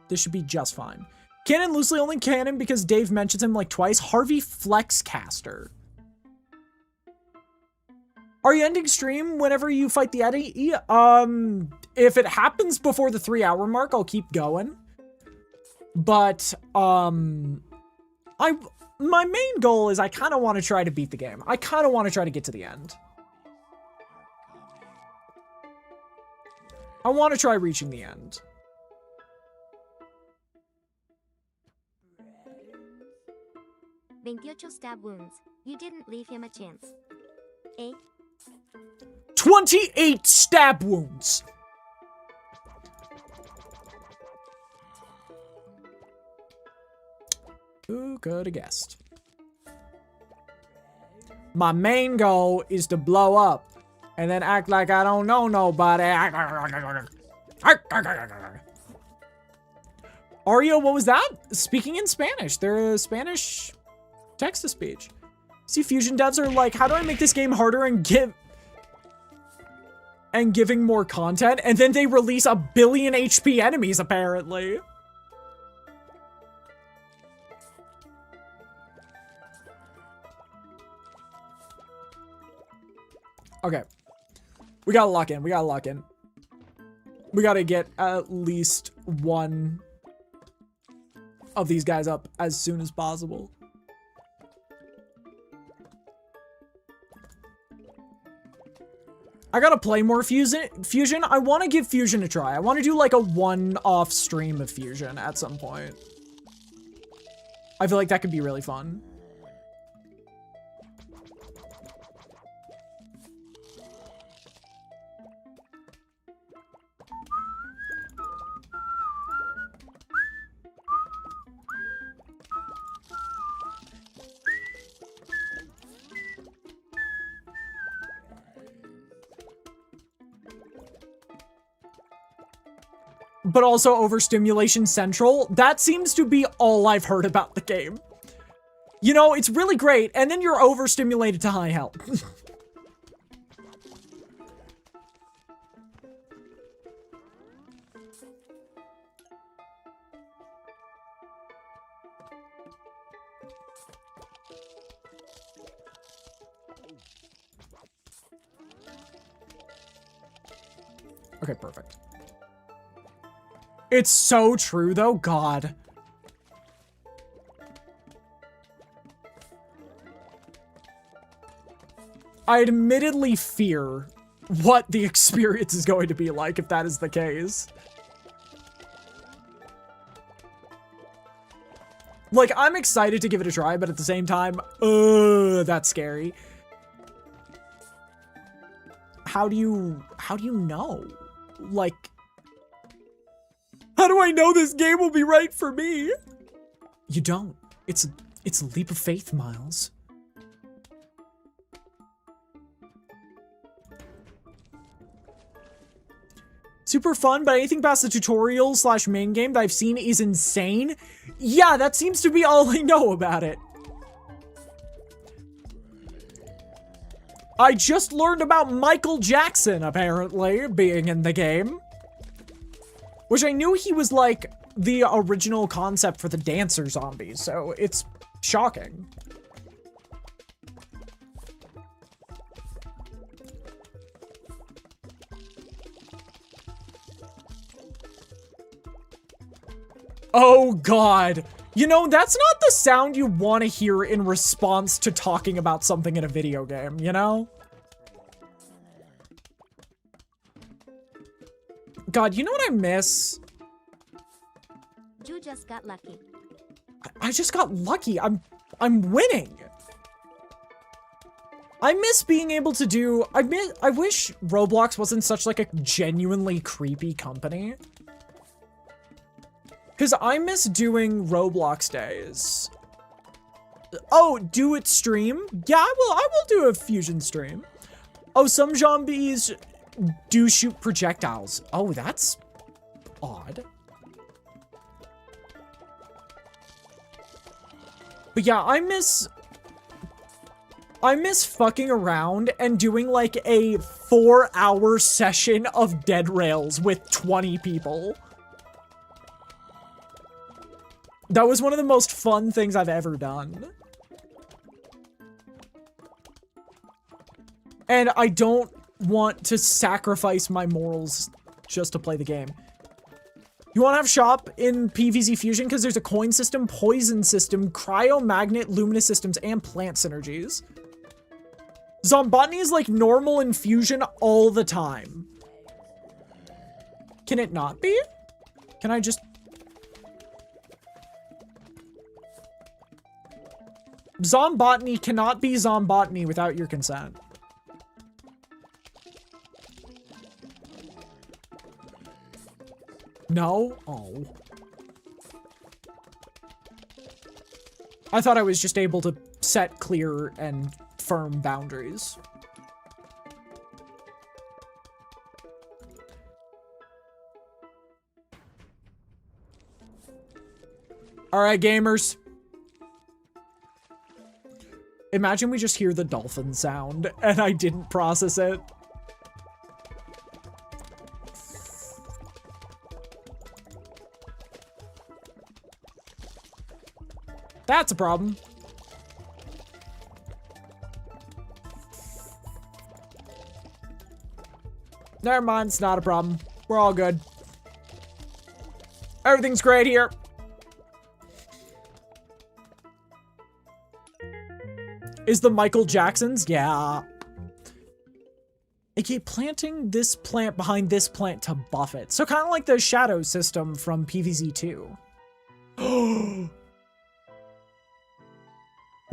This should be just fine. Canon loosely only canon because Dave mentions him like twice. Harvey Flexcaster. Are you ending stream whenever you fight the Yeti? If it happens before the 3-hour mark, I'll keep going. But, my main goal is I kind of want to try to beat the game. I kind of want to try to get to the end. I want to try reaching the end. "28 stab wounds. You didn't leave him a chance. Eh? 28 stab wounds. Who could have guessed? My main goal is to blow up and then act like I don't know nobody. Ario, what was that? Speaking in Spanish. They're a Spanish text-to-speech. See, Fusion devs are like, how do I make this game harder and giving more content? And then they release 1 billion HP enemies, apparently. Okay. We gotta lock in. We gotta lock in. We gotta get at least one of these guys up as soon as possible. I gotta play more Fusion. I want to give Fusion a try. I want to do like a one-off stream of Fusion at some point. I feel like that could be really fun. But also overstimulation central. That seems to be all I've heard about the game. You know, it's really great, and then you're overstimulated to high health. Okay, perfect. It's so true, though. God. I admittedly fear what the experience is going to be like if that is the case. Like, I'm excited to give it a try, but at the same time, that's scary. How do you know? Like, how do I know this game will be right for me? You don't. It's a leap of faith, Miles. Super fun, but anything past the tutorial / main game that I've seen is insane. Yeah, that seems to be all I know about it. I just learned about Michael Jackson, apparently, being in the game. Which I knew he was, like, the original concept for the dancer zombies, so it's shocking. Oh, God. You know, that's not the sound you want to hear in response to talking about something in a video game, you know? God, you know what I miss? You just got lucky. I just got lucky. I'm winning. I miss being able to do... I wish Roblox wasn't such, like, a genuinely creepy company. Because I miss doing Roblox days. Oh, do it stream? Yeah, I will do a Fusion stream. Oh, some zombies do shoot projectiles. Oh, that's odd. But yeah, I miss fucking around and doing like a 4-hour session of Dead Rails with 20 people. That was one of the most fun things I've ever done. And I don't want to sacrifice my morals just to play the game. You want to have shop in PVZ Fusion because there's a coin system, poison system, cryo-magnet, luminous systems, and plant synergies. Zombotany is like normal in Fusion all the time. Can it not be? Can I just... Zombotany cannot be Zombotany without your consent. No? Oh. I thought I was just able to set clear and firm boundaries. All right, gamers. Imagine we just hear the dolphin sound and I didn't process it. That's a problem. Never mind, it's not a problem. We're all good. Everything's great here. Is the Michael Jackson's? Yeah. Okay, planting this plant behind this plant to buff it. So kind of like the shadow system from PVZ 2.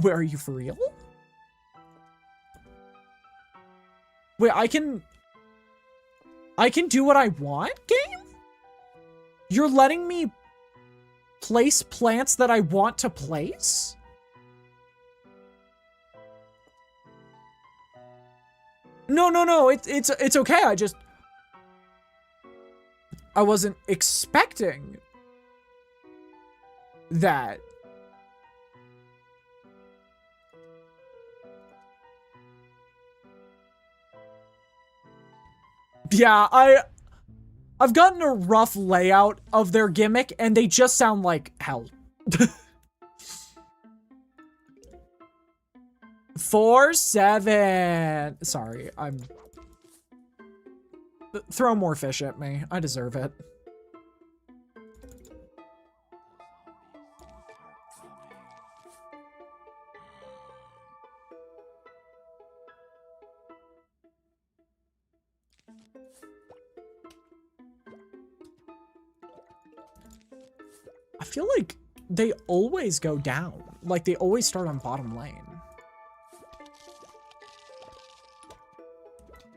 Wait, are you for real? Wait, I can do what I want, game? You're letting me place plants that I want to place? No, it's okay. I wasn't expecting that. Yeah, I've gotten a rough layout of their gimmick and they just sound like hell. 4-7. Sorry, throw more fish at me. I deserve it. I feel like they always go down. Like they always start on bottom lane.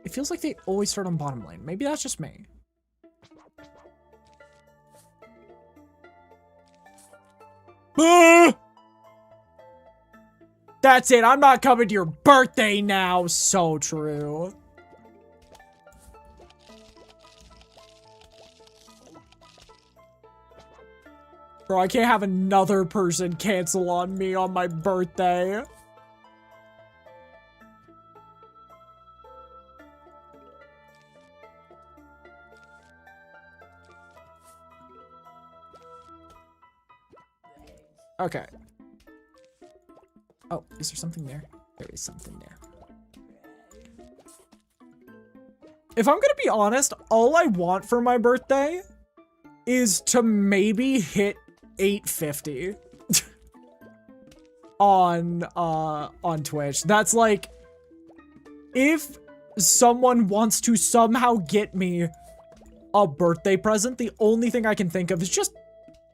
It feels like they always start on bottom lane. Maybe that's just me. Ah! That's it. I'm not coming to your birthday now. So true. Bro, I can't have another person cancel on me on my birthday. Okay. Oh, is there something there? There is something there. If I'm gonna be honest, all I want for my birthday is to maybe hit 850 on Twitch. That's like, if someone wants to somehow get me a birthday present, the only thing I can think of is just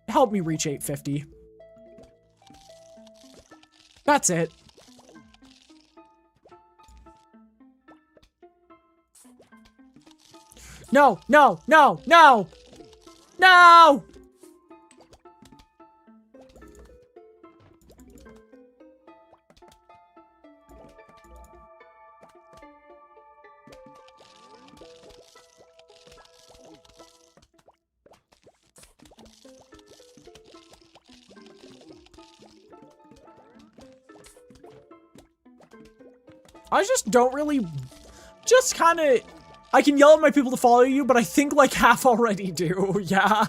help me reach 850. That's it. No, no, no, no! No! I just don't really, just kind of, I can yell at my people to follow you, but I think like half already do, yeah.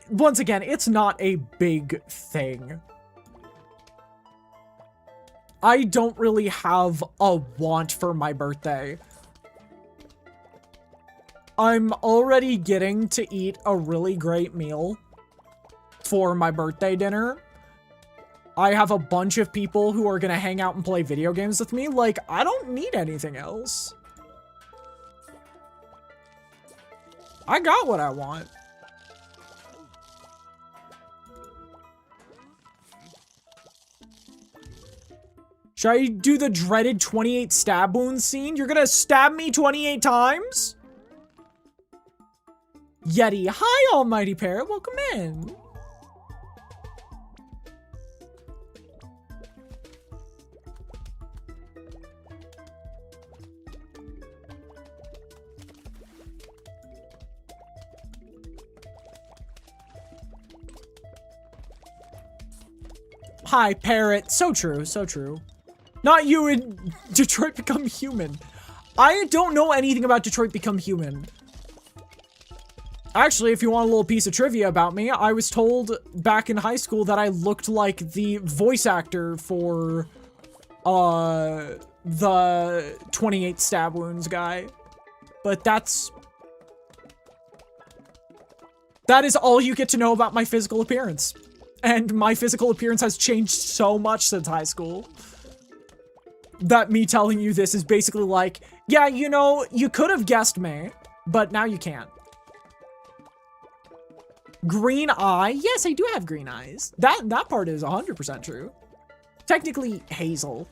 Once again, it's not a big thing. I don't really have a want for my birthday. I'm already getting to eat a really great meal for my birthday dinner. I have a bunch of people who are gonna hang out and play video games with me. Like, I don't need anything else. I got what I want. Should I do the dreaded 28 stab wound scene? You're gonna stab me 28 times? Yeti, hi, almighty parrot, welcome in. Hi, parrot. So true, so true. Not you in Detroit Become Human. I don't know anything about Detroit Become Human. Actually, if you want a little piece of trivia about me, I was told back in high school that I looked like the voice actor for, the 28 stab wounds guy. But that is all you get to know about my physical appearance. And my physical appearance has changed so much since high school that me telling you this is basically like, yeah, you know, you could have guessed me, but now you can't. Green eye? Yes, I do have green eyes. That part is 100% true. Technically hazel.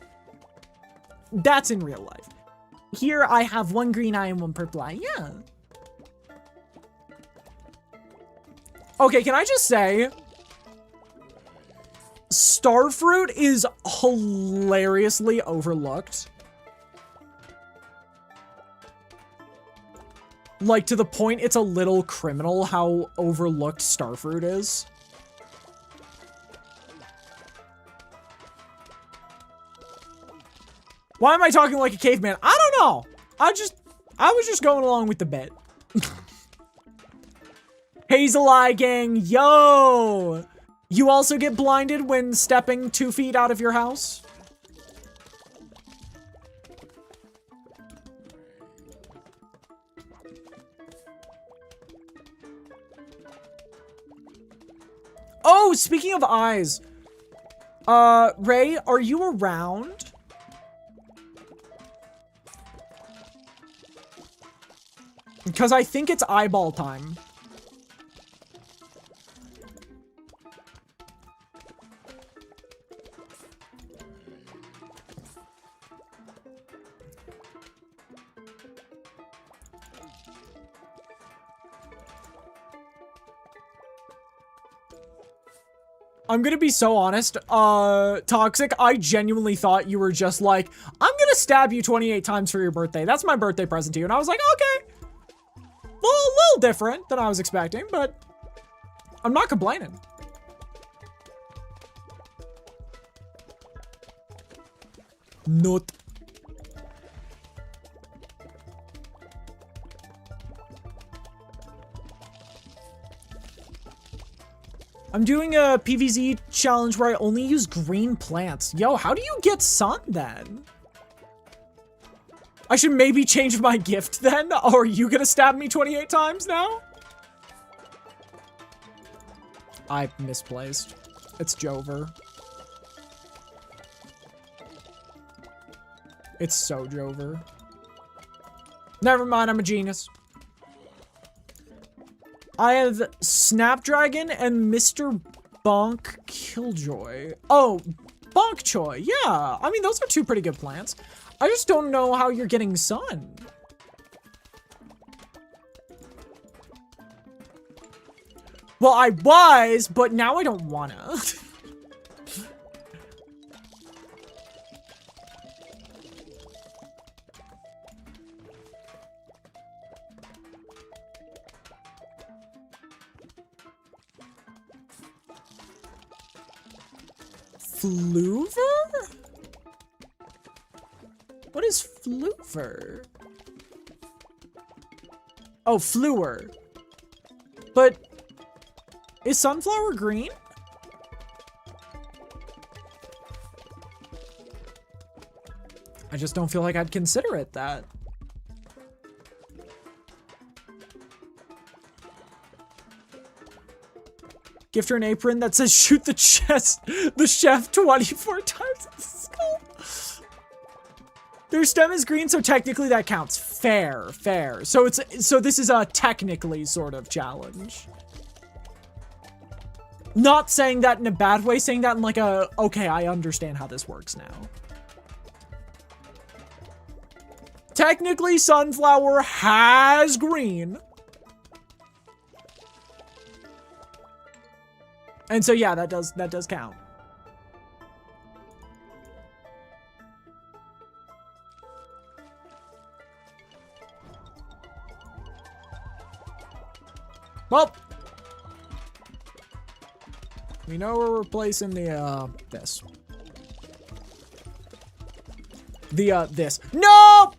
That's in real life. Here I have one green eye and one purple eye. Yeah. Okay, can I just say, starfruit is hilariously overlooked. Like, to the point it's a little criminal how overlooked starfruit is. Why am I talking like a caveman? I don't know. I was just going along with the bit. Hazel Eye Gang, yo! You also get blinded when stepping 2 feet out of your house? Oh, speaking of eyes. Ray, are you around? Because I think it's eyeball time. I'm gonna be so honest, Toxic, I genuinely thought you were just like, I'm gonna stab you 28 times for your birthday. That's my birthday present to you. And I was like, okay. Well, a little different than I was expecting, but I'm not complaining. Not. I'm doing a PVZ challenge where I only use green plants. Yo, how do you get sun then? I should maybe change my gift then? Or are you gonna stab me 28 times now? I misplaced. It's Jover. It's so Jover. Never mind, I'm a genius. I have Snapdragon and Mr. Bonk Killjoy. Oh, Bonk Choi. Yeah, I mean, those are 2 pretty good plants. I just don't know how you're getting sun. Well, I was, but now I don't wanna. Fluver? What is Fluver? Oh, Fluer. But is sunflower green? I just don't feel like I'd consider it that. Gift her an apron that says shoot the chef 24 times in the skull. Their stem is green, so technically that counts. Fair, fair. So this is a technically sort of challenge. Not saying that in a bad way, saying that in like a, okay, I understand how this works now. Technically, sunflower has green. And so yeah, that does count. Well, We know we're replacing the, this. This. No!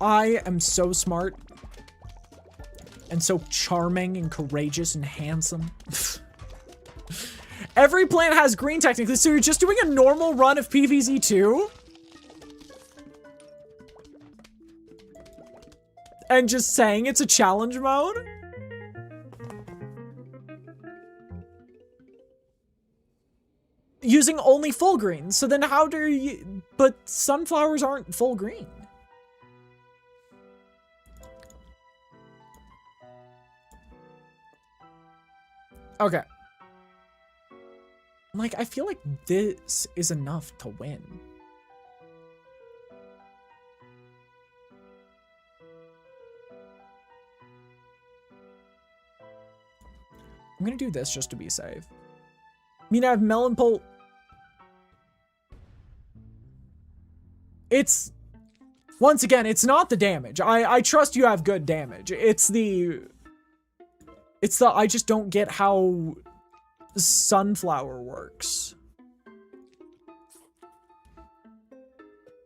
I am so smart. And so charming and courageous and handsome. Every plant has green technically, so you're just doing a normal run of PVZ2? And just saying it's a challenge mode? Using only full green, so then how do you... But sunflowers aren't full green. Okay. Like, I feel like this is enough to win. I'm gonna do this just to be safe. I mean, I have melon pole. It's... Once again, it's not the damage. I trust you have good damage. It's the... I just don't get how sunflower works.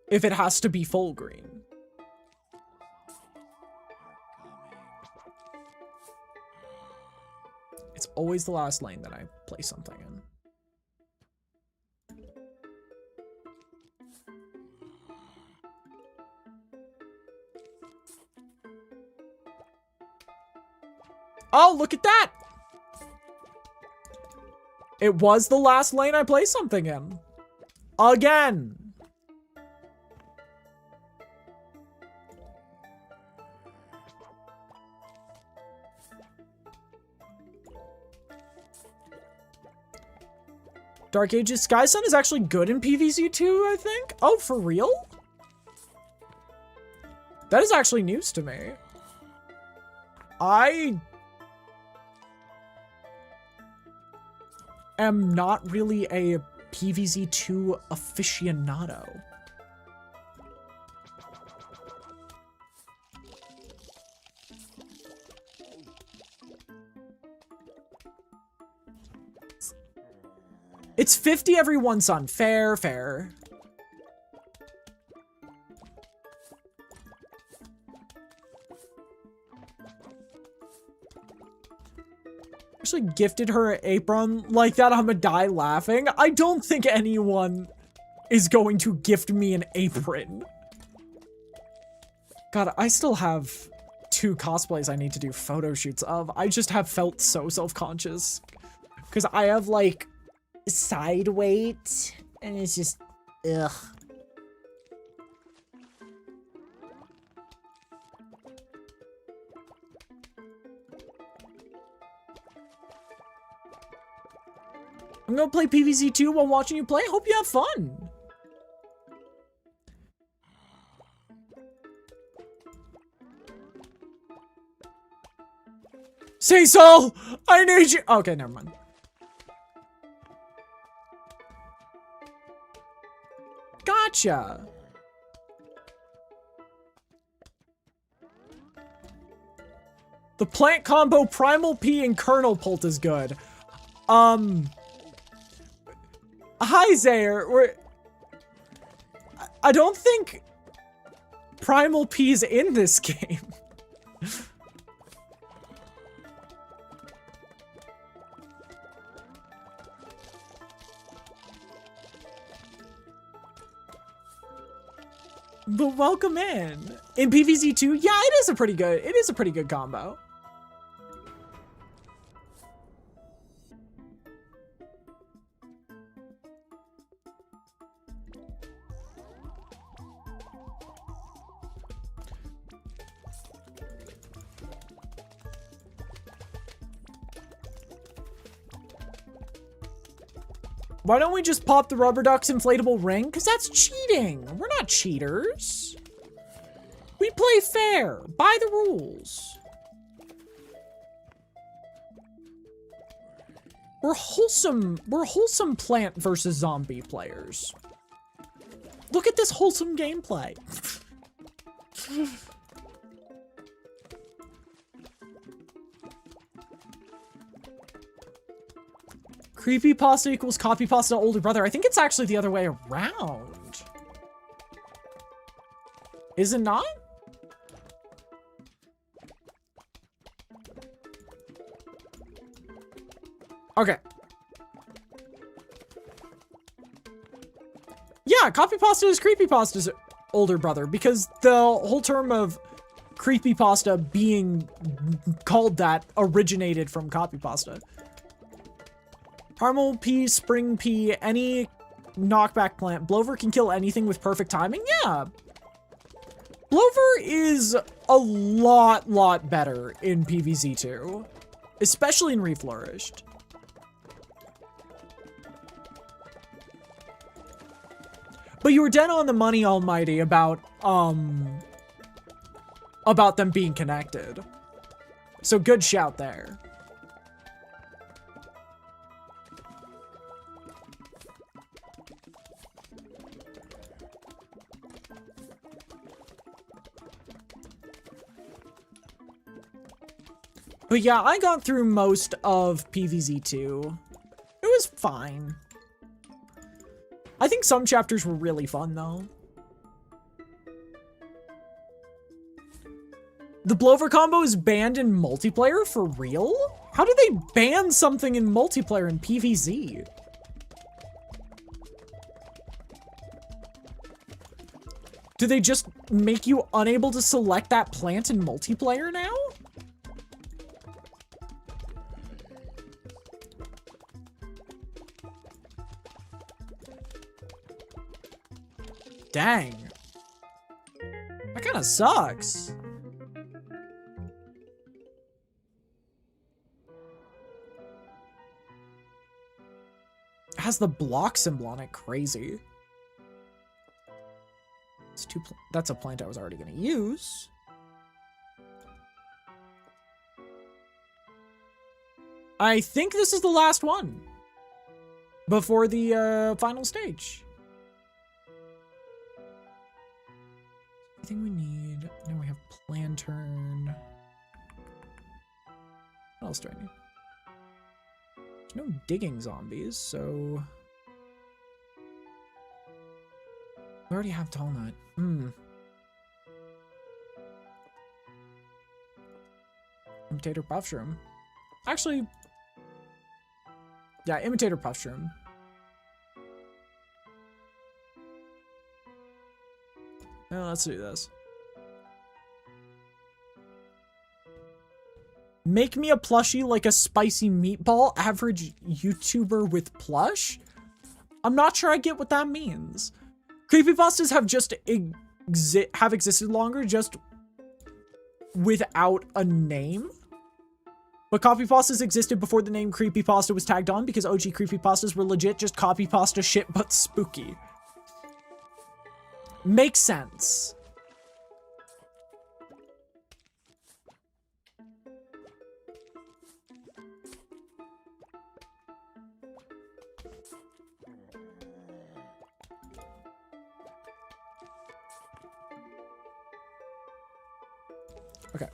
If it has to be full green. It's always the last lane that I play something in. Oh, look at that! It was the last lane I play something in. Again! Dark Ages Sky Sun is actually good in PVZ2, I think? Oh, for real? That is actually news to me. I am not really a PVZ2 aficionado. It's 50 every one sun. Fair, fair. Actually gifted her an apron like that, I'm gonna die laughing. I don't think anyone is going to gift me an apron. God, I still have 2 cosplays I need to do photo shoots of. I just have felt so self-conscious. Because I have, like, side weight, and it's just, ugh. I'm gonna play PVZ2 while watching you play. Hope you have fun. Say so! I need you! Okay, never mind. Gotcha! The plant combo Primal P and Kernel Pult is good. Hi, Zaire. I don't think Primal P's in this game. But welcome in. In PVZ2, yeah, it is a pretty good combo. Why don't we just pop the Rubber Duck's inflatable ring? Because that's cheating. We're not cheaters. We play fair. By the rules. We're wholesome plant versus zombie players. Look at this wholesome gameplay. Creepypasta equals copypasta older brother. I think it's actually the other way around. Is it not? Okay. Yeah, copypasta is creepypasta's older brother because the whole term of creepypasta being called that originated from copypasta. Caramel pea, spring pea, any knockback plant. Blover can kill anything with perfect timing? Yeah. Blover is a lot better in PVZ2, especially in Reflourished. But you were dead on the money, Almighty, about them being connected. So good shout there. But yeah, I got through most of PVZ2. It was fine. I think some chapters were really fun, though. The Blover combo is banned in multiplayer? For real? How do they ban something in multiplayer in PVZ? Do they just make you unable to select that plant in multiplayer now? Dang. That kind of sucks. It has the block symbol on it. Crazy. It's that's a plant I was already going to use. I think this is the last one before the final stage. Everything we need. Now we have Plantern. What else do I need? There's no digging zombies, so... We already have Tall Nut. Imitator Puffshroom. Actually... Yeah, Imitator Puffshroom. Now let's do this. Make me a plushie like a spicy meatball, average YouTuber with plush? I'm not sure I get what that means. Creepypastas have just existed longer, just without a name. But copypastas existed before the name creepypasta was tagged on because OG creepypastas were legit just copypasta shit but spooky. Makes sense. Okay.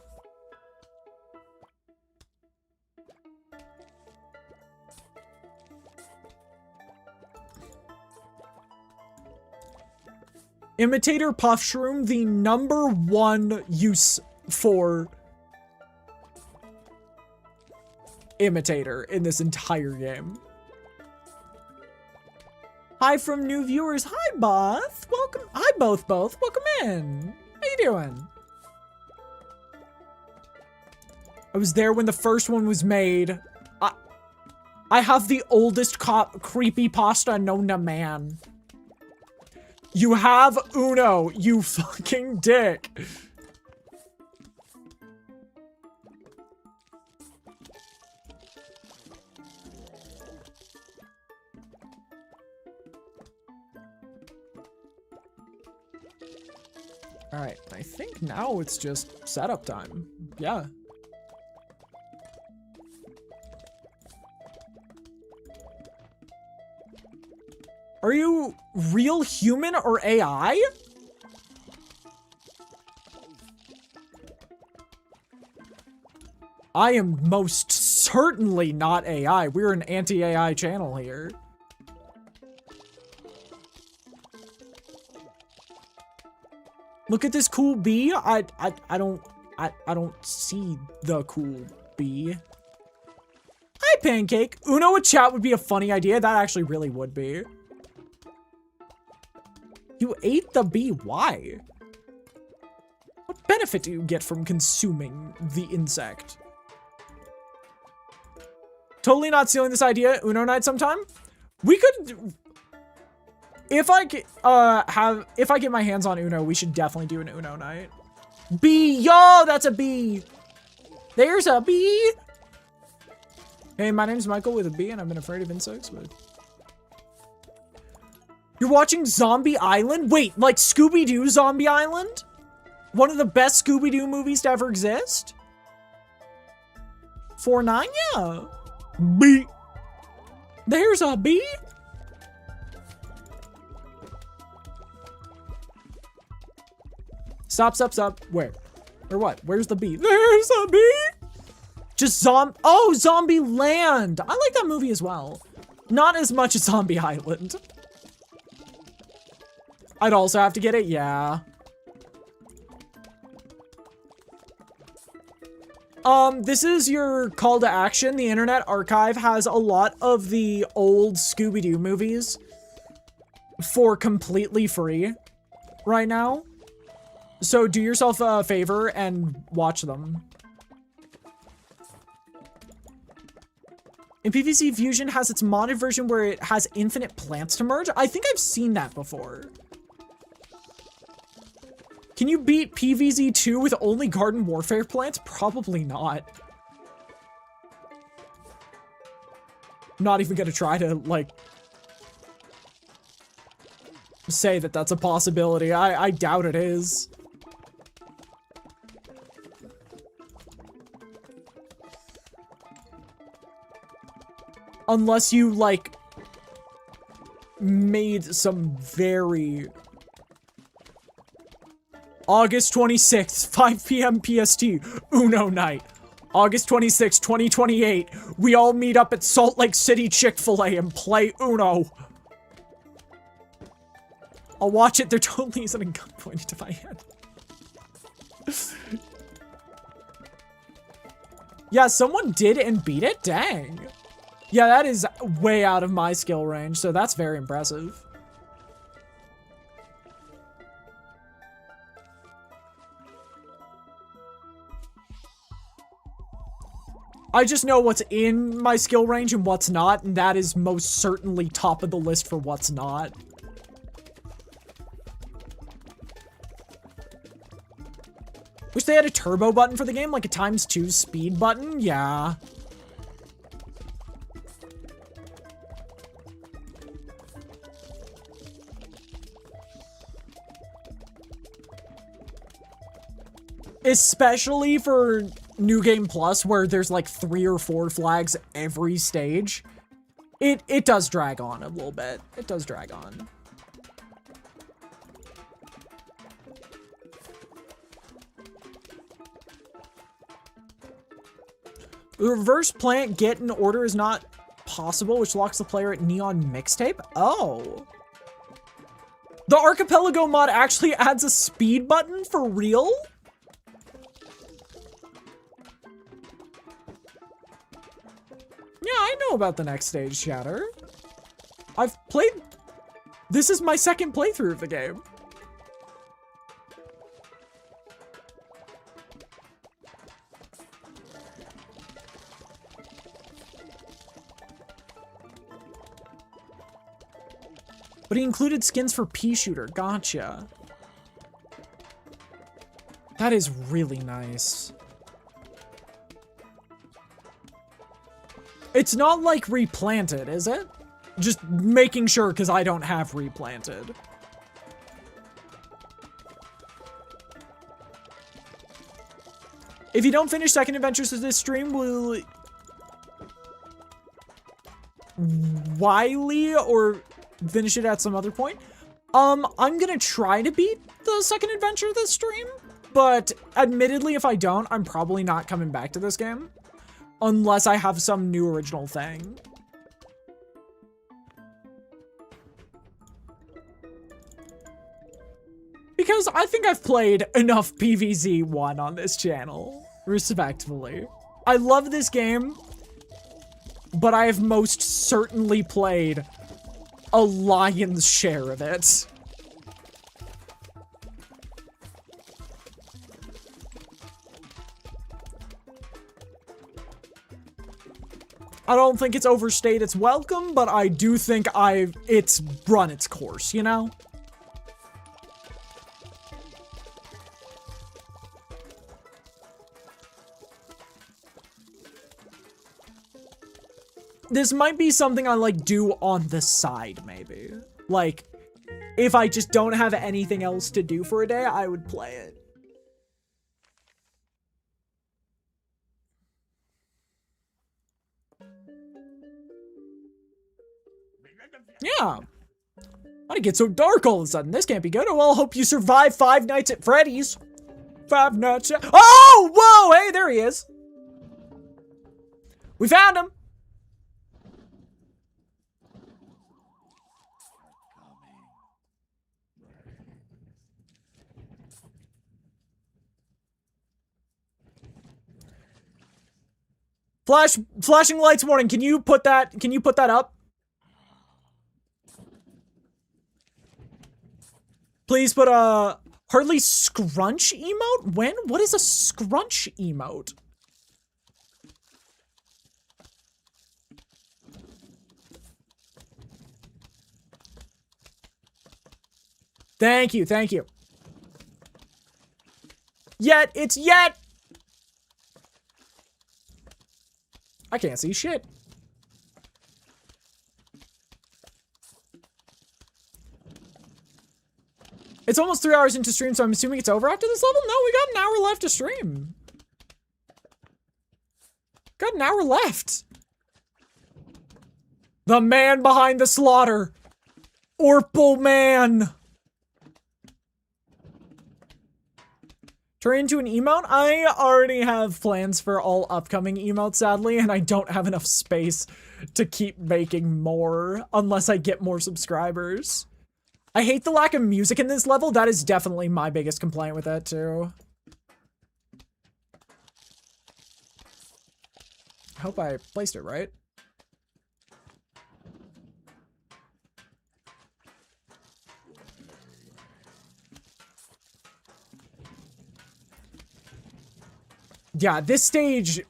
Imitator Puffshroom, the #1 use for Imitator in this entire game. Hi from new viewers. Hi, Both. Welcome. Hi, both. Welcome in. How you doing? I was there when the first one was made. I have the oldest creepypasta known to man. You have Uno, you fucking dick. All right, I think now it's just setup time. Yeah. Are you real human or AI? I am most certainly not AI. We're an anti-AI channel here. Look at this cool bee. I don't see the cool bee. Hi, Pancake. Uno with chat would be a funny idea. That actually really would be. You ate the bee. Why? What benefit do you get from consuming the insect? Totally not stealing this idea. Uno night sometime. We could, if I get my hands on Uno, we should definitely do an Uno night. Bee, yo, that's a bee. There's a bee. Hey, my name's Michael with a B, and I've been afraid of insects, but... You're watching Zombie Island? Wait, like Scooby-Doo Zombie Island? One of the best Scooby-Doo movies to ever exist? 4-9? Yeah. Bee. There's a bee? Stop. Where? Or what? Where's the bee? There's a bee? Just Zombie Land. I like that movie as well. Not as much as Zombie Island. I'd also have to get it, yeah. This is your call to action. The Internet Archive has a lot of the old Scooby-Doo movies for completely free right now. So do yourself a favor and watch them. And PVZ Fusion has its modded version where it has infinite plants to merge. I think I've seen that before. Can you beat PVZ 2 with only garden warfare plants? Probably not. Not even gonna try to, like, say that that's a possibility. I doubt it is. Unless you, like, made some very... August 26th, 5 p.m. PST, Uno night. August 26th, 2028, we all meet up at Salt Lake City Chick-fil-A and play Uno. I'll watch it. There totally isn't a gun pointed to my head. Yeah, someone did and beat it? Dang. Yeah, that is way out of my skill range, so that's very impressive. I just know what's in my skill range and what's not, and that is most certainly top of the list for what's not. Wish they had a turbo button for the game, like a ×2 speed button? Yeah. Especially for New Game Plus, where there's like 3 or 4 flags every stage. It does drag on a little bit. It does drag on. The reverse plant get in order is not possible, which locks the player at Neon Mixtape. Oh. The Archipelago mod actually adds a speed button for real? Yeah, I know about the next stage, Chatter. I've played... This is my second playthrough of the game. But he included skins for Pea Shooter. Gotcha. That is really nice. It's not like replanted, is it? Just making sure, because I don't have replanted. If you don't finish Second Adventures of this stream, will Wiley or finish it at some other point? I'm gonna try to beat the Second Adventure this stream, but admittedly, if I don't, I'm probably not coming back to this game. Unless I have some new original thing. Because I think I've played enough PVZ 1 on this channel, respectfully. I love this game, but I have most certainly played a lion's share of it. I don't think it's overstayed its welcome, but I do think it's run its course, you know? This might be something I, like, do on the side, maybe. Like, if I just don't have anything else to do for a day, I would play it. Yeah. Why'd it get so dark all of a sudden? This can't be good. Oh, well, hope you survive 5 Nights at Freddy's. 5 Nights at... Oh! Whoa! Hey, there he is. We found him. Flashing lights warning. Can you put that up? Please put a hardly scrunch emote? When? What is a scrunch emote? Thank you, thank you. Yet, it's yet! I can't see shit. It's almost 3 hours into stream, so I'm assuming it's over after this level? No, we got an hour left to stream. Got an hour left. The man behind the slaughter. Orpal man. Turn into an emote? I already have plans for all upcoming emotes, sadly, and I don't have enough space to keep making more unless I get more subscribers. I hate the lack of music in this level. That is definitely my biggest complaint with it, too. I hope I placed it right. Yeah, this stage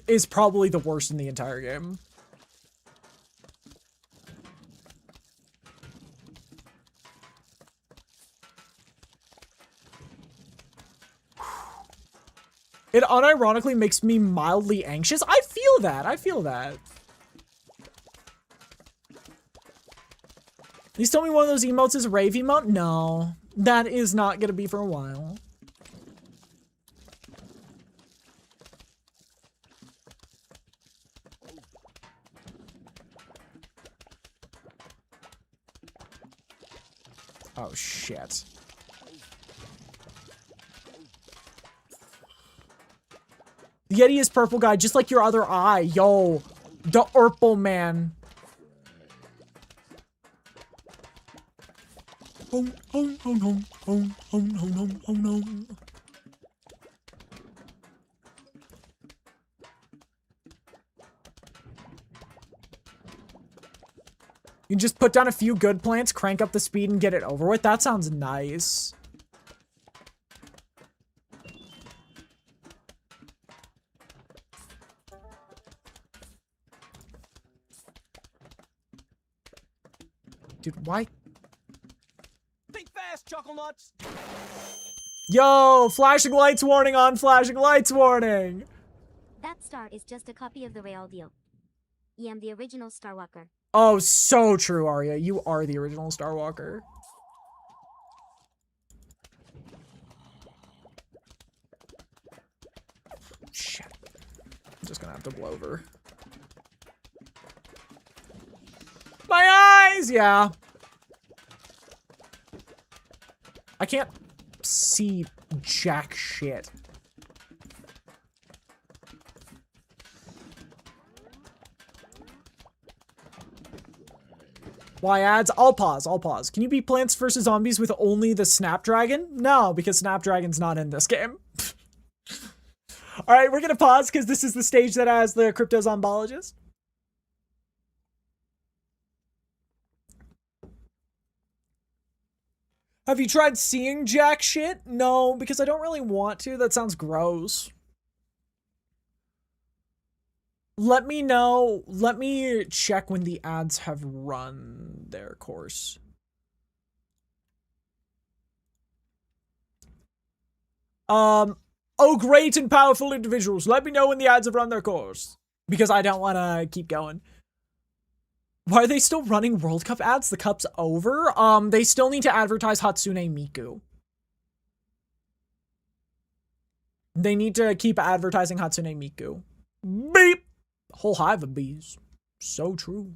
is probably the worst in the entire game. It unironically makes me mildly anxious. I feel that. I feel that. Please tell me one of those emotes is a rave emote? No. That is not gonna be for a while. Oh, shit. The Yeti is purple guy, just like your other eye. Yo, the Urple man. Oh, oh, oh, no, oh, oh, no, no, oh, no. You can just put down a few good plants, crank up the speed, and get it over with. That sounds nice. Dude, why? Think fast, chuckle nuts. Yo, flashing lights warning on flashing lights warning. That star is just a copy of the real deal. I am the original Starwalker. Oh, so true, Arya. You are the original Starwalker. Shit. I'm just gonna have to blow over. My eyes! Yeah. I can't see jack shit. Why ads? I'll pause. Can you be Plants vs. Zombies with only the Snapdragon? No, because Snapdragon's not in this game. All right, we're gonna pause because this is the stage that has the cryptozombologist. Have you tried seeing jack shit? No, because I don't really want to. That sounds gross. Let me know. Let me check when the ads have run their course. Oh, great and powerful individuals. Let me know when the ads have run their course. Because I don't want to keep going. Why are they still running World Cup ads? The cup's over? They still need to advertise Hatsune Miku. They need to keep advertising Hatsune Miku. Beep! Whole hive of bees. So true.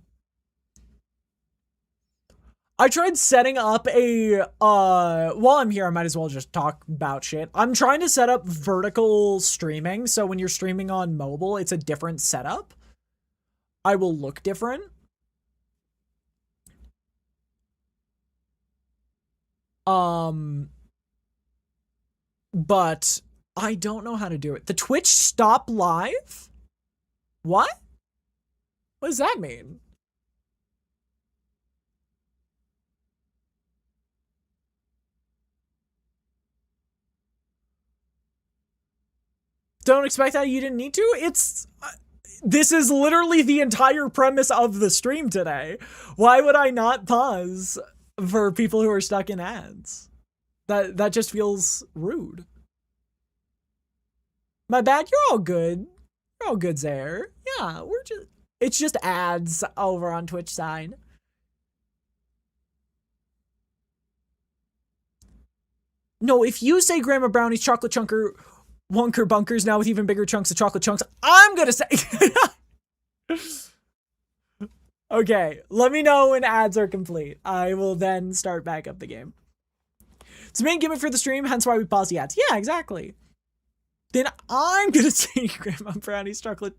I tried setting up a, while I'm here, I might as well just talk about shit. I'm trying to set up vertical streaming, so when you're streaming on mobile, it's a different setup. I will look different. But I don't know how to do it. The Twitch stop live? What? What does that mean? Don't expect that you didn't need to? It's... this is literally the entire premise of the stream today. Why would I not pause for people who are stuck in ads? That just feels rude. My bad, you're all good. You're all good there. Yeah, it's just ads over on Twitch side. No, if you say Grandma Brownie's chocolate chunker Wonker bunkers now with even bigger chunks of chocolate chunks, I'm gonna say... Okay, let me know when ads are complete. I will then start back up the game. It's the main gimmick for the stream, hence why we pause the ads. Yeah, exactly. Then I'm gonna say Grandma Brownie's chocolate...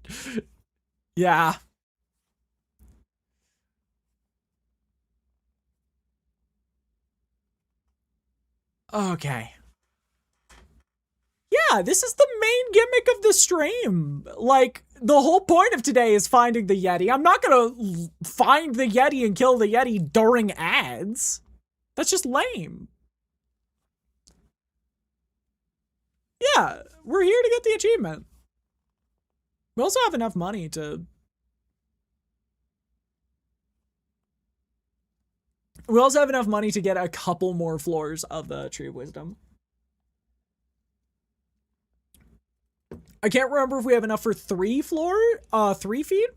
Yeah. Okay. Yeah, this is the main gimmick of the stream. Like, the whole point of today is finding the Yeti. I'm not gonna find the Yeti and kill the Yeti during ads. That's just lame. Yeah, we're here to get the achievement. We also have enough money to... We also have enough money to get a couple more floors of the Tree of Wisdom. I can't remember if we have enough for 3 feet?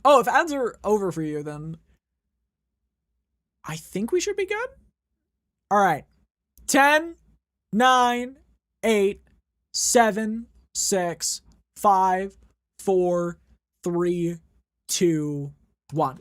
Oh, if ads are over for you, then I think we should be good. All right. 10, 9, 8, 7, 6, 5, 4, 3, 2, 1.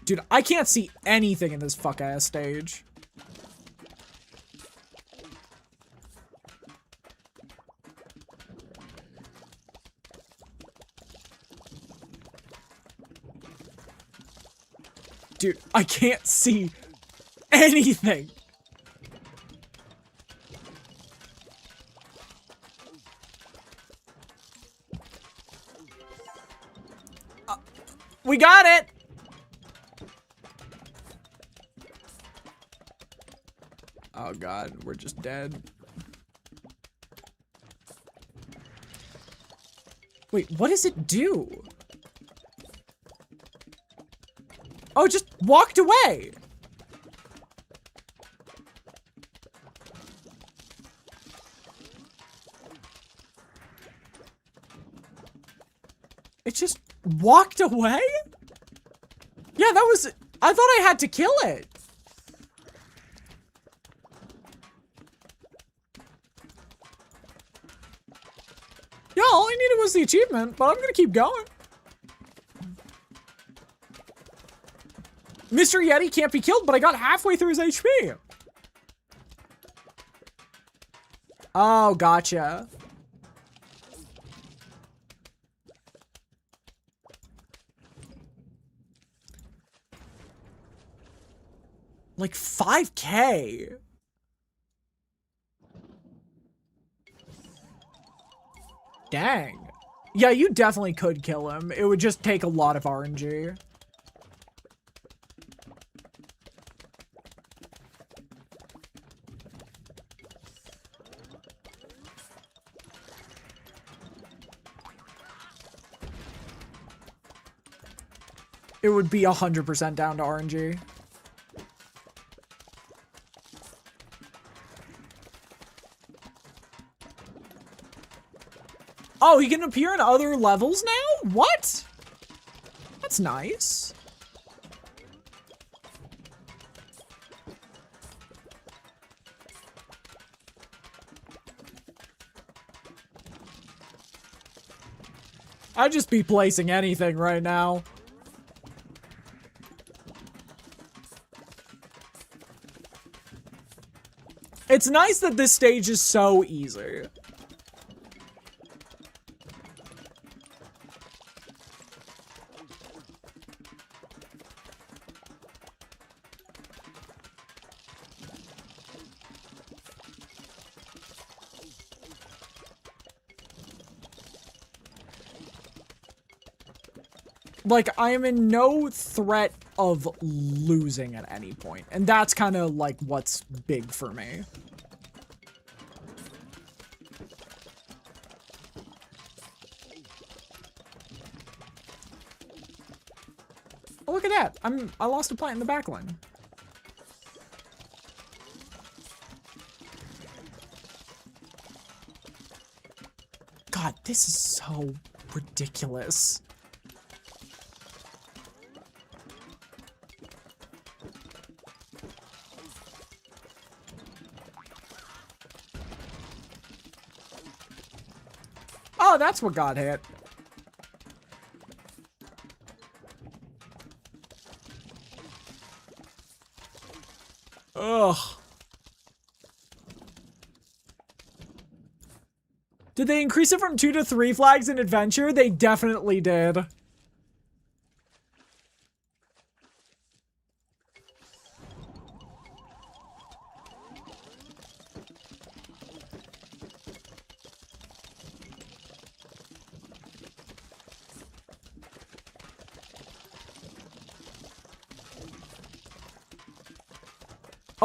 Dude, I can't see anything in this fuck-ass stage. Dude, I can't see anything. We got it! Oh god, we're just dead. Wait, what does it do? Oh, it just walked away! It just walked away? Yeah, that was... I thought I had to kill it. Yeah, all I needed was the achievement, but I'm gonna keep going. Mr. Yeti can't be killed, but I got halfway through his HP. Oh, gotcha. Like 5K. Dang. Yeah, you definitely could kill him. It would just take a lot of RNG. It would be 100% down to RNG. Oh, he can appear in other levels now? What? That's nice. I'd just be placing anything right now. It's nice that this stage is so easy. Like, I am in no threat of losing at any point. And that's kind of, like, what's big for me. Oh, look at that. I lost a plant in the back line. God, this is so ridiculous. Oh, that's what got hit. Ugh. Did they increase it from 2 to 3 flags in adventure? They definitely did.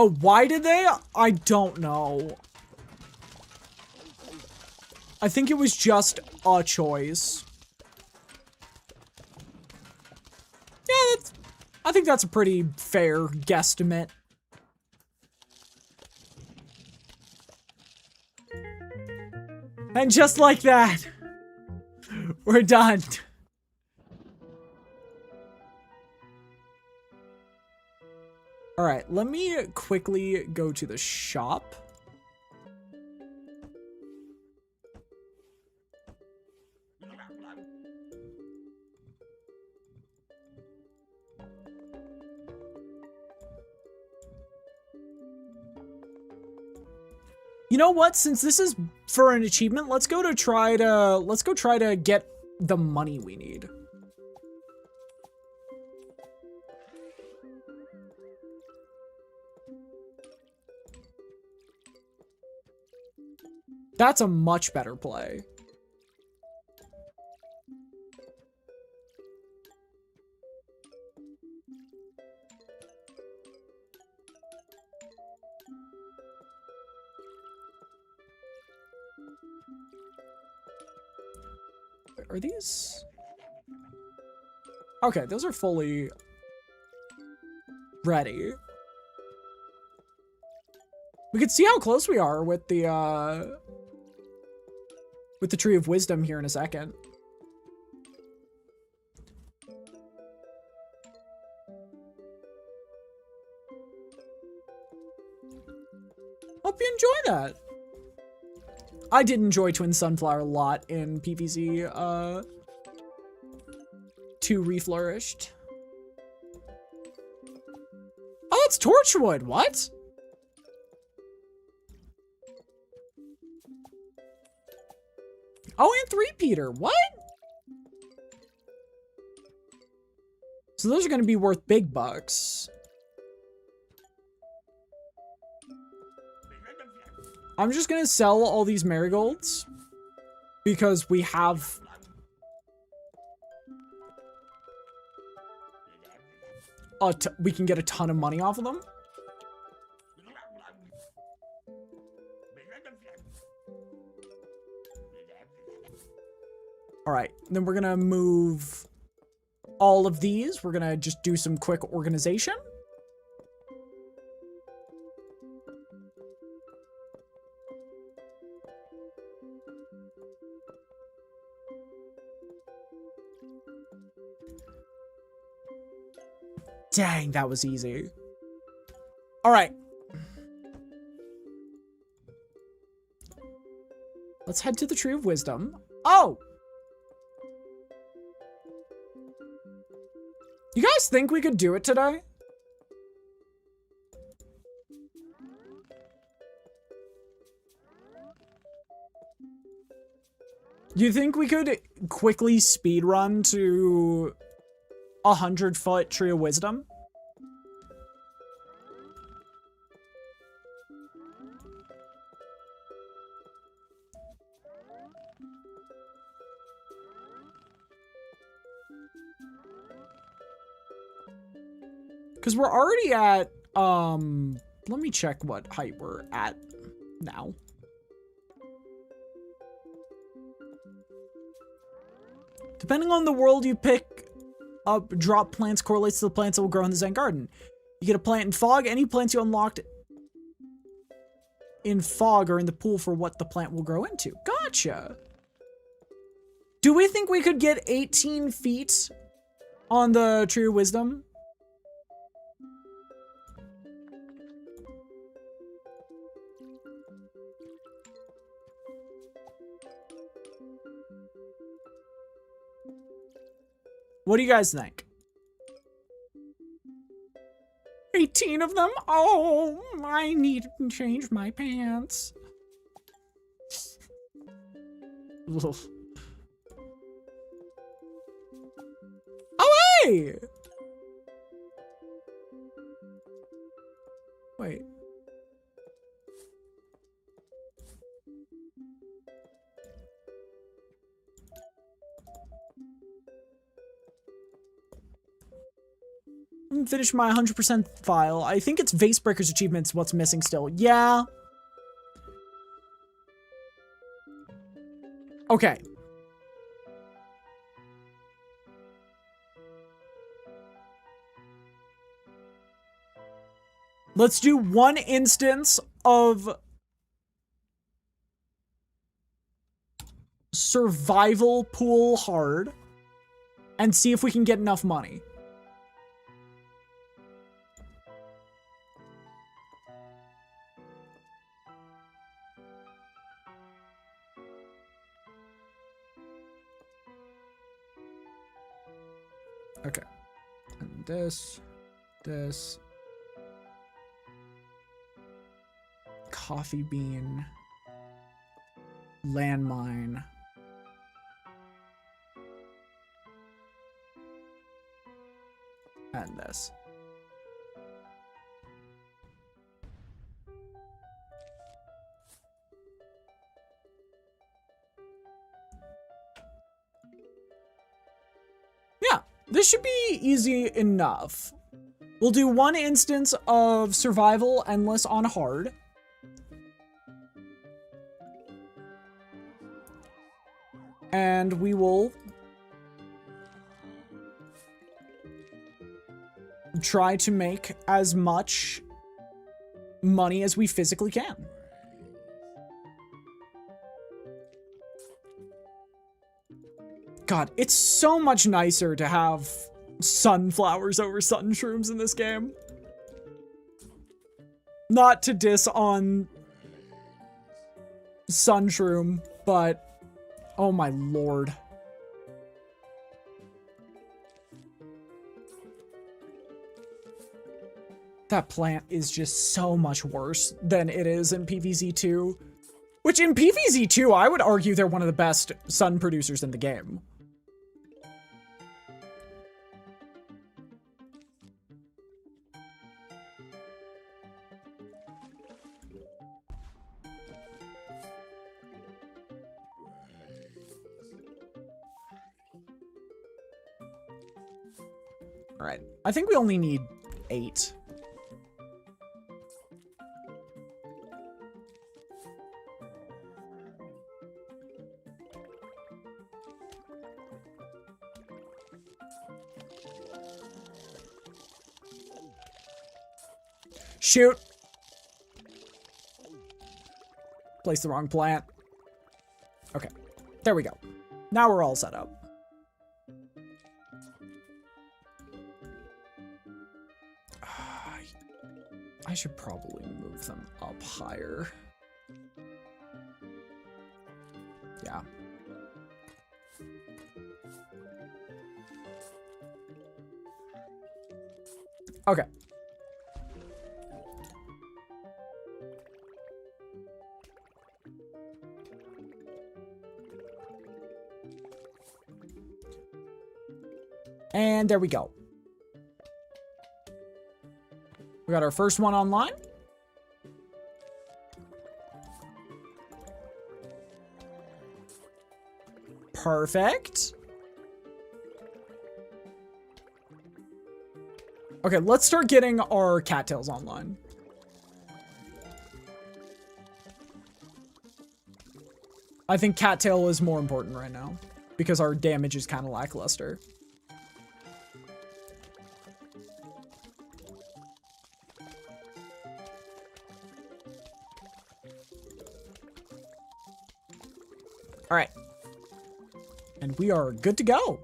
Oh, why did they? I don't know. I think it was just a choice. Yeah, I think that's a pretty fair guesstimate. And just like that, we're done. All right, let me quickly go to the shop. You know what? Since this is for an achievement, let's go try to get the money we need. That's a much better play. Are these? Okay, those are fully ready. We can see how close we are with the Tree of Wisdom here in a second. Hope you enjoy that. I did enjoy Twin Sunflower a lot in PVZ 2 Reflourished. it's Torchwood. What? Oh, and 3-peater. What? So those are going to be worth big bucks. I'm just going to sell all these marigolds because we have... we can get a ton of money off of them. All right, then we're gonna move all of these. We're gonna just do some quick organization. Dang, that was easy. All right. Let's head to the Tree of Wisdom. Oh! You guys think we could do it today? Do you think we could quickly speed run to 100-foot Tree of Wisdom? Because we're already at, let me check what height we're at now. Depending on the world you pick up, drop plants correlates to the plants that will grow in the Zen garden. You get a plant in fog. Any plants you unlocked in fog are in the pool for what the plant will grow into. Gotcha. Do we think we could get 18 feet on the Tree of Wisdom? What do you guys think? 18 of them? Oh, I need to change my pants. Oh, hey! Wait. Finish my 100% file. I think it's Vase Breaker's achievements what's missing still. Yeah. Okay. Let's do one instance of survival pool hard and see if we can get enough money. Okay. And this. Coffee bean. Landmine. And this. Yeah, this should be easy enough. We'll do one instance of survival endless on hard. And we will try to make as much money as we physically can. God, it's so much nicer to have sunflowers over sun shrooms in this game. Not to diss on sun shroom, but oh my lord. That plant is just so much worse than it is in PVZ2. Which in PVZ2, I would argue they're one of the best sun producers in the game. All right, I think we only need 8. Shoot. Place the wrong plant. Okay, there we go. Now we're all set up. I should probably move them up higher. Yeah. Okay. And there we go. We got our first one online. Perfect. Okay, let's start getting our cattails online. I think cattail is more important right now because our damage is kind of lackluster. All right. And we are good to go.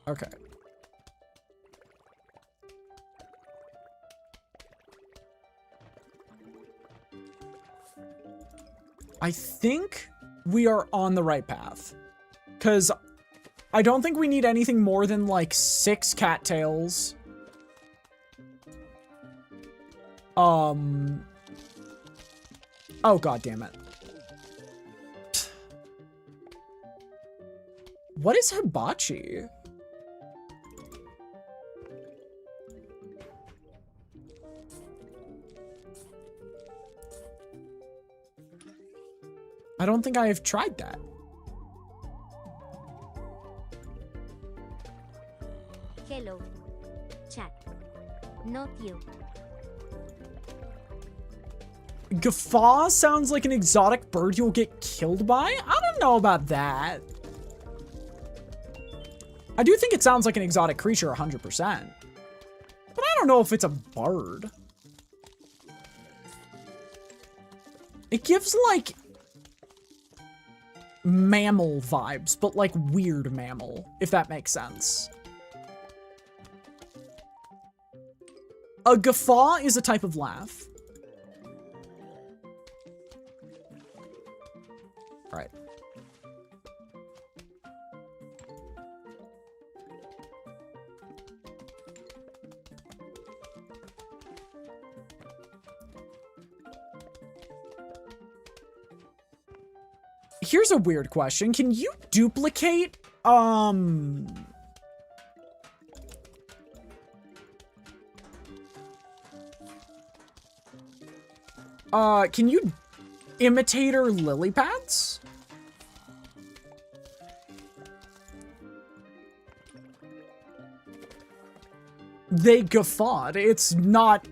Okay. I think we are on the right path. Because I don't think we need anything more than like 6 cattails. Oh, god damn it. What is hibachi? I don't think I have tried that. Hello. Chat. Not you. Guffaw sounds like an exotic bird you'll get killed by? I don't know about that. I do think it sounds like an exotic creature 100%. But I don't know if it's a bird. It gives like mammal vibes, but like weird mammal, if that makes sense. A guffaw is a type of laugh. All right. Here's a weird question. Can you duplicate, can you imitator lily pads? They guffawed. It's not...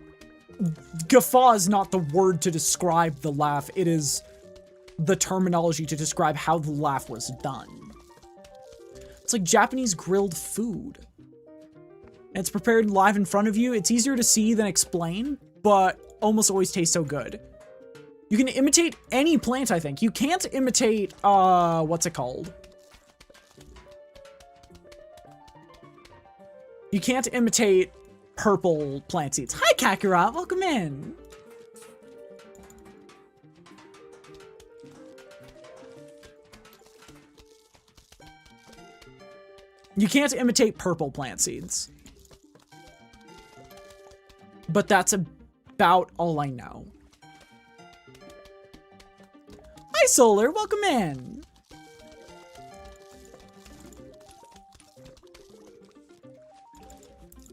Guffaw is not the word to describe the laugh. It is the terminology to describe how the laugh was done. It's like Japanese grilled food. And it's prepared live in front of you. It's easier to see than explain, but almost always tastes so good. You can imitate any plant, I think. You can't imitate, what's it called? You can't imitate purple plant seeds. Hi, Kakarot. Welcome in. You can't imitate purple plant seeds. But that's about all I know. Hi, Solar. Welcome in.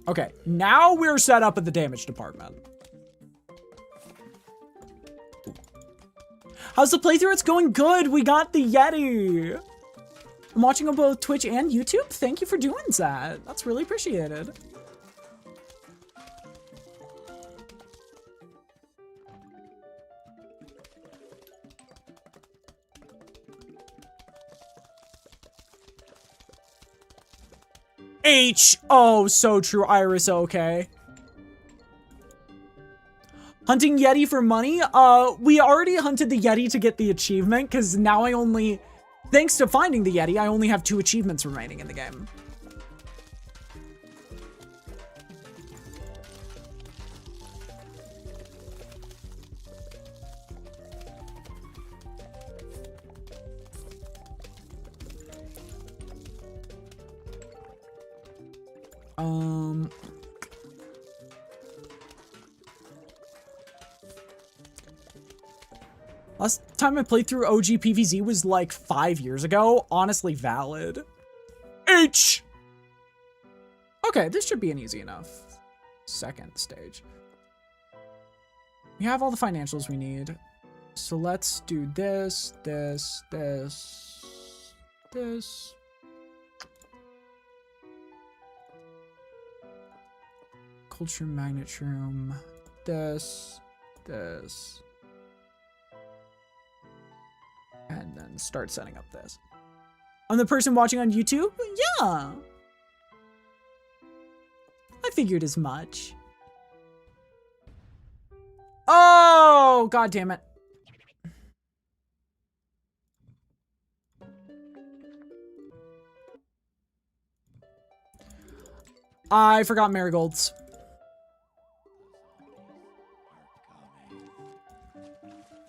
Okay, now we're set up at the damage department. How's the playthrough? It's going good. We got the Yeti. I'm watching on both Twitch and YouTube. Thank you for doing that. That's really appreciated. H. Oh, so true. Iris, okay. Hunting Yeti for money? We already hunted the Yeti to get the achievement, because now I only... Thanks to finding the Yeti, I only have 2 achievements remaining in the game. Last time I played through OG PVZ was like 5 years ago. Honestly valid. H! Okay, this should be an easy enough second stage. We have all the financials we need. So let's do this, this, this, this. Culture magnet room. This, this. And then start setting up this. I'm the person watching on YouTube? Yeah. I figured as much. Oh, god damn it. I forgot marigolds.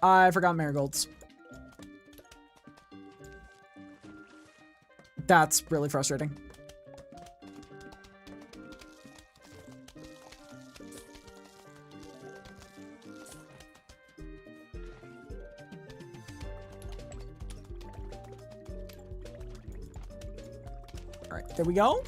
I forgot marigolds. That's really frustrating. All right, there we go.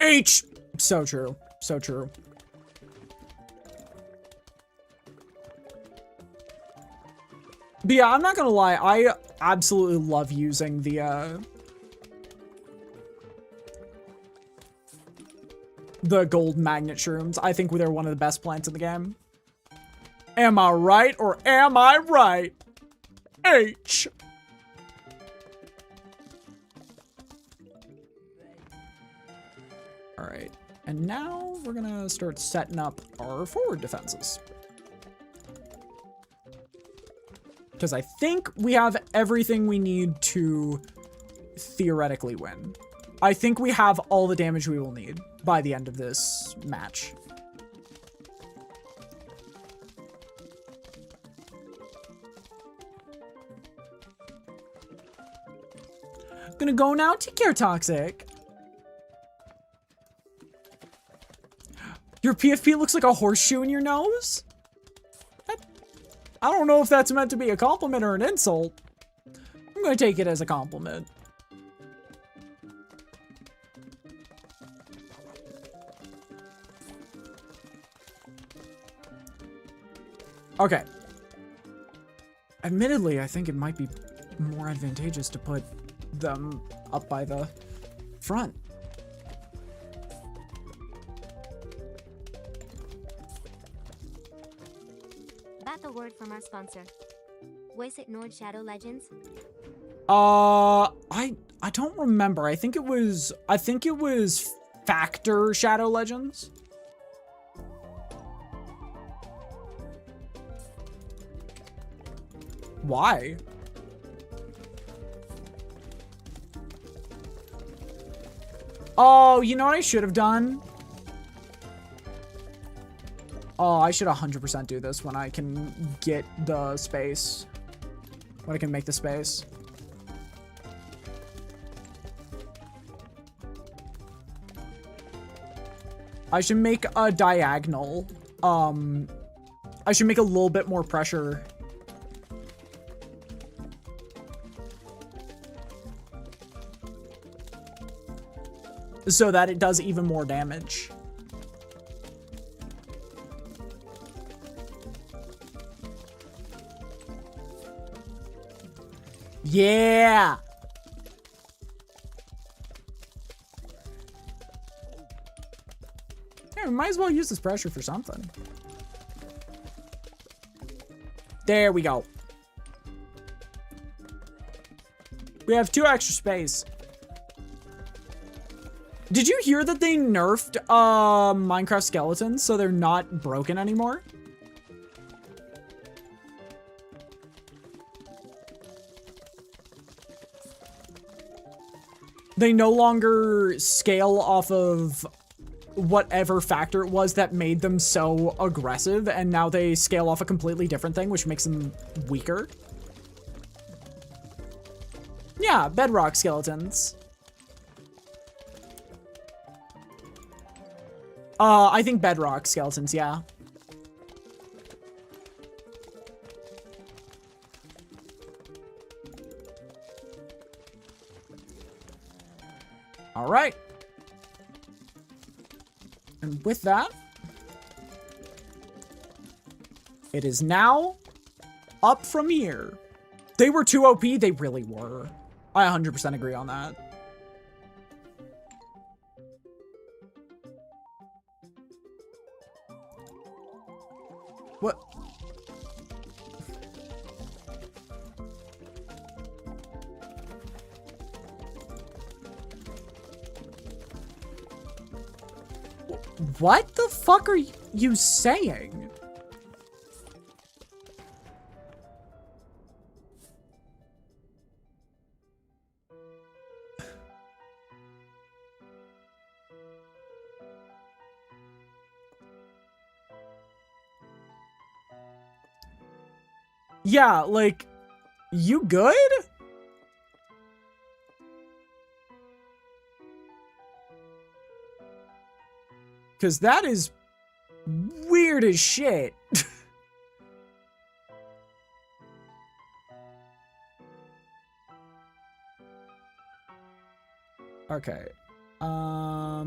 H! So true. So true. But yeah, I'm not gonna lie, I absolutely love using the gold magnet shrooms. I think they're one of the best plants in the game. Am I right or am I right? H. All right, and now we're gonna start setting up our forward defenses. Because I think we have everything we need to theoretically win. I think we have all the damage we will need by the end of this match. Gonna go now. Take care, Toxic. Your PFP looks like a horseshoe in your nose? I don't know if that's meant to be a compliment or an insult. I'm gonna take it as a compliment. Okay. Admittedly, I think it might be more advantageous to put them up by the front. That's a word from our sponsor. Was it Nord Shadow Legends? I don't remember. I think it was Factor Shadow Legends. Why? Oh, you know what I should have done? Oh, I should 100% do this when I can get the space. When I can make the space. I should make a diagonal. I should make a little bit more pressure. So that it does even more damage. Yeah! Yeah, we might as well use this pressure for something. There we go. We have 2 extra space. Did you hear that they nerfed Minecraft skeletons so they're not broken anymore? They no longer scale off of whatever factor it was that made them so aggressive, and now they scale off a completely different thing, which makes them weaker. Yeah, bedrock skeletons. I think bedrock skeletons, yeah. All right. And with that, it is now up from here. They were too OP, they really were. I 100% agree on that. What? What the fuck are you saying? Yeah, like, you good? Because that is weird as shit. Okay. I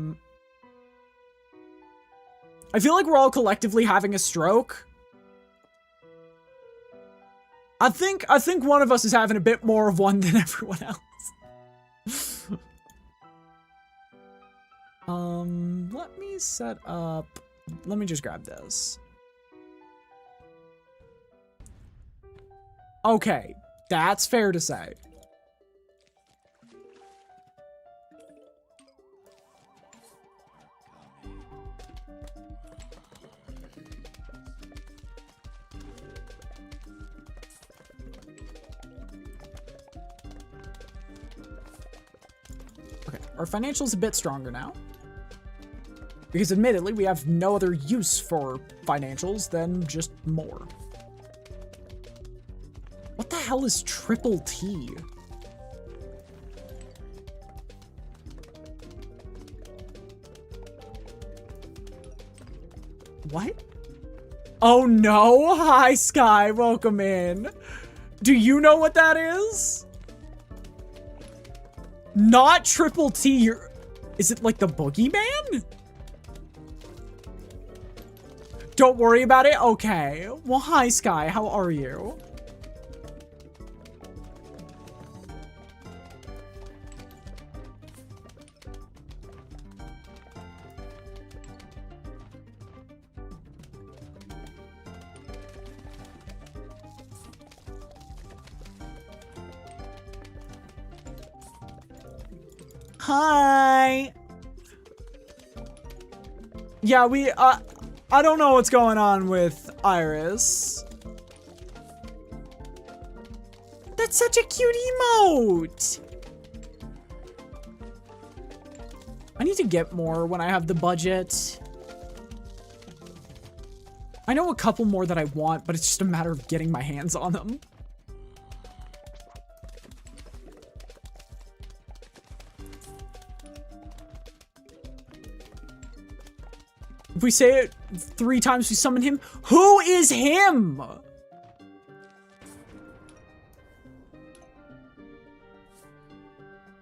feel like we're all collectively having a stroke. I think one of us is having a bit more of one than everyone else. Let me set up, let me just grab this. Okay, that's fair to say. Okay, our financial's a bit stronger now. Because admittedly, we have no other use for financials than just more. What the hell is triple T? What? Oh no! Hi, Sky. Welcome in. Do you know what that is? Not triple T. Is it like the boogeyman? Don't worry about it? Okay. Well, hi, Sky. How are you? Hi. Yeah, I don't know what's going on with Iris. That's such a cute emote. I need to get more when I have the budget. I know a couple more that I want, but it's just a matter of getting my hands on them. If we say it 3 times, we summon him. Who is him?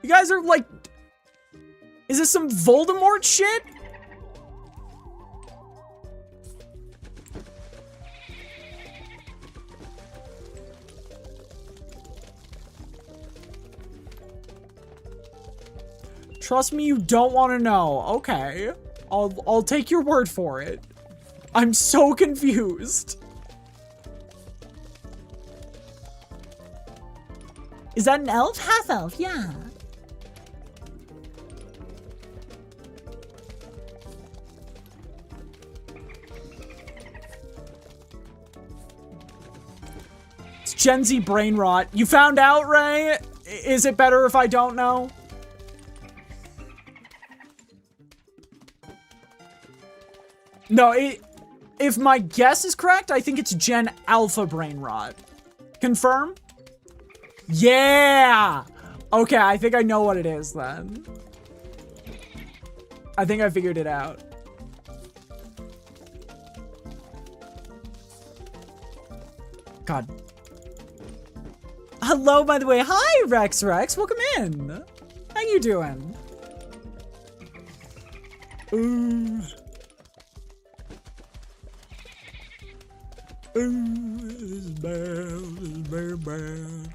You guys are like... Is this some Voldemort shit? Trust me, you don't want to know. Okay. I'll take your word for it. I'm so confused. Is that an elf? Half elf, yeah. It's Gen Z brain rot. You found out, Ray? Is it better if I don't know? No, if my guess is correct, I think it's Gen Alpha brain rot. Confirm? Yeah! Okay, I think I know what it is then. I think I figured it out. God. Hello, by the way. Hi, Rex. Welcome in. How you doing? Ooh. Ooh, this is bad. This is very bad.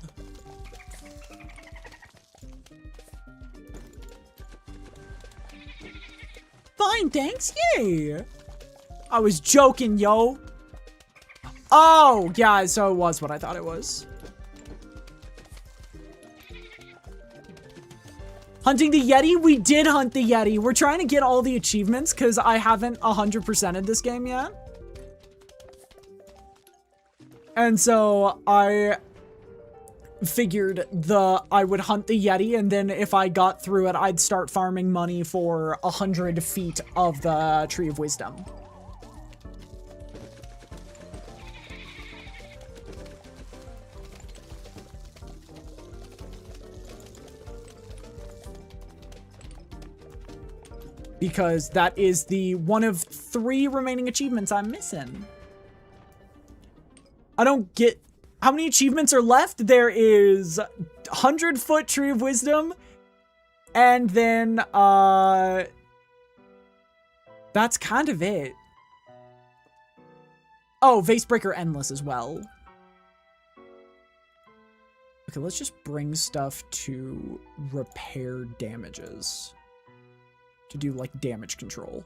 Fine, thanks. Yay. I was joking, yo. Oh, yeah, so it was what I thought it was. Hunting the Yeti? We did hunt the Yeti. We're trying to get all the achievements because I haven't 100%ed this game yet. And so I figured I would hunt the Yeti, and then if I got through it, I'd start farming money for 100 feet of the Tree of Wisdom. Because that is the one of 3 remaining achievements I'm missing. I don't get... How many achievements are left? There is 100-foot Tree of Wisdom. And then, that's kind of it. Oh, Vasebreaker Endless as well. Okay, let's just bring stuff to repair damages. To do, like, damage control.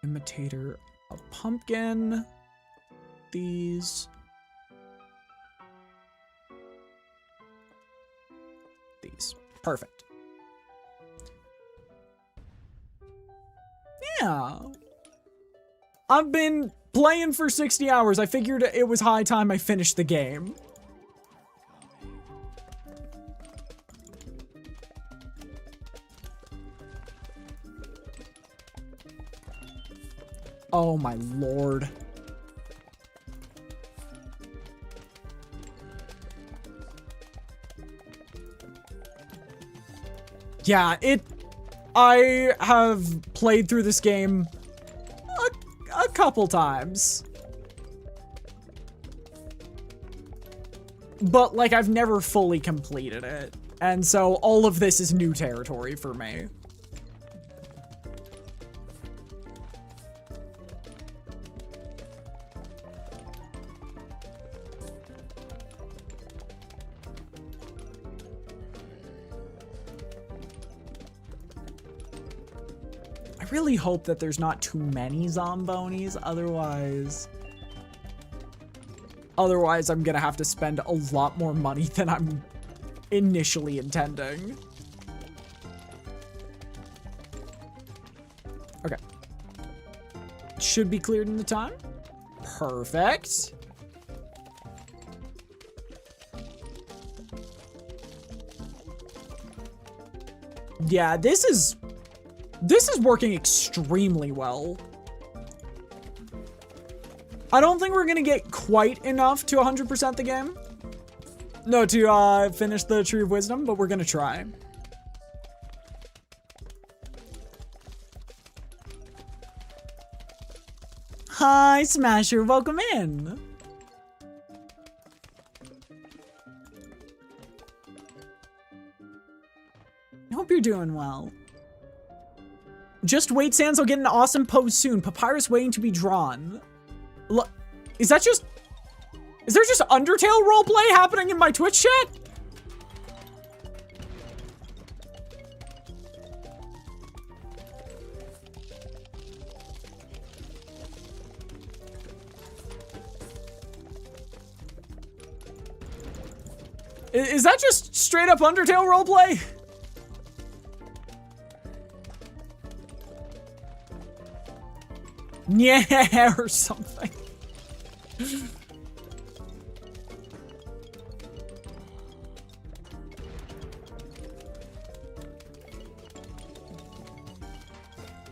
Imitator... A pumpkin, these, perfect. Yeah, I've been playing for 60 hours. I figured it was high time I finished the game. Oh my lord. Yeah, I have played through this game a couple times. But, like, I've never fully completed it. And so all of this is new territory for me. I really hope that there's not too many zombonis, otherwise I'm gonna have to spend a lot more money than I'm initially intending. Okay. Should be cleared in the time. Perfect. Yeah, this is working extremely well. I don't think we're gonna get quite enough to 100% the game. No, to finish the Tree of Wisdom, but we're gonna try. Hi, Smasher, welcome in. I hope you're doing well. Just wait, Sans, I'll get an awesome pose soon. Papyrus waiting to be drawn. Look, is there just Undertale roleplay happening in my Twitch chat? Is that just straight up Undertale roleplay? Yeah, or something.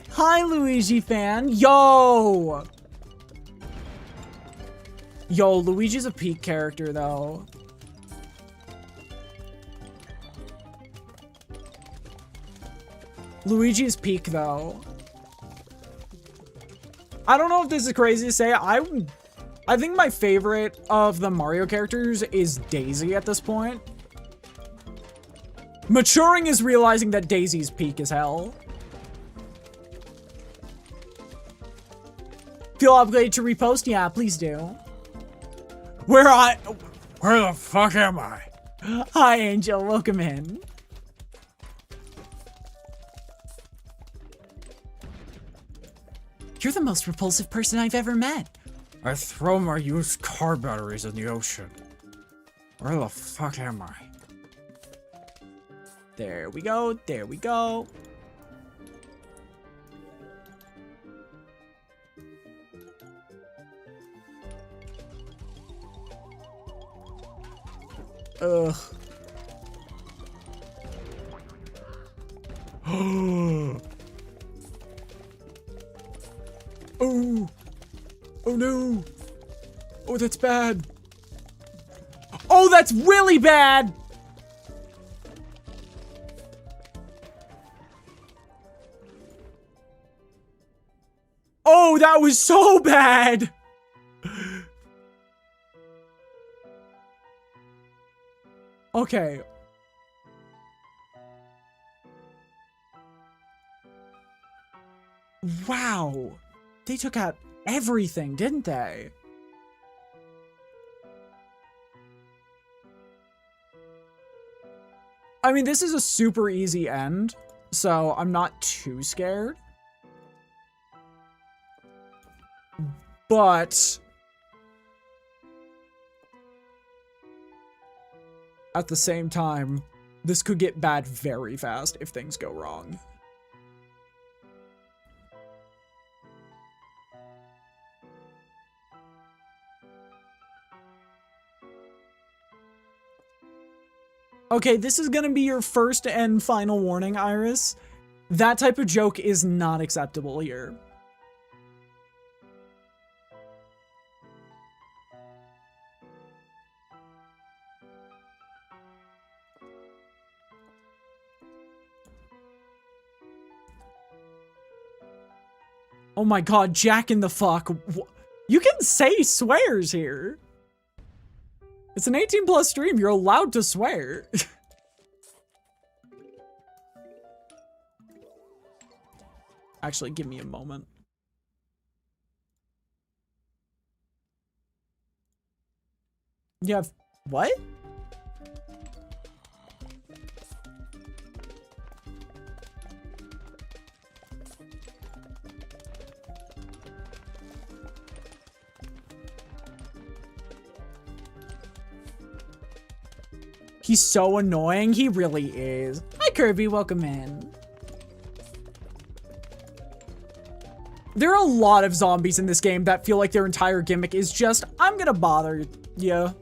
Hi, Luigi fan. Yo! Yo, Luigi's a peak character, though. Luigi is peak, though. I don't know if this is crazy to say. I think my favorite of the Mario characters is Daisy at this point. Maturing is realizing that Daisy's peak as hell. Feel obligated to repost? Yeah, please do. Where the fuck am I? Hi, Angel. Welcome in. You're the most repulsive person I've ever met. I throw my used car batteries in the ocean. Where the fuck am I? There we go. There we go. Ugh. Oh. Oh no. Oh, that's bad. Oh, that's really bad. Oh, that was so bad. Okay. Wow. They took out everything, didn't they? I mean, this is a super easy end, so I'm not too scared. But at the same time, this could get bad very fast if things go wrong. Okay, this is gonna be your first and final warning, Iris. That type of joke is not acceptable here. Oh my god, Jack in the fuck. You can say swears here. It's an 18+ stream, you're allowed to swear. Actually, give me a moment. You have what? He's so annoying. He really is. Hi, Kirby. Welcome in. There are a lot of zombies in this game that feel like their entire gimmick is just, I'm gonna bother you.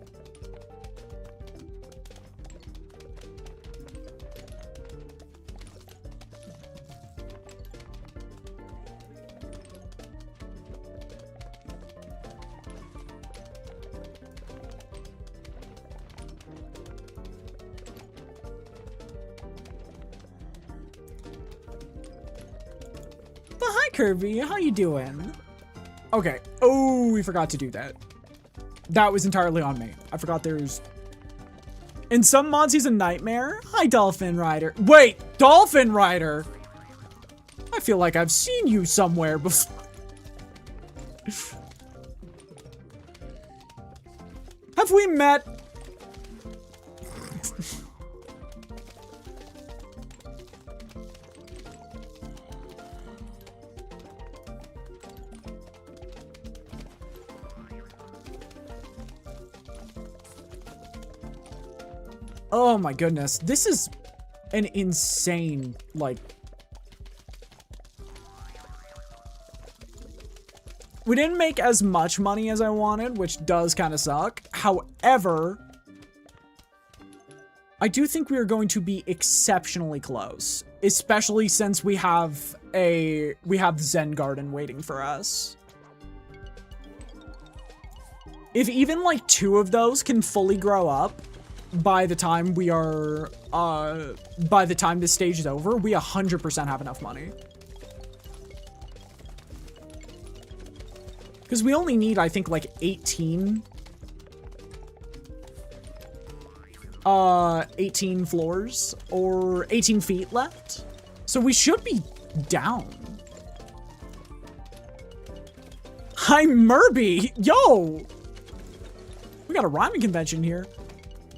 hi Kirby, how you doing? Okay, oh, we forgot to do that. That was entirely on me. I forgot there's... In some mods, he's a nightmare. Hi, Dolphin Rider. Wait, Dolphin Rider? I feel like I've seen you somewhere before. Have we met? Oh my goodness, this is an insane, like... We didn't make as much money as I wanted, which does kind of suck. However, I do think we are going to be exceptionally close, especially since we have Zen Garden waiting for us. If even like 2 of those can fully grow up by the time we are, by the time this stage is over, we 100% have enough money. Because we only need, I think, like 18 floors or 18 feet left. So we should be down. Hi, Murby. Yo, we got a rhyming convention here.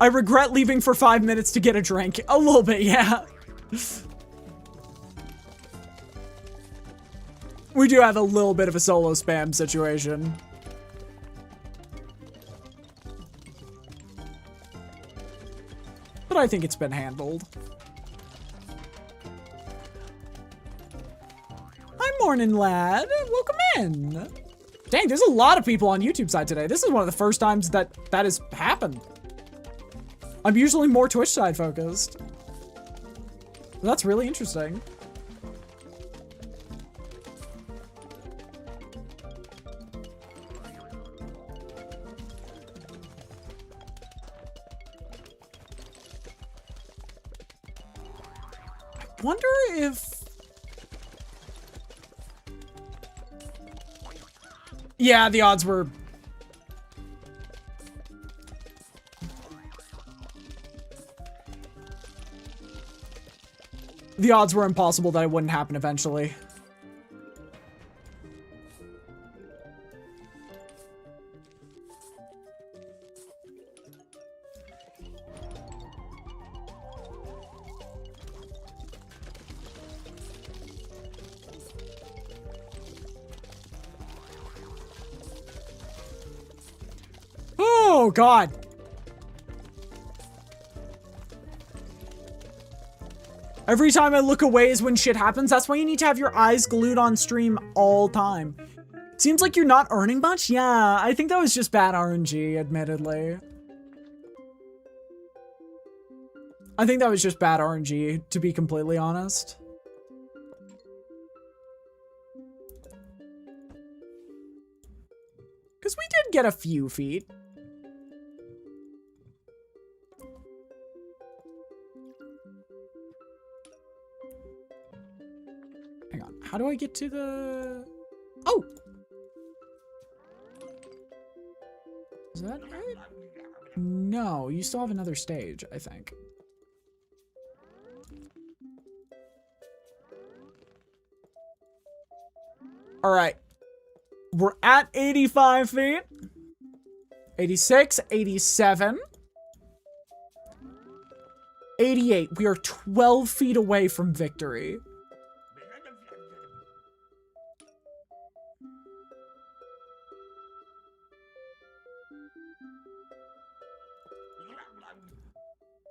I regret leaving for 5 minutes to get a drink. A little bit, yeah. We do have a little bit of a solo spam situation. But I think it's been handled. Hi, morning lad. Welcome in. Dang, there's a lot of people on YouTube side today. This is one of the first times that has happened. I'm usually more Twitch side focused. That's really interesting. I wonder if... Yeah, the odds were... The odds were impossible that it wouldn't happen eventually. Oh, God. Every time I look away is when shit happens. That's why you need to have your eyes glued on stream all time. Seems like you're not earning much? Yeah, I think that was just bad RNG, admittedly. I think that was just bad RNG, to be completely honest. Because we did get a few feet. Hang on, how do I get to the... Oh! Is that right? No, you still have another stage, I think. All right. We're at 85 feet. 86, 87. 88. We are 12 feet away from victory.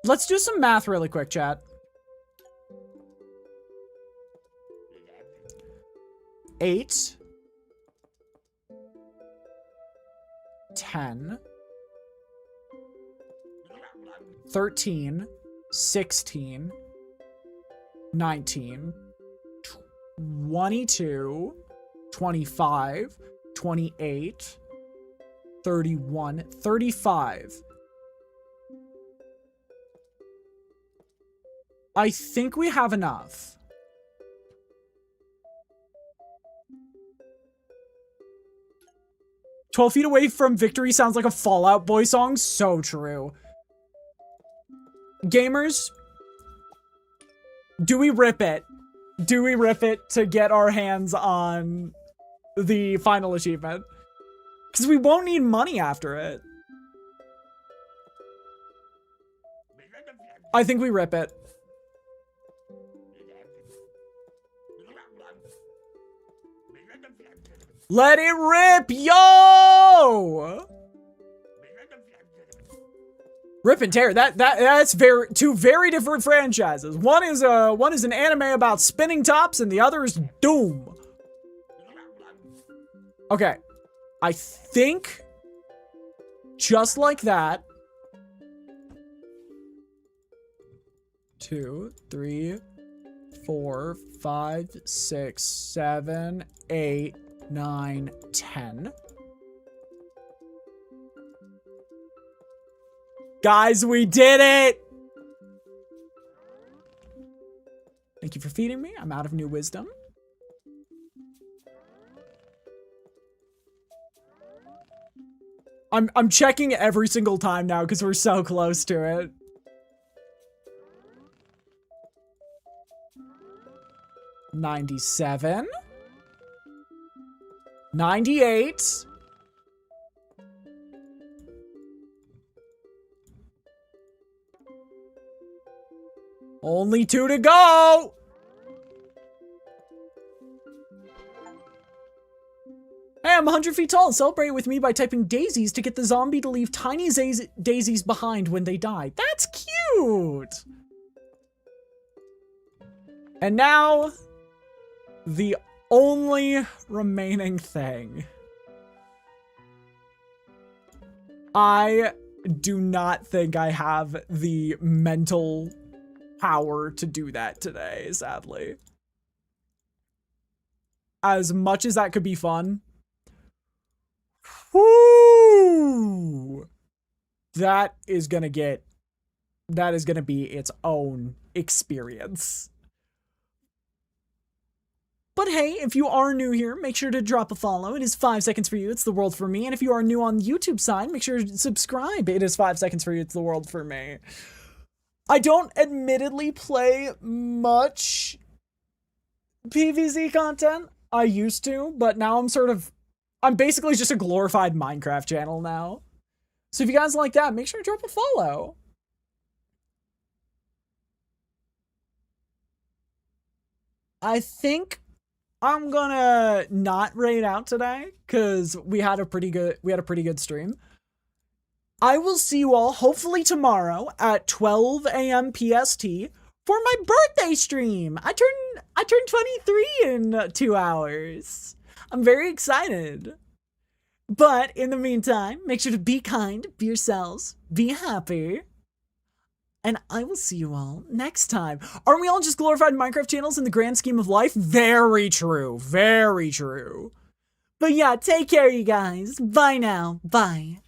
Let's do some math really quick, chat. 8, 10, 13, 16, 19, 22, 25, 28, 31, 35. I think we have enough. 12 feet away from victory sounds like a Fallout Boy song. So true. Gamers, do we rip it? Do we rip it to get our hands on the final achievement? Because we won't need money after it. I think we rip it. Let it rip, yo! Rip and tear. That's two very different franchises. One is an anime about spinning tops, and the other is Doom. Okay, I think just like that. 2, 3, 4, 5, 6, 7, 8, 9, 10. Guys, we did it! Thank you for feeding me. I'm out of new wisdom. I'm checking every single time now because we're so close to it. $97. 98. Only 2 to go. Hey, I'm 100 feet tall. Celebrate with me by typing daisies to get the zombie to leave tiny daisies behind when they die. That's cute. And now, the only remaining thing. I do not think I have the mental power to do that today, sadly. As much as that could be fun. Woo! That is gonna be its own experience. But hey, if you are new here, make sure to drop a follow. It is 5 seconds for you. It's the world for me. And if you are new on the YouTube side, make sure to subscribe. It is 5 seconds for you. It's the world for me. I don't admittedly play much PVZ content. I used to, but now I'm basically just a glorified Minecraft channel now. So if you guys like that, make sure to drop a follow. I think I'm gonna not raid out today because we had a pretty good stream. I will see you all hopefully tomorrow at 12 a.m. PST for my birthday stream. I turn 23 in 2 hours. I'm very excited. But in the meantime, make sure to be kind, be yourselves, be happy. And I will see you all next time. Aren't we all just glorified Minecraft channels in the grand scheme of life? Very true. Very true. But yeah, take care, you guys. Bye now. Bye.